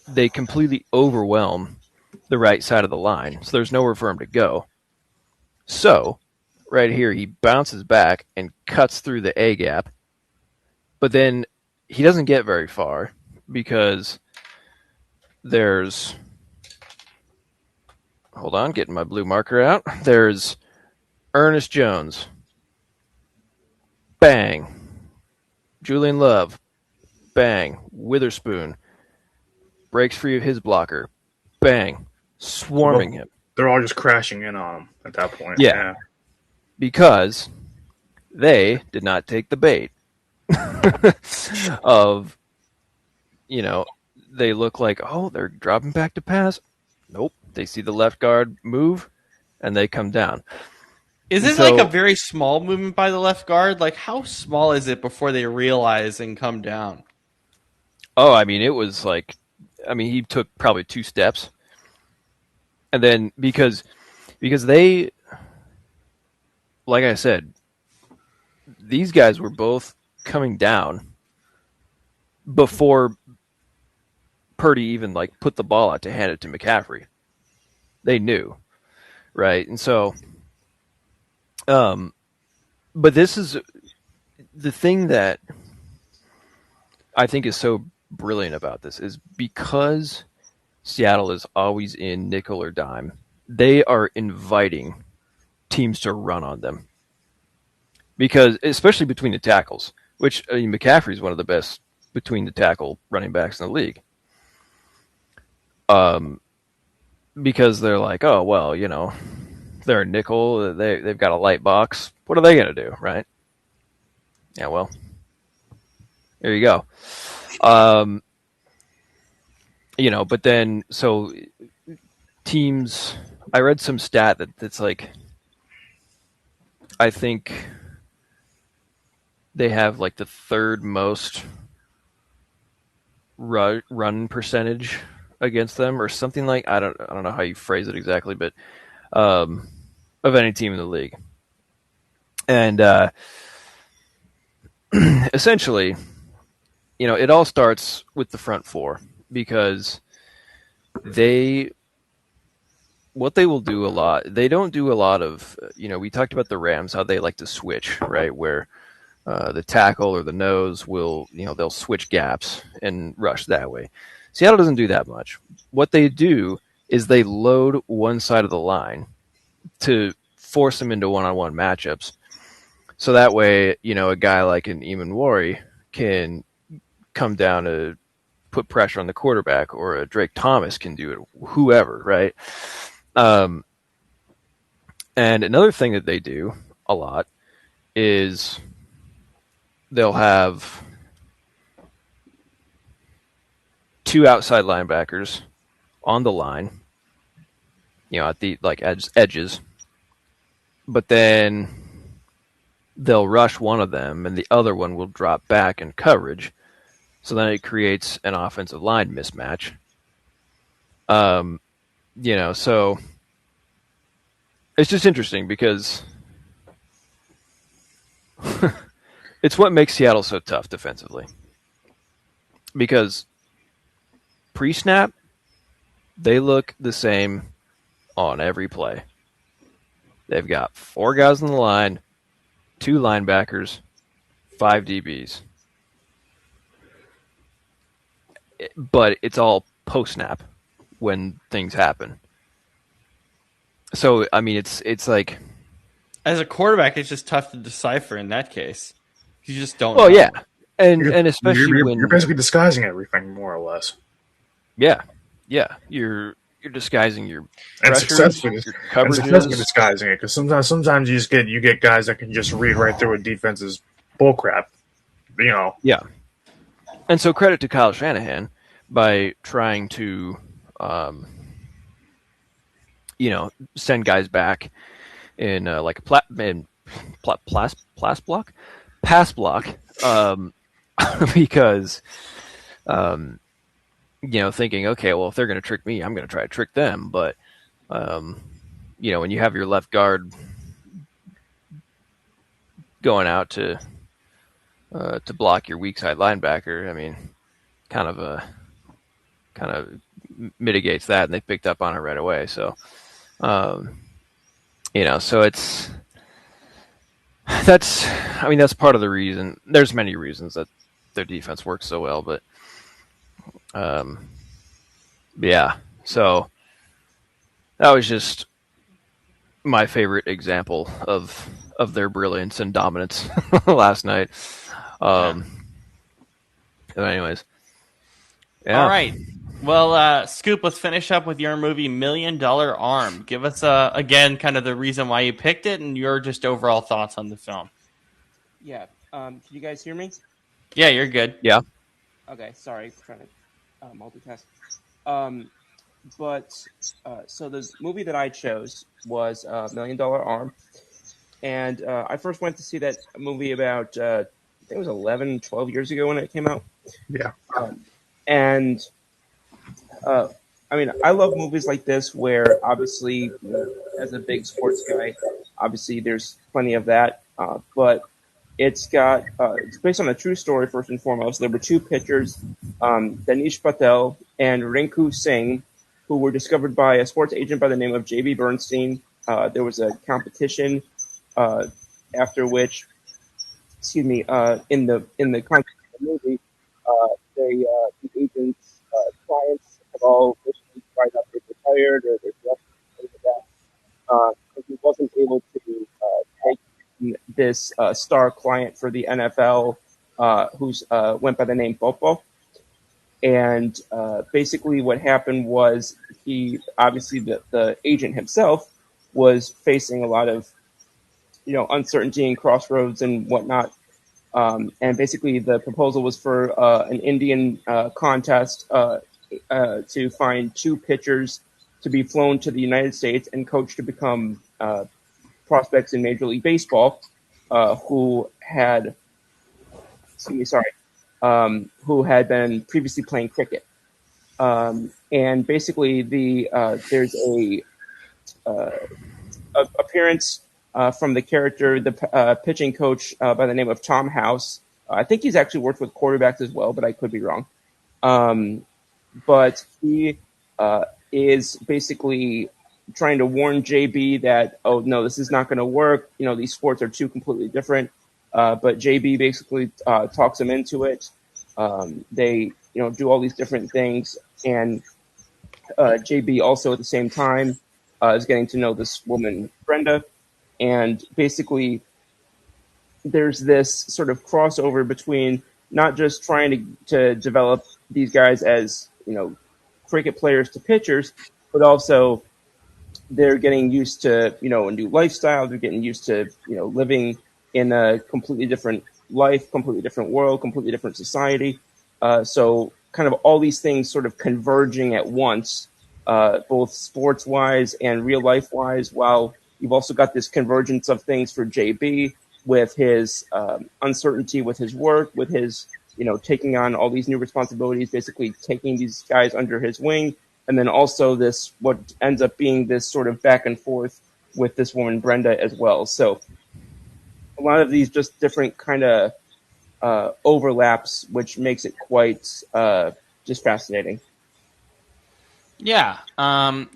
they completely overwhelm the right side of the line, so there's nowhere for him to go. So, right here, he bounces back and cuts through the A gap, but then he doesn't get very far because there's... Hold on, getting my blue marker out. There's Ernest Jones. Bang. Julian Love. Bang. Witherspoon. Breaks free of his blocker. Bang. Swarming him. They're all just crashing in on him at that point. Yeah. Because they did not take the bait of, they look like, oh, they're dropping back to pass. Nope. They see the left guard move, and they come down. Is it like a very small movement by the left guard? Like, how small is it before they realize and come down? Oh, I mean, it was like, he took probably 2 steps. And then because they, like I said, these guys were both coming down before Purdy even put the ball out to hand it to McCaffrey. They knew, right? And so, but this is the thing that I think is so brilliant about this is because Seattle is always in nickel or dime, they are inviting teams to run on them. Because, especially between the tackles, which McCaffrey is one of the best between the tackle running backs in the league. Because they're like, oh, well, they're a nickel, they've got a light box. What are they going to do, right? Yeah, well, there you go. But then, so teams, I read some stat that's like, I think they have the third most run percentage against them or something like I don't know how you phrase it exactly, but of any team in the league. And essentially, it all starts with the front four because what they will do a lot, they don't do a lot of, we talked about the Rams, how they like to switch, right? Where the tackle or the nose will, they'll switch gaps and rush that way. Seattle doesn't do that much. What they do is they load one side of the line to force them into one-on-one matchups. So that way, a guy like an Eamon Wari can come down to put pressure on the quarterback, or a Drake Thomas can do it, whoever, right? And another thing that they do a lot is they'll have two outside linebackers on the line, at the edges, but then they'll rush one of them and the other one will drop back in coverage. So then it creates an offensive line mismatch. So it's just interesting because it's what makes Seattle so tough defensively. Because pre-snap, they look the same on every play. They've got 4 guys on the line, 2 linebackers, 5 DBs. But it's all post-snap when things happen. So, I mean, it's like... As a quarterback, it's just tough to decipher in that case. You just don't know. yeah. And especially when... You're basically disguising everything, more or less. Yeah. You're disguising your pressures, your coverages. And successfully disguising it, because sometimes you get guys that can just read right through a defense's bullcrap. Yeah. And so credit to Kyle Shanahan by trying to, send guys back in like a pass block, because, thinking, okay, well, if they're going to trick me, I'm going to try to trick them. But, when you have your left guard going out to block your weak side linebacker, I mean, kind of mitigates that, and they picked up on it right away. So, so that's part of the reason. There's many reasons that their defense works so well, but yeah. So that was just my favorite example of their brilliance and dominance last night. Anyways, yeah. All right. Well, Scoop, let's finish up with your movie $1 Million Arm. Give us again kind of the reason why you picked it and your just overall thoughts on the film. Yeah. Can you guys hear me? Yeah, you're good. Yeah. Okay. Sorry, trying to multitask. So the movie that I chose was $1 Million Arm, and I first went to see that movie about I think it was 11, 12 years ago when it came out. Yeah. I love movies like this where obviously, as a big sports guy, obviously there's plenty of that. But it's based on a true story first and foremost. There were 2 pitchers, Danish Patel and Rinku Singh, who were discovered by a sports agent by the name of J.B. Bernstein. There was a competition after which, in the context of the movie, the agent's clients have all recently tried out they've retired or they've left things like that. Because he wasn't able to take this star client for the NFL, who's went by the name Popo. And basically what happened was the agent himself was facing a lot of, uncertainty and crossroads and whatnot. And basically the proposal was for an Indian contest to find 2 pitchers to be flown to the United States and coached to become prospects in Major League Baseball who had been previously playing cricket. And basically there's a appearance from the character, the pitching coach by the name of Tom House. I think he's actually worked with quarterbacks as well, but I could be wrong. Um, but he is basically trying to warn JB that, oh no, this is not going to work. These sports are two completely different. But JB basically talks him into it. They do all these different things, and JB also at the same time is getting to know this woman Brenda, and basically there's this sort of crossover between not just trying to develop these guys as cricket players to pitchers, but also they're getting used to a new lifestyle. They're getting used to living in a completely different life, completely different world, completely different society. So kind of all these things sort of converging at once, both sports wise and real life wise. While you've also got this convergence of things for JB with his uncertainty with his work, with his taking on all these new responsibilities, basically taking these guys under his wing. And then also this, what ends up being this sort of back and forth with this woman, Brenda, as well. So a lot of these just different kind of overlaps, which makes it quite just fascinating. Yeah.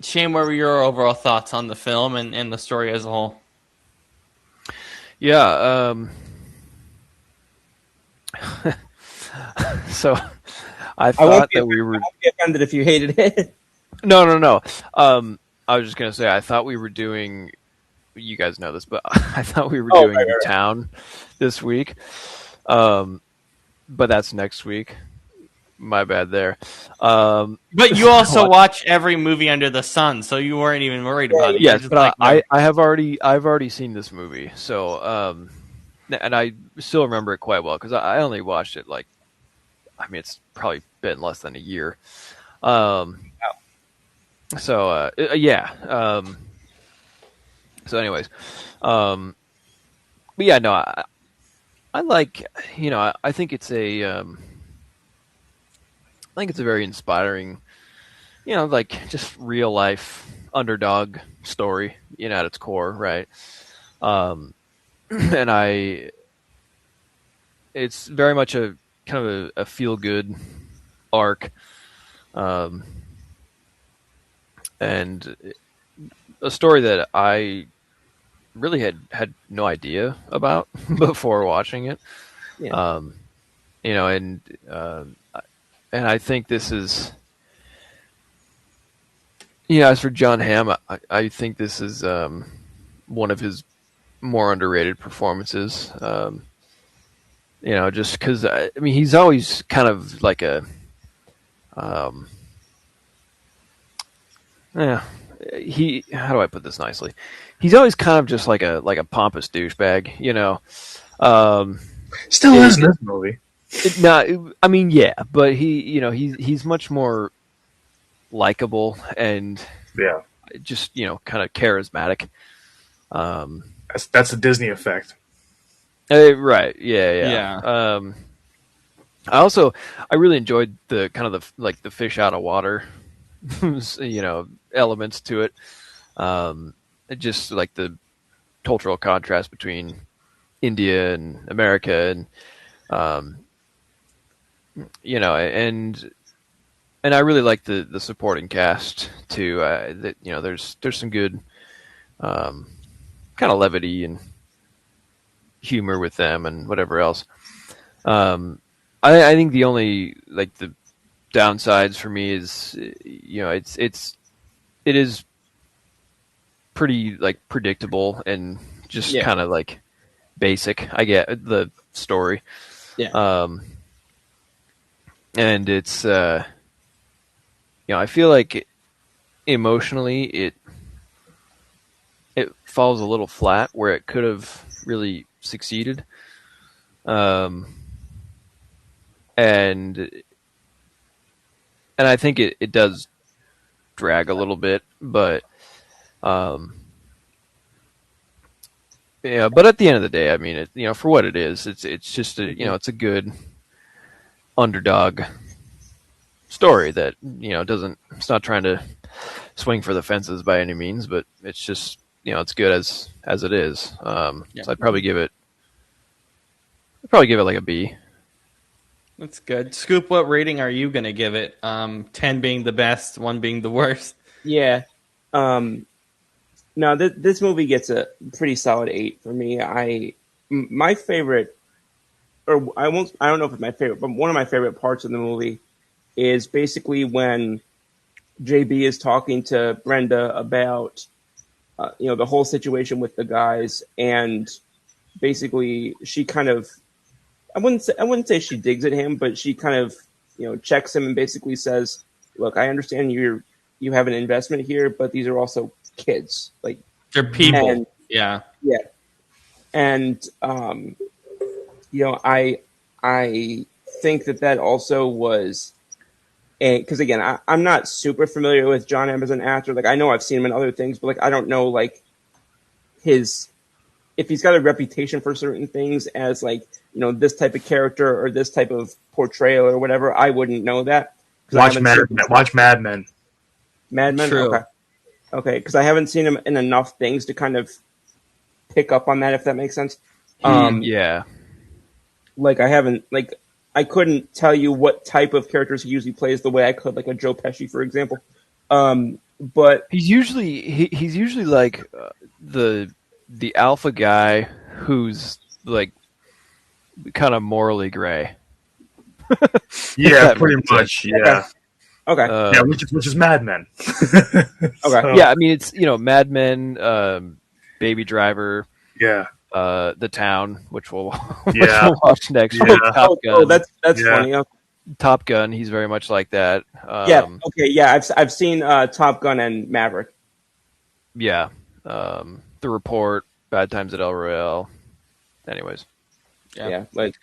Shane, what were your overall thoughts on the film and the story as a whole? Yeah. So I thought that we were. I won't be offended if you hated it. No. I was just gonna say I thought we were doing. You guys know this, but I thought we were doing right. The Town this week. But that's next week. My bad there. But you also watch every movie under the sun, so you weren't even worried about it. Yes, but I have already seen this movie, so and I still remember it quite well because I only watched it it's probably been less than a year. So yeah. So anyways, but yeah, no, I like I think it's I think it's a very inspiring, just real life underdog story, at its core, right? And it's very much a kind of a feel good arc, and a story that I really had no idea about before watching it. Yeah. And I think this is, as for John Hamm, I think this is one of his more underrated performances. Just because he's always kind of like a, how do I put this nicely? He's always kind of just like a pompous douchebag, Still is in this movie. Yeah, but he's much more likable and just kind of charismatic. That's the Disney effect. Right? Yeah. I really enjoyed the kind of the fish out of water, elements to it. Just like the cultural contrast between India and America, and and I really like the supporting cast too. That there's some good kind of levity and humor with them and whatever else. I think the only the downsides for me is it is pretty predictable and just kind of basic. I get the story. Yeah. And it's I feel like emotionally it falls a little flat where it could have really succeeded. And I think it does drag a little bit, but but at the end of the day, I mean, for what it is, it's just it's a good underdog story that doesn't. It's not trying to swing for the fences by any means, but it's just it's good as it is. So I'd probably give it like a B. That's good. Scoop, what rating are you going to give it? 10 being the best, 1 being the worst. Yeah. No, this movie gets a pretty solid 8 for me. My favorite, or I don't know if it's my favorite, but one of my favorite parts of the movie is basically when JB is talking to Brenda about, the whole situation with the guys, and basically she kind of, I wouldn't say she digs at him, but she kind of, checks him and basically says, "Look, I understand you have an investment here, but these are also kids. Like, they're people." And, yeah. And I think that also was, because again, I'm not super familiar with John Hamm as an actor. Like, I know I've seen him in other things, but like I don't know like if he's got a reputation for certain things as like this type of character or this type of portrayal or whatever. I wouldn't know that. Watch Mad Men. Mad Men. True. Okay, because I haven't seen him in enough things to kind of pick up on that, if that makes sense. Yeah. Like I couldn't tell you what type of characters he usually plays the way I could like a Joe Pesci, for example. But he's usually like the alpha guy who's like kind of morally gray. Yeah, pretty much. Yeah. Okay. Yeah, which is Mad Men. Okay. So, Yeah, I mean it's Mad Men, Baby Driver. Yeah. The Town, which we'll watch next. Yeah. Top Gun. That's Yeah. funny. Okay. Top Gun. He's very much like that. Yeah. Okay. Yeah. I've seen Top Gun and Maverick. Yeah. The Report. Bad Times at El Royale. Anyways. Yeah. Like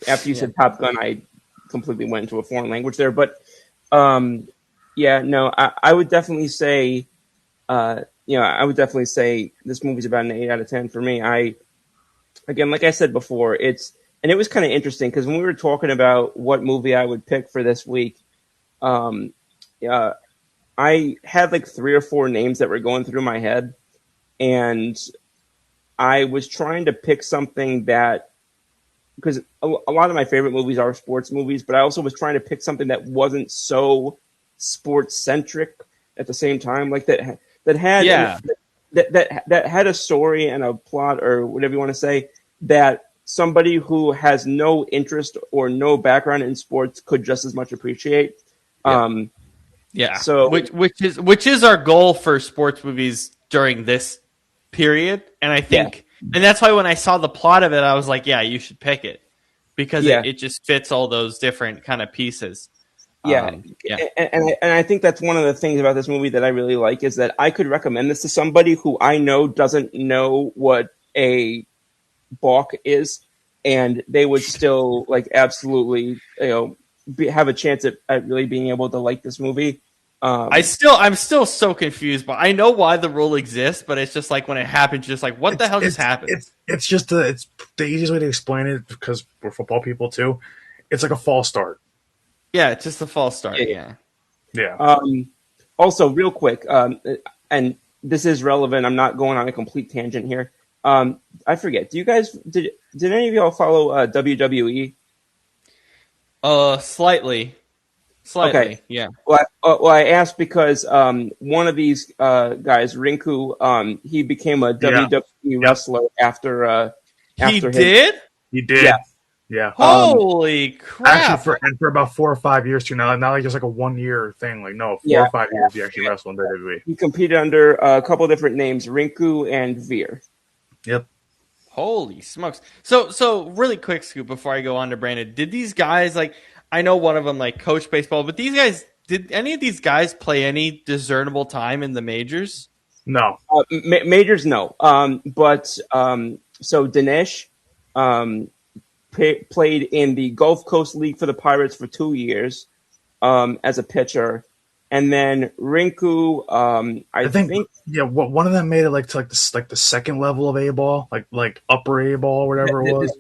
after you said Top Gun, I completely went into a foreign language there. But yeah. No. I would definitely say. I would definitely say this movie's about an 8 out of 10 for me. Again, like I said before, it was kind of interesting because when we were talking about what movie I would pick for this week, I had like 3 or 4 names that were going through my head, and I was trying to pick something that, because a lot of my favorite movies are sports movies, but I also was trying to pick something that wasn't so sports centric at the same time, like that had that had a story and a plot or whatever you want to say that somebody who has no interest or no background in sports could just as much appreciate. Yeah. So which is our goal for sports movies during this period, and I think, and that's why when I saw the plot of it, I was like, yeah, you should pick it because it just fits all those different kind of pieces. And I think that's one of the things about this movie that I really like is that I could recommend this to somebody who I know doesn't know what a balk is, and they would still like absolutely have a chance at really being able to like this movie. I'm still so confused, but I know why the rule exists, but it's just like when it happens, just like what the hell just happened? It's just it's the easiest way to explain it because we're football people too. It's like a false start. Yeah, it's just a false start. Yeah. Also, real quick, and this is relevant. I'm not going on a complete tangent here. I forget. Did any of y'all follow WWE? Slightly. Okay. Yeah. Well, I asked because one of these guys, Rinku, he became a WWE wrestler after. He did. He did. Yeah. Yeah. Holy crap! Actually, for about 4 or 5 years too. Not like just like a 1 year thing. Like 4 or 5 years he actually wrestled in WWE. He competed under a couple different names, Rinku and Veer. Yep. Holy smokes! So really quick, Scoop, before I go on to Brandon, did these guys like? I know one of them like coached baseball, but these guys, did any of these guys play any discernible time in the majors? No. Majors, no. But so Dinesh played in the Gulf Coast League for the Pirates for 2 years as a pitcher, and then Rinku, I think one of them made it like to the second level of A ball, like upper A ball, whatever it was.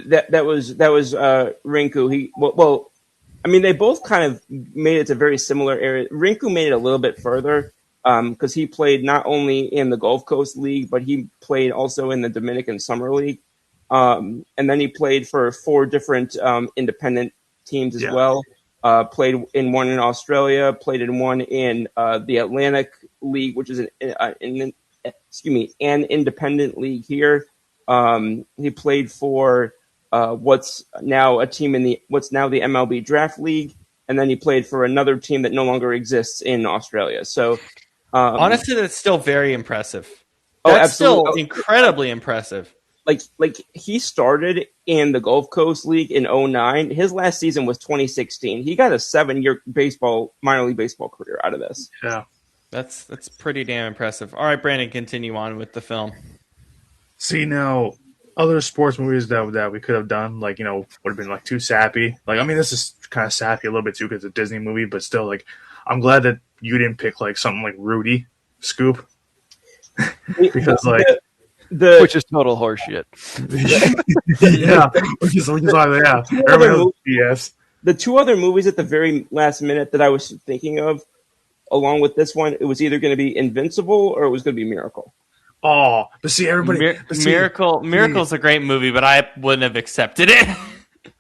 That was Rinku. I mean, they both kind of made it to very similar areas. Rinku made it a little bit further because he played not only in the Gulf Coast League, but he played also in the Dominican Summer League. And then he played for 4 different independent teams as well. Played in one in Australia, played in one in the Atlantic League, which is an independent league here. He played for what's now the MLB Draft League, and then he played for another team that no longer exists in Australia. So honestly, that's still very impressive. Oh, That's absolutely. still incredibly impressive. Like he started in the Gulf Coast League in 2009. His last season was 2016. He got a 7-year minor league baseball career out of this. Yeah. That's pretty damn impressive. All right, Brandon, continue on with the film. See, now, other sports movies that we could have done, like, you know, would have been, like, too sappy. Like, I mean, this is kind of sappy a little bit, too, because it's a Disney movie, but still, like, I'm glad that you didn't pick, like, something like Rudy, Scoop. Because, like... which is total horseshit. Yeah, which is everybody yes. The 2 other movies at the very last minute that I was thinking of, along with this one, it was either going to be Invincible or it was going to be Miracle. Oh, but see, everybody... Miracle's a great movie, but I wouldn't have accepted it.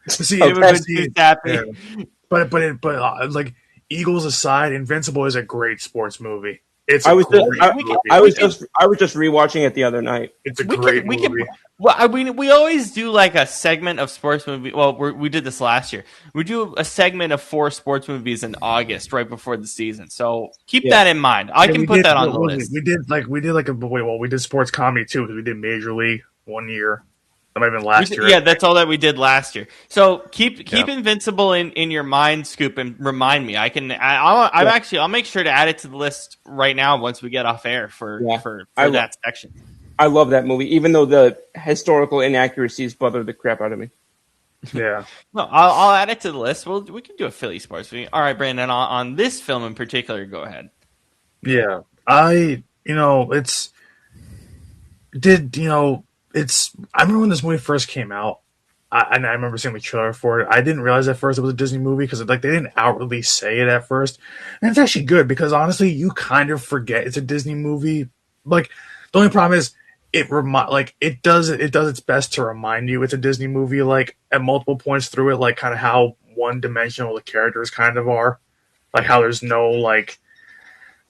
See, it would have been too sappy. Yeah. But like, Eagles aside, Invincible is a great sports movie. I was just rewatching it the other night. It's a great movie. Well, I mean, we always do like a segment of sports movie. Well, we did this last year. We do a segment of 4 sports movies in August, right before the season. So keep that in mind. I can put that on the list. We did sports comedy too, because we did Major League one year. That might have been last year. Yeah, that's all that we did last year. So keep Invincible in your mind, Scoop, and remind me. I'll make sure to add it to the list right now once we get off air for that section. I love that movie, even though the historical inaccuracies bother the crap out of me. Yeah. No, I'll add it to the list. We can do a Philly sports movie. All right, Brandon, on this film in particular, go ahead. Yeah. I remember when this movie first came out, I remember seeing the trailer for it. I didn't realize at first it was a Disney movie because they didn't outwardly say it at first. And it's actually good because honestly, you kind of forget it's a Disney movie. Like, the only problem is it does its best to remind you it's a Disney movie, like at multiple points through it, like kind of how one-dimensional the characters kind of are, like how there's no like.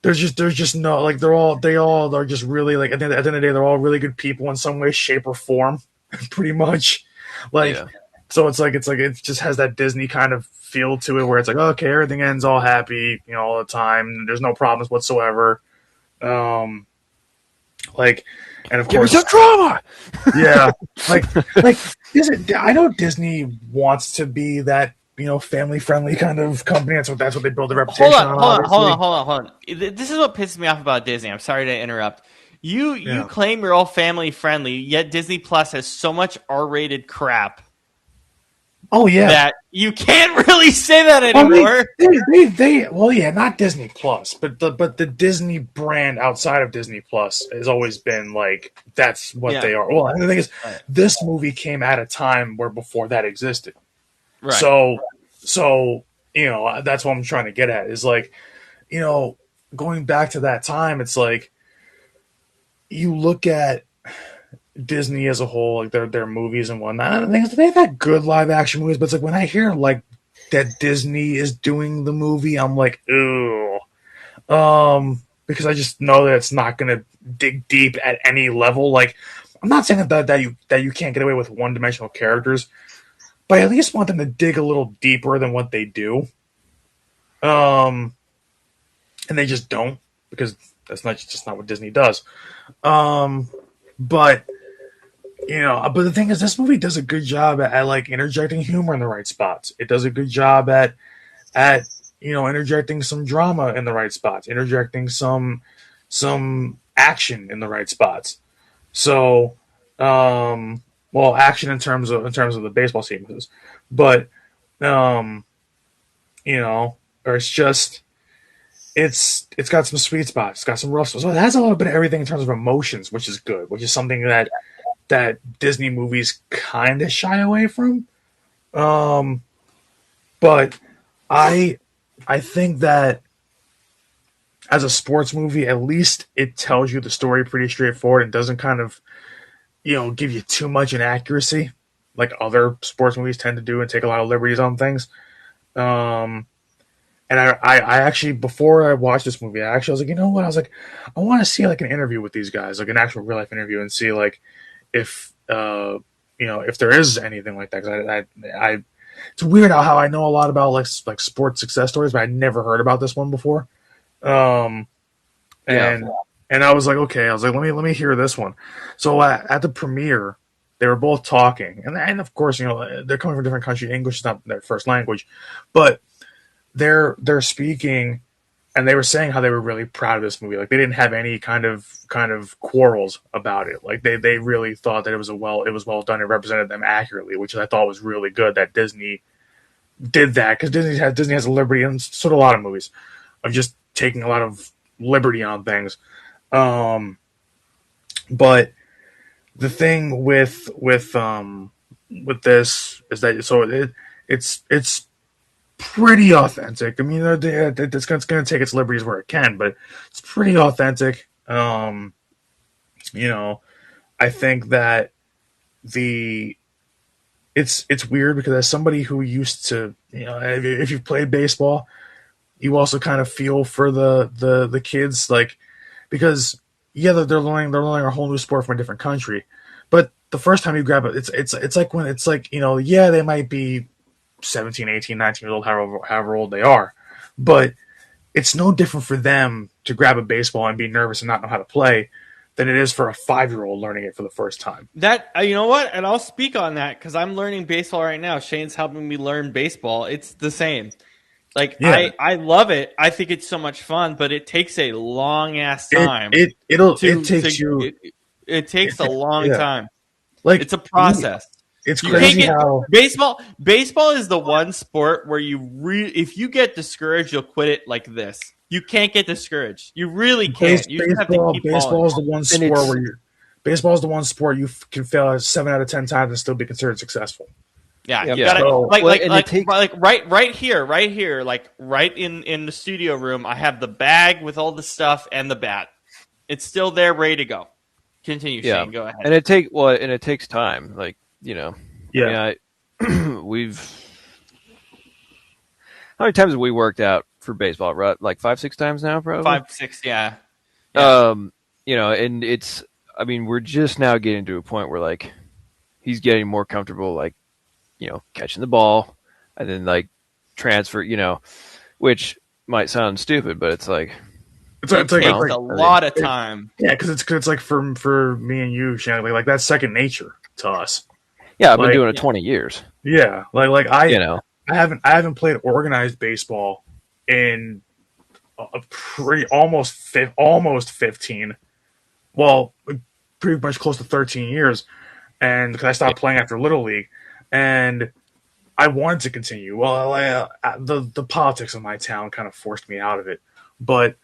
There's just no, like, they all are just really, like, at the end of the day, they're all really good people in some way, shape, or form, pretty much. Like, So it just has that Disney kind of feel to it where it's like, okay, everything ends all happy, all the time. There's no problems whatsoever. And of course, some drama. Yeah. I know Disney wants to be that, family-friendly kind of company. That's what they build their reputation on. Hold on. This is what pisses me off about Disney. I'm sorry to interrupt. You claim you're all family-friendly, yet Disney Plus has so much R-rated crap. Oh, yeah. That you can't really say that anymore. Not Disney Plus, but the Disney brand outside of Disney Plus has always been like, that's what they are. Well, and the thing is, this movie came at a time where before that existed. Right. So that's what I'm trying to get at is like, going back to that time, it's like you look at Disney as a whole, like their movies and whatnot. And they've had good live action movies, but it's like when I hear like that Disney is doing the movie, I'm like, ew. Because I just know that it's not going to dig deep at any level. Like, I'm not saying that you can't get away with one-dimensional characters, but I at least want them to dig a little deeper than what they do. And they just don't, because that's just not what Disney does. But the thing is, this movie does a good job at like interjecting humor in the right spots. It does a good job at interjecting some drama in the right spots, interjecting some action in the right spots. So, action in terms of the baseball sequences, but or it's got some sweet spots, it's got some rough spots. So it has a little bit of everything in terms of emotions, which is good, which is something that Disney movies kind of shy away from. But I think that as a sports movie, at least it tells you the story pretty straightforward and doesn't kind of, give you too much inaccuracy like other sports movies tend to do and take a lot of liberties on things. Um, and I actually, before I watched this movie, I was like, you know what? I was like, I want to see like an interview with these guys, like an actual real life interview, and see like if if there is anything like that. 'Cause it's weird how I know a lot about like sports success stories, but I never heard about this one before. Um, and and I was like, okay, I was like, let me hear this one. So at the premiere, they were both talking, and of course, they're coming from a different country. English is not their first language, but they're speaking, and they were saying how they were really proud of this movie. Like they didn't have any kind of quarrels about it. Like they really thought that it was well done and represented them accurately, which I thought was really good that Disney did that, because Disney has a liberty, and so do a lot of movies, of just taking a lot of liberty on things. But the thing with this is that it's pretty authentic. I mean, it's going to take its liberties where it can, but it's pretty authentic. I think that it's weird because as somebody who used to, if you've played baseball, you also kind of feel for the kids, like, because they're learning a whole new sport from a different country, but the first time you grab it, it's like when it's like, they might be 17, 18, 19 years old, however old they are, but it's no different for them to grab a baseball and be nervous and not know how to play than it is for a 5-year-old learning it for the first time. That you know what, and I'll speak on that because I'm learning baseball right now. Shane's helping me learn baseball. It's the same. Like I love it. I think it's so much fun, but it takes a long ass time. It takes a long time. Like it's a process. It's crazy how baseball is the one sport where if you get discouraged, you'll quit it like this. You can't get discouraged. You really can't. You just have to keep baseball is the one sport baseball is the one sport you can fail 7 out of 10 times and still be considered successful. Yeah, you gotta right here, like right in the studio room. I have the bag with all the stuff and the bat. It's still there, ready to go. Continue, Shane. Go ahead. And it takes time. Like, Yeah. I mean, how many times have we worked out for baseball? Right? Like 5-6 times now, probably. 5-6, yeah. And we're just now getting to a point where like he's getting more comfortable, like, catching the ball and then like transfer, which might sound stupid, but it's like it takes a lot of time. Yeah, because it's like for me and you, Shannon, like that's second nature to us. Yeah, I've been doing it 20 years. Yeah, I haven't played organized baseball in almost 15. Well, pretty much close to 13 years, and because I stopped playing after Little League, and I wanted to continue. Well, the politics of my town kind of forced me out of it, but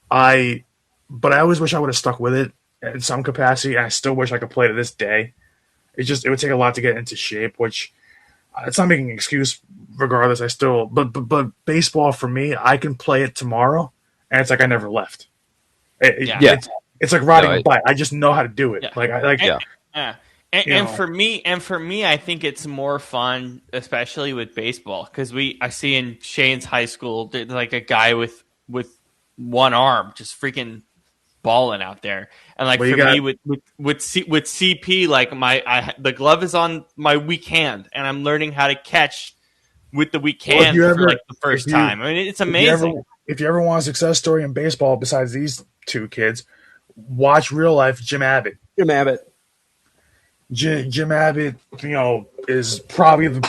I always wish I would have stuck with it in some capacity, and I still wish I could play to this day. It would take a lot to get into shape, which it's not making an excuse. Regardless, but baseball for me, I can play it tomorrow, and it's like I never left. It's like riding a bike. I just know how to do it. Yeah. And for me, I think it's more fun, especially with baseball, because I see in Shane's high school, like a guy with one arm just freaking balling out there, and like me with CP, like the glove is on my weak hand, and I'm learning how to catch with the weak hand for like the first time. I mean, it's amazing. If you ever want a success story in baseball besides these two kids, watch real life Jim Abbott. Jim Abbott, is probably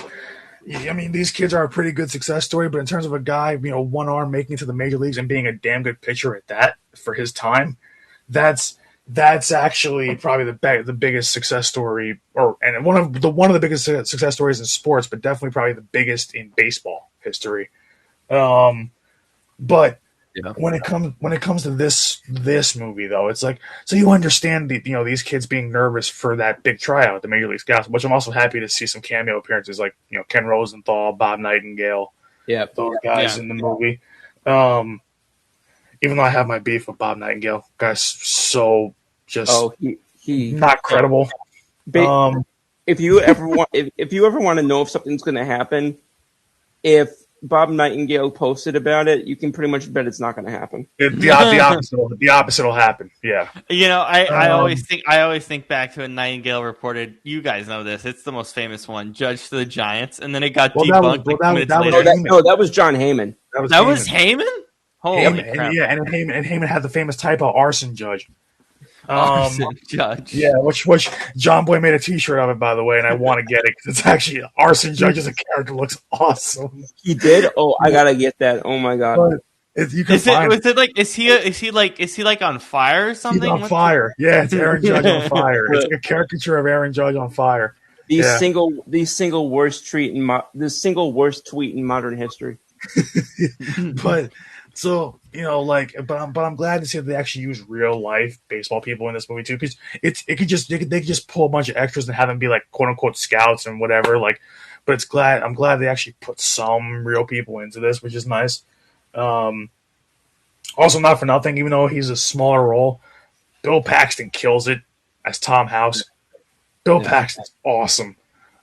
these kids are a pretty good success story, but in terms of a guy, one arm making it to the major leagues and being a damn good pitcher at that for his time, that's actually probably the biggest success story, and one of the biggest success stories in sports, but definitely probably the biggest in baseball history. But when it comes to this movie, though, it's like, so you understand these kids being nervous for that big tryout at the Major League Scouts, which I'm also happy to see some cameo appearances like Ken Rosenthal, Bob Nightingale, Yeah. those guys Yeah. in the movie. Even though I have my beef with Bob Nightingale, guy's so just Oh, he not credible. ba- Um, if you ever want if you ever want to know if something's going to happen, if Bob Nightingale posted about it, you can pretty much bet it's not going to happen. the opposite will happen. Yeah. I Um, always think back to when Nightingale reported. You guys know this. It's the most famous one. Judge to the Giants, and then it got debunked like 2 minutes that was later. Heyman. That was John Heyman. That was That was Heyman. Heyman. Holy Heyman, crap! and Heyman had the famous typo arson judge. Arson judge. Yeah, which John Boy made a T-shirt of it, by the way, and I want to get it because it's actually arson judge as a character looks awesome. He did. Oh, I gotta get that. Oh my god. But you can Is it? find Was it like? Is he like on fire or he's something? on fire. Yeah, it's Aaron Judge on fire. It's like a caricature of Aaron Judge on fire. The Yeah. single worst tweet in modern history. But so but I'm glad to see that they actually use real life baseball people in this movie too, because they could just pull a bunch of extras and have them be like quote unquote scouts and whatever. Like, but I'm glad they actually put some real people into this, which is nice. Also, not for nothing, even though he's a smaller role, Bill Paxton kills it as Tom House. Bill Paxton's awesome.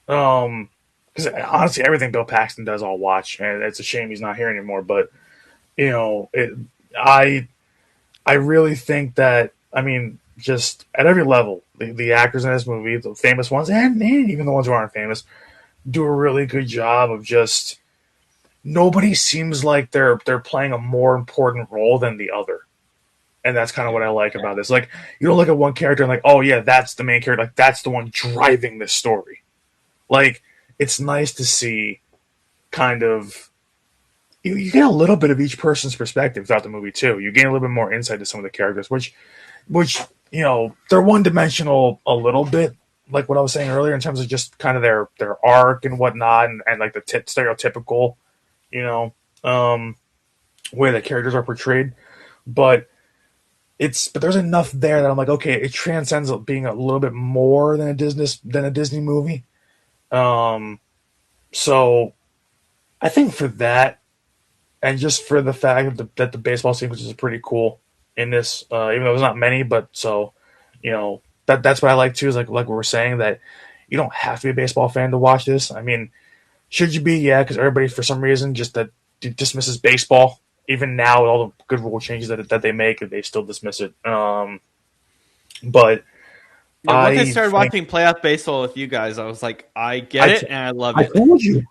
Because honestly, everything Bill Paxton does, I'll watch, and it's a shame he's not here anymore. But I really think that just at every level, the actors in this movie, the famous ones, and even the ones who aren't famous, do a really good job of just nobody seems like they're playing a more important role than the other. And that's kind of what I like about this. Like, you don't look at one character and like, oh yeah, that's the main character. Like, that's the one driving this story. Like, it's nice to see kind of you get a little bit of each person's perspective throughout the movie too. You gain a little bit more insight to some of the characters, which they're one dimensional a little bit, like what I was saying earlier in terms of just kind of their arc and whatnot, and like the stereotypical, way that characters are portrayed. But there's enough there that I'm like, okay, it transcends being a little bit more than a Disney movie. So I think for that, and just for the fact that the baseball sequences are pretty cool in this, even though there's not many, but so that's what I like too. Is like we were saying, that you don't have to be a baseball fan to watch this. I mean, should you be? Yeah, because everybody for some reason just dismisses baseball. Even now, with all the good rule changes that they make, they still dismiss it. But once I started watching playoff baseball with you guys, I was like, I get it and I love it. I told you.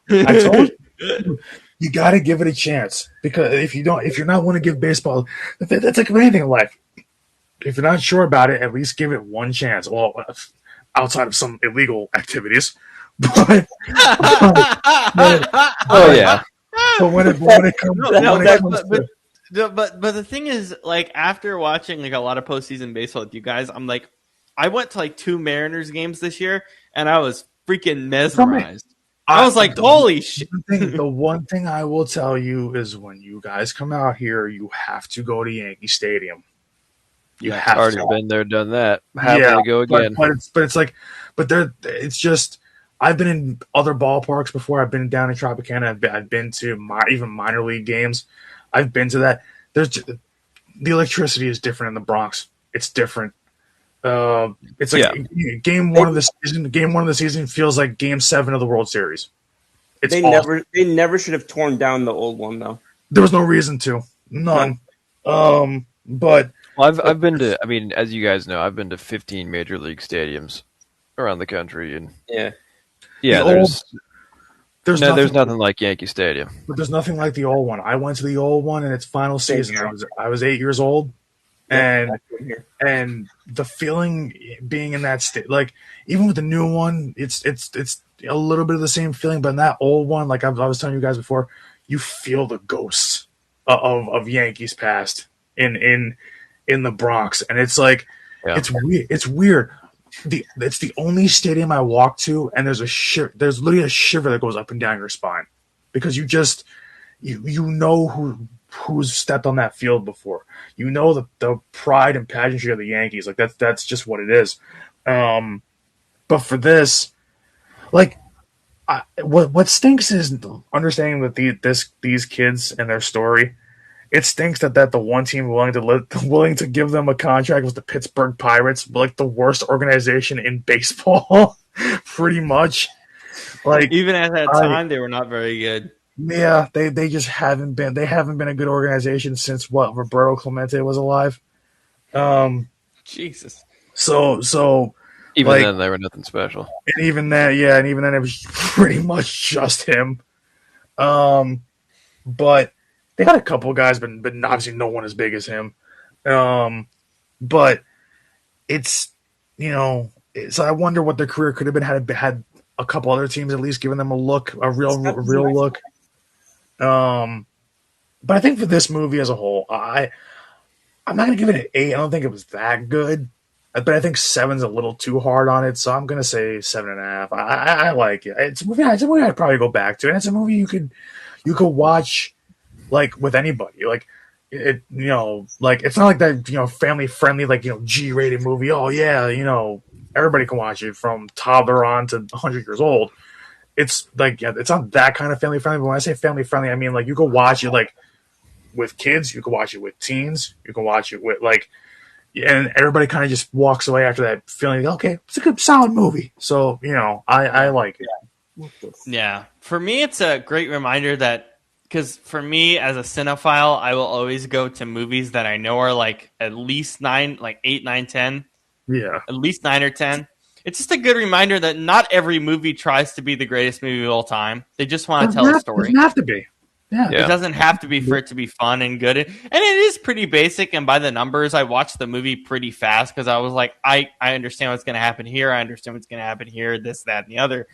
You got to give it a chance, because if you're not willing to give baseball, that's like anything in life. If you're not sure about it, at least give it one chance. Well, outside of some illegal activities, but yeah. But when it comes, but the thing is, like, after watching like a lot of postseason baseball with you guys, I'm like, I went to like 2 Mariners games this year, and I was freaking mesmerized. I was like, holy shit. The one thing I will tell you is, when you guys come out here, you have to go to Yankee Stadium. You have already to. been there, done that. Happily go again. It's just, I've been in other ballparks before. I've been down in Tropicana. I've been to even minor league games. I've been to that. The electricity is different in the Bronx. It's different. It's like game one of the season. Game 1 of the season feels like Game 7 of the World Series. They never should have torn down the old one, though. There was no reason to. None. But I've been to. I mean, as you guys know, I've been to 15 major league stadiums around the country, and there's nothing like Yankee Stadium. But there's nothing like the old one. I went to the old one in its final season. I was 8 years old, and the feeling being in that state, like, even with the new one, it's a little bit of the same feeling. But in that old one, like I was telling you guys before, you feel the ghosts of Yankees past in the Bronx, and it's like it's weird. It's weird. It's the only stadium I walk to, and there's literally a shiver that goes up and down your spine, because you just you know who's stepped on that field before. You know the pride and pageantry of the Yankees. Like, that's just what it is. But for this, like, what stinks is understanding that these kids and their story. It stinks that the one team willing to give them a contract was the Pittsburgh Pirates, like the worst organization in baseball, pretty much. Like Even at that time, they were not very good. yeah, they just haven't been a good organization since what Roberto Clemente was alive. Jesus. So Even like, then, they were nothing special. and even then it was pretty much just him. But they had a couple of guys, but obviously no one as big as him. But it's so I wonder what their career could have been had a couple other teams at least given them a real look. But I think for this movie as a whole, I'm not gonna give it an 8. I don't think it was that good, but I think 7's a little too hard on it, so I'm gonna say 7.5. I like it. It's a movie. I'd probably go back to, and it's a movie you could watch like with anybody. Like like it's not like that family friendly like G-rated movie. Oh yeah, everybody can watch it from toddler on to 100 years old. It's like it's not that kind of family friendly. But when I say family friendly, I mean like you can watch it like with kids, you can watch it with teens, you can watch it with and everybody kind of just walks away after that feeling okay, it's a good solid movie. So I like it. Yeah. For me, it's a great reminder that, because for me as a cinephile, I will always go to movies that I know are like at least 9, like 8, 9, 10. Yeah, At least 9 or 10. It's just a good reminder that not every movie tries to be the greatest movie of all time. They just want to tell a story. Doesn't have to be. Yeah. It doesn't have to be for it to be fun and good. And it is pretty basic. And by the numbers, I watched the movie pretty fast because I was like, I understand what's going to happen here. I understand what's going to happen here, this, that, and the other.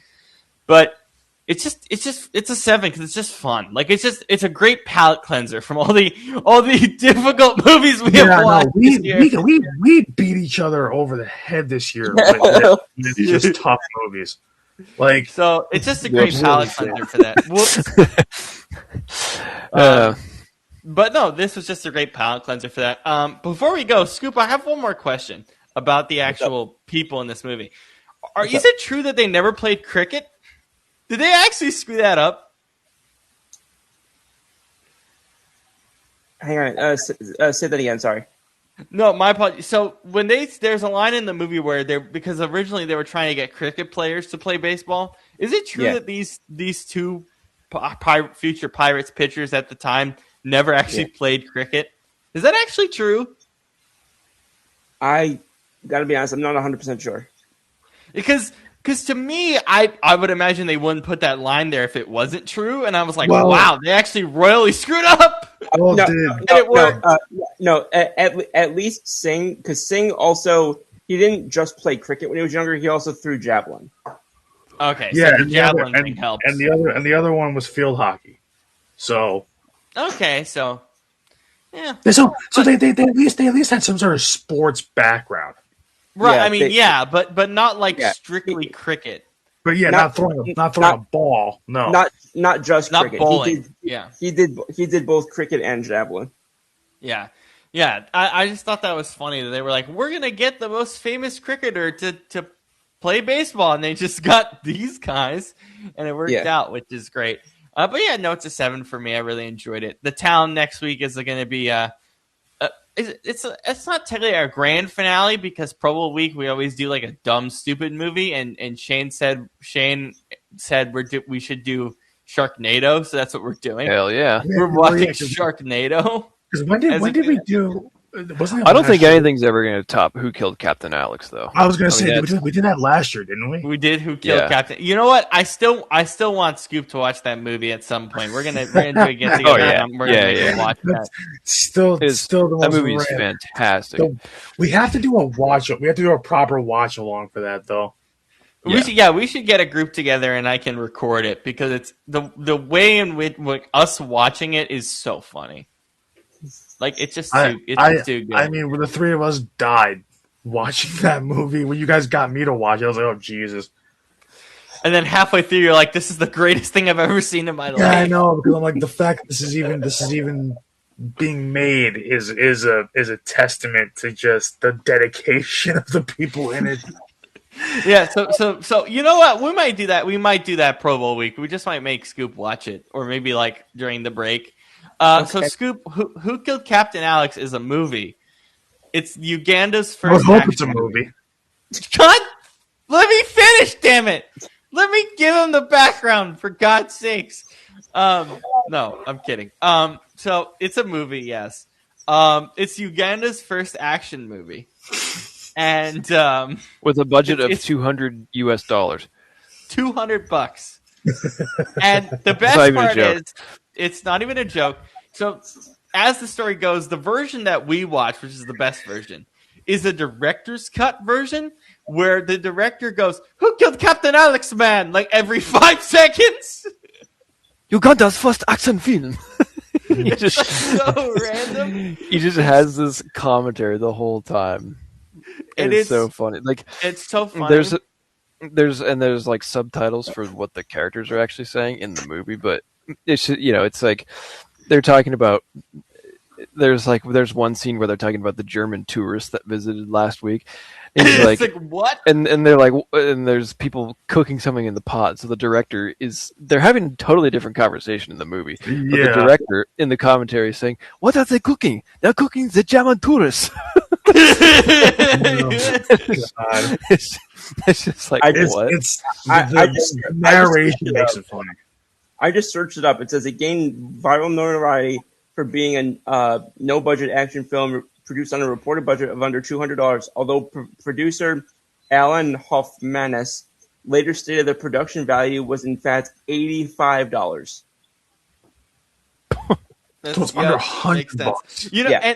But it's a 7 because it's just fun. Like it's a great palate cleanser from all the difficult movies we have watched this year. We beat each other over the head this year with these just tough movies. Like, so it's just a great palate cleanser for that. But no, this was just a great palate cleanser for that. Before we go, Scoop, I have one more question about the actual people in this movie. Is it true that they never played cricket? Did they actually screw that up? Hang on. Say that again. Sorry. No, my apologies. So when there's a line in the movie where because originally they were trying to get cricket players to play baseball. Is it true that these two future Pirates pitchers at the time never actually played cricket? Is that actually true? I gotta be honest. I'm not 100% sure. Because to me, I would imagine they wouldn't put that line there if it wasn't true. And I was like, wow, they actually royally screwed up. No, at least Singh, because Singh also, he didn't just play cricket when he was younger. He also threw javelin. Okay, so the javelin thing helps. And the other one was field hockey. So okay, so yeah. So they at least had some sort of sports background. Right, yeah, I mean, but not like strictly cricket. But not throwing a ball. No, not just not cricket. Bowling. He did both cricket and javelin. Yeah. I just thought that was funny that they were like, we're gonna get the most famous cricketer to play baseball, and they just got these guys, and it worked out, which is great. But yeah, no, it's a 7 for me. I really enjoyed it. The Town next week is going to be it's not technically our grand finale because Pro Bowl week we always do like a dumb stupid movie, and Shane said we should do Sharknado, so that's what we're doing. Hell yeah, we're watching Sharknado. Because when did we do? I don't think anything's ever going to top Who Killed Captain Alex, though. I was going to say we did that last year, didn't we? We did Who Killed Captain. You know what? I still want Scoop to watch that movie at some point. We're gonna do a get together. We're gonna watch that. Still the that movie is fantastic. So we have to do a watch. We have to do a proper watch along for that, though. We should get a group together and I can record it because it's the way in which us watching it is so funny. Like it's just too good. I mean, when the three of us died watching that movie, when you guys got me to watch it, I was like, "Oh Jesus!" And then halfway through, you're like, "This is the greatest thing I've ever seen in my life." Yeah, I know because I'm like, the fact that this is even being made is a testament to just the dedication of the people in it. Yeah, so you know what? We might do that. We might do that Pro Bowl week. We just might make Scoop watch it, or maybe like during the break. So Okay. Scoop, Who Killed Captain Alex is a movie. It's Uganda's I would first hope action it's a movie. God, let me finish, damn it! Let me give him the background, for God's sakes. No, I'm kidding. So it's a movie, yes. It's Uganda's first action movie, and with a budget of it's $200. $200. And the not best even a part joke. is, it's not even a joke. So, as the story goes, the version that we watch, which is the best version, is a director's cut version where the director goes, "Who killed Captain Alex, man?" like every 5 seconds. Uganda's first action film. he It's just so random. he just has this commentary the whole time. And It's so funny. Like It's so funny. there's like subtitles for what the characters are actually saying in the movie, but it's it's like they're talking about. There's one scene where they're talking about the German tourists that visited last week. And he's It's like, what? and they're like, and there's people cooking something in the pot. So the director they're having a totally different conversation in the movie. But Yeah. the director in the commentary is saying, "What are they cooking? They're cooking the German tourists." God. it's just like, what? It's I the just- narration I just- makes it funny. I just searched it up. It says it gained viral notoriety for being a no-budget action film produced on a reported budget of under $200. Although producer Alan Hoffmanis later stated the production value was in fact $85. So it's under makes sense. $100. You know, Yeah.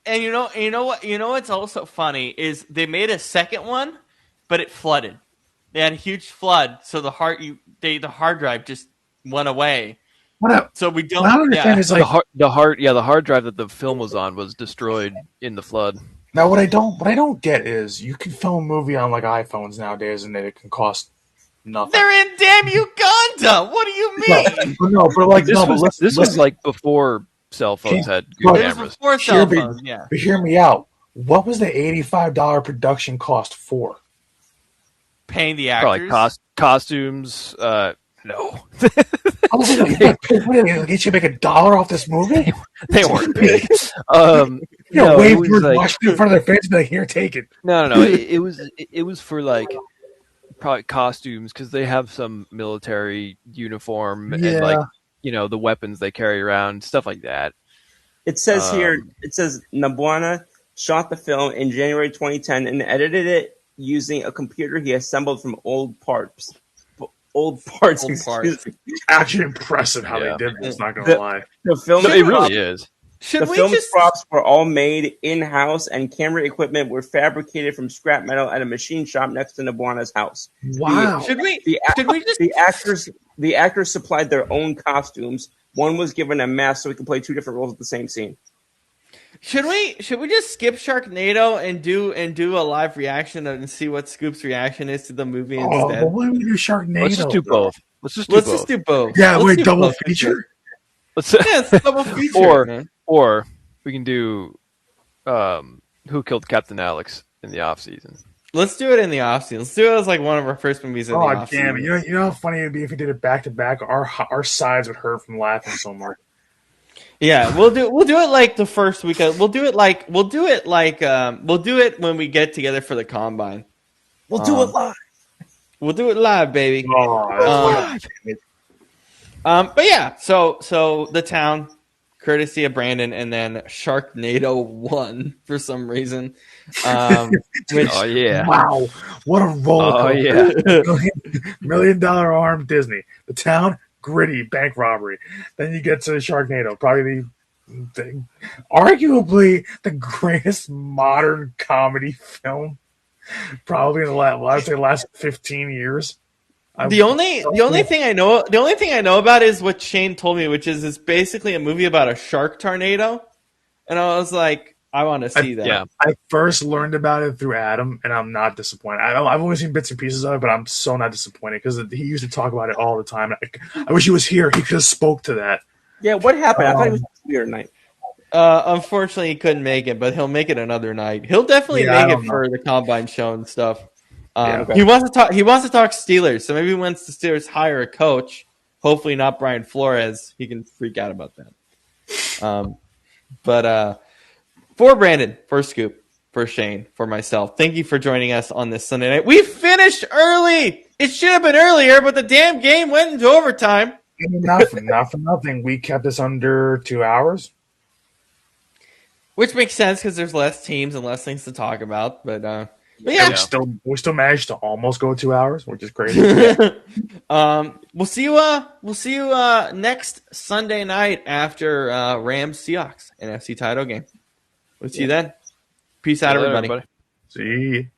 and you know what's also funny is they made a second one, but it flooded. They had a huge flood, so the hard drive just went away. So we don't. What I don't understand is like the hard drive that the film was on was destroyed in the flood. now what I don't get is you can film a movie on like iPhones nowadays and it can cost nothing. They're in damn Uganda. What do you mean? This was like before cell phones had good But- It was cameras. before cell Sure, phones. Yeah. But hear me out. What was the $85 production cost for? Paying the Probably actors. costumes. No, I was like, you should make $1 off this movie? they weren't big. No, it wave was George like Washington in front of their face and be like, here, take it. no. It was for like probably costumes because they have some military uniform and like the weapons they carry around, stuff like that. It says here, it says Nabwana shot the film in January 2010 and edited it using a computer he assembled from old parts. Excuse me. Actually impressive how Yeah. they did this, not going to lie. The film No, it really is. Should The we film's just? props were all made in-house, and camera equipment were fabricated from scrap metal at a machine shop next to Nabwana's house. Wow. Should we? The, Should we just? the actors supplied their own costumes. One was given a mask so he could play 2 different roles at the same scene. Should we just skip Sharknado and do a live reaction and see what Scoop's reaction is to the movie Oh, instead? but why would we do Sharknado? Let's just do though? both. Let's just do both. Yeah, Let's wait, do double both. feature? Let's Yeah, it's a double feature. man. or we can do Who Killed Captain Alex in the off season. Let's do it in the offseason. Let's do it as like one of our first movies in the Oh, offseason. damn it. You know how funny it would be if we did it back to back? Our sides would hurt from laughing so much. Yeah, we'll do it like the first weekend. We'll do it when we get together for the combine. We'll do it live. We'll do it live, baby. Oh, But yeah, so the town, courtesy of Brandon, and then Sharknado won for some reason. Which, Oh yeah. wow. What a roller Oh coaster. yeah. $1 million arm Disney. The town, gritty bank robbery. Then you get to Sharknado, probably arguably the greatest modern comedy film, probably in the last 15 years. the only thing I know about is what Shane told me, which is it's basically a movie about a shark tornado, and I was like, I want to see that. Yeah. I first learned about it through Adam, and I'm not disappointed. I've only seen bits and pieces of it, but I'm so not disappointed because he used to talk about it all the time. I wish he was here. He could have spoke to that. Yeah, what happened? I thought it was weird night. Unfortunately, he couldn't make it, but he'll make it another night. He'll definitely Yeah, I make don't it for the combine show and stuff. Okay. He wants to talk. He wants to talk Steelers. So maybe once the Steelers hire a coach, hopefully not Brian Flores, he can freak out about that. But for Brandon, for Scoop, for Shane, for myself, thank you for joining us on this Sunday night. We finished early. It should have been earlier, but the damn game went into overtime. Not for nothing. We kept this under 2 hours. Which makes sense because there's less teams and less things to talk about. But And yeah, we still managed to almost go 2 hours, which is crazy. we'll see you next Sunday night after Rams Seahawks NFC title game. We'll see you then. Peace out, See you later, everybody. See.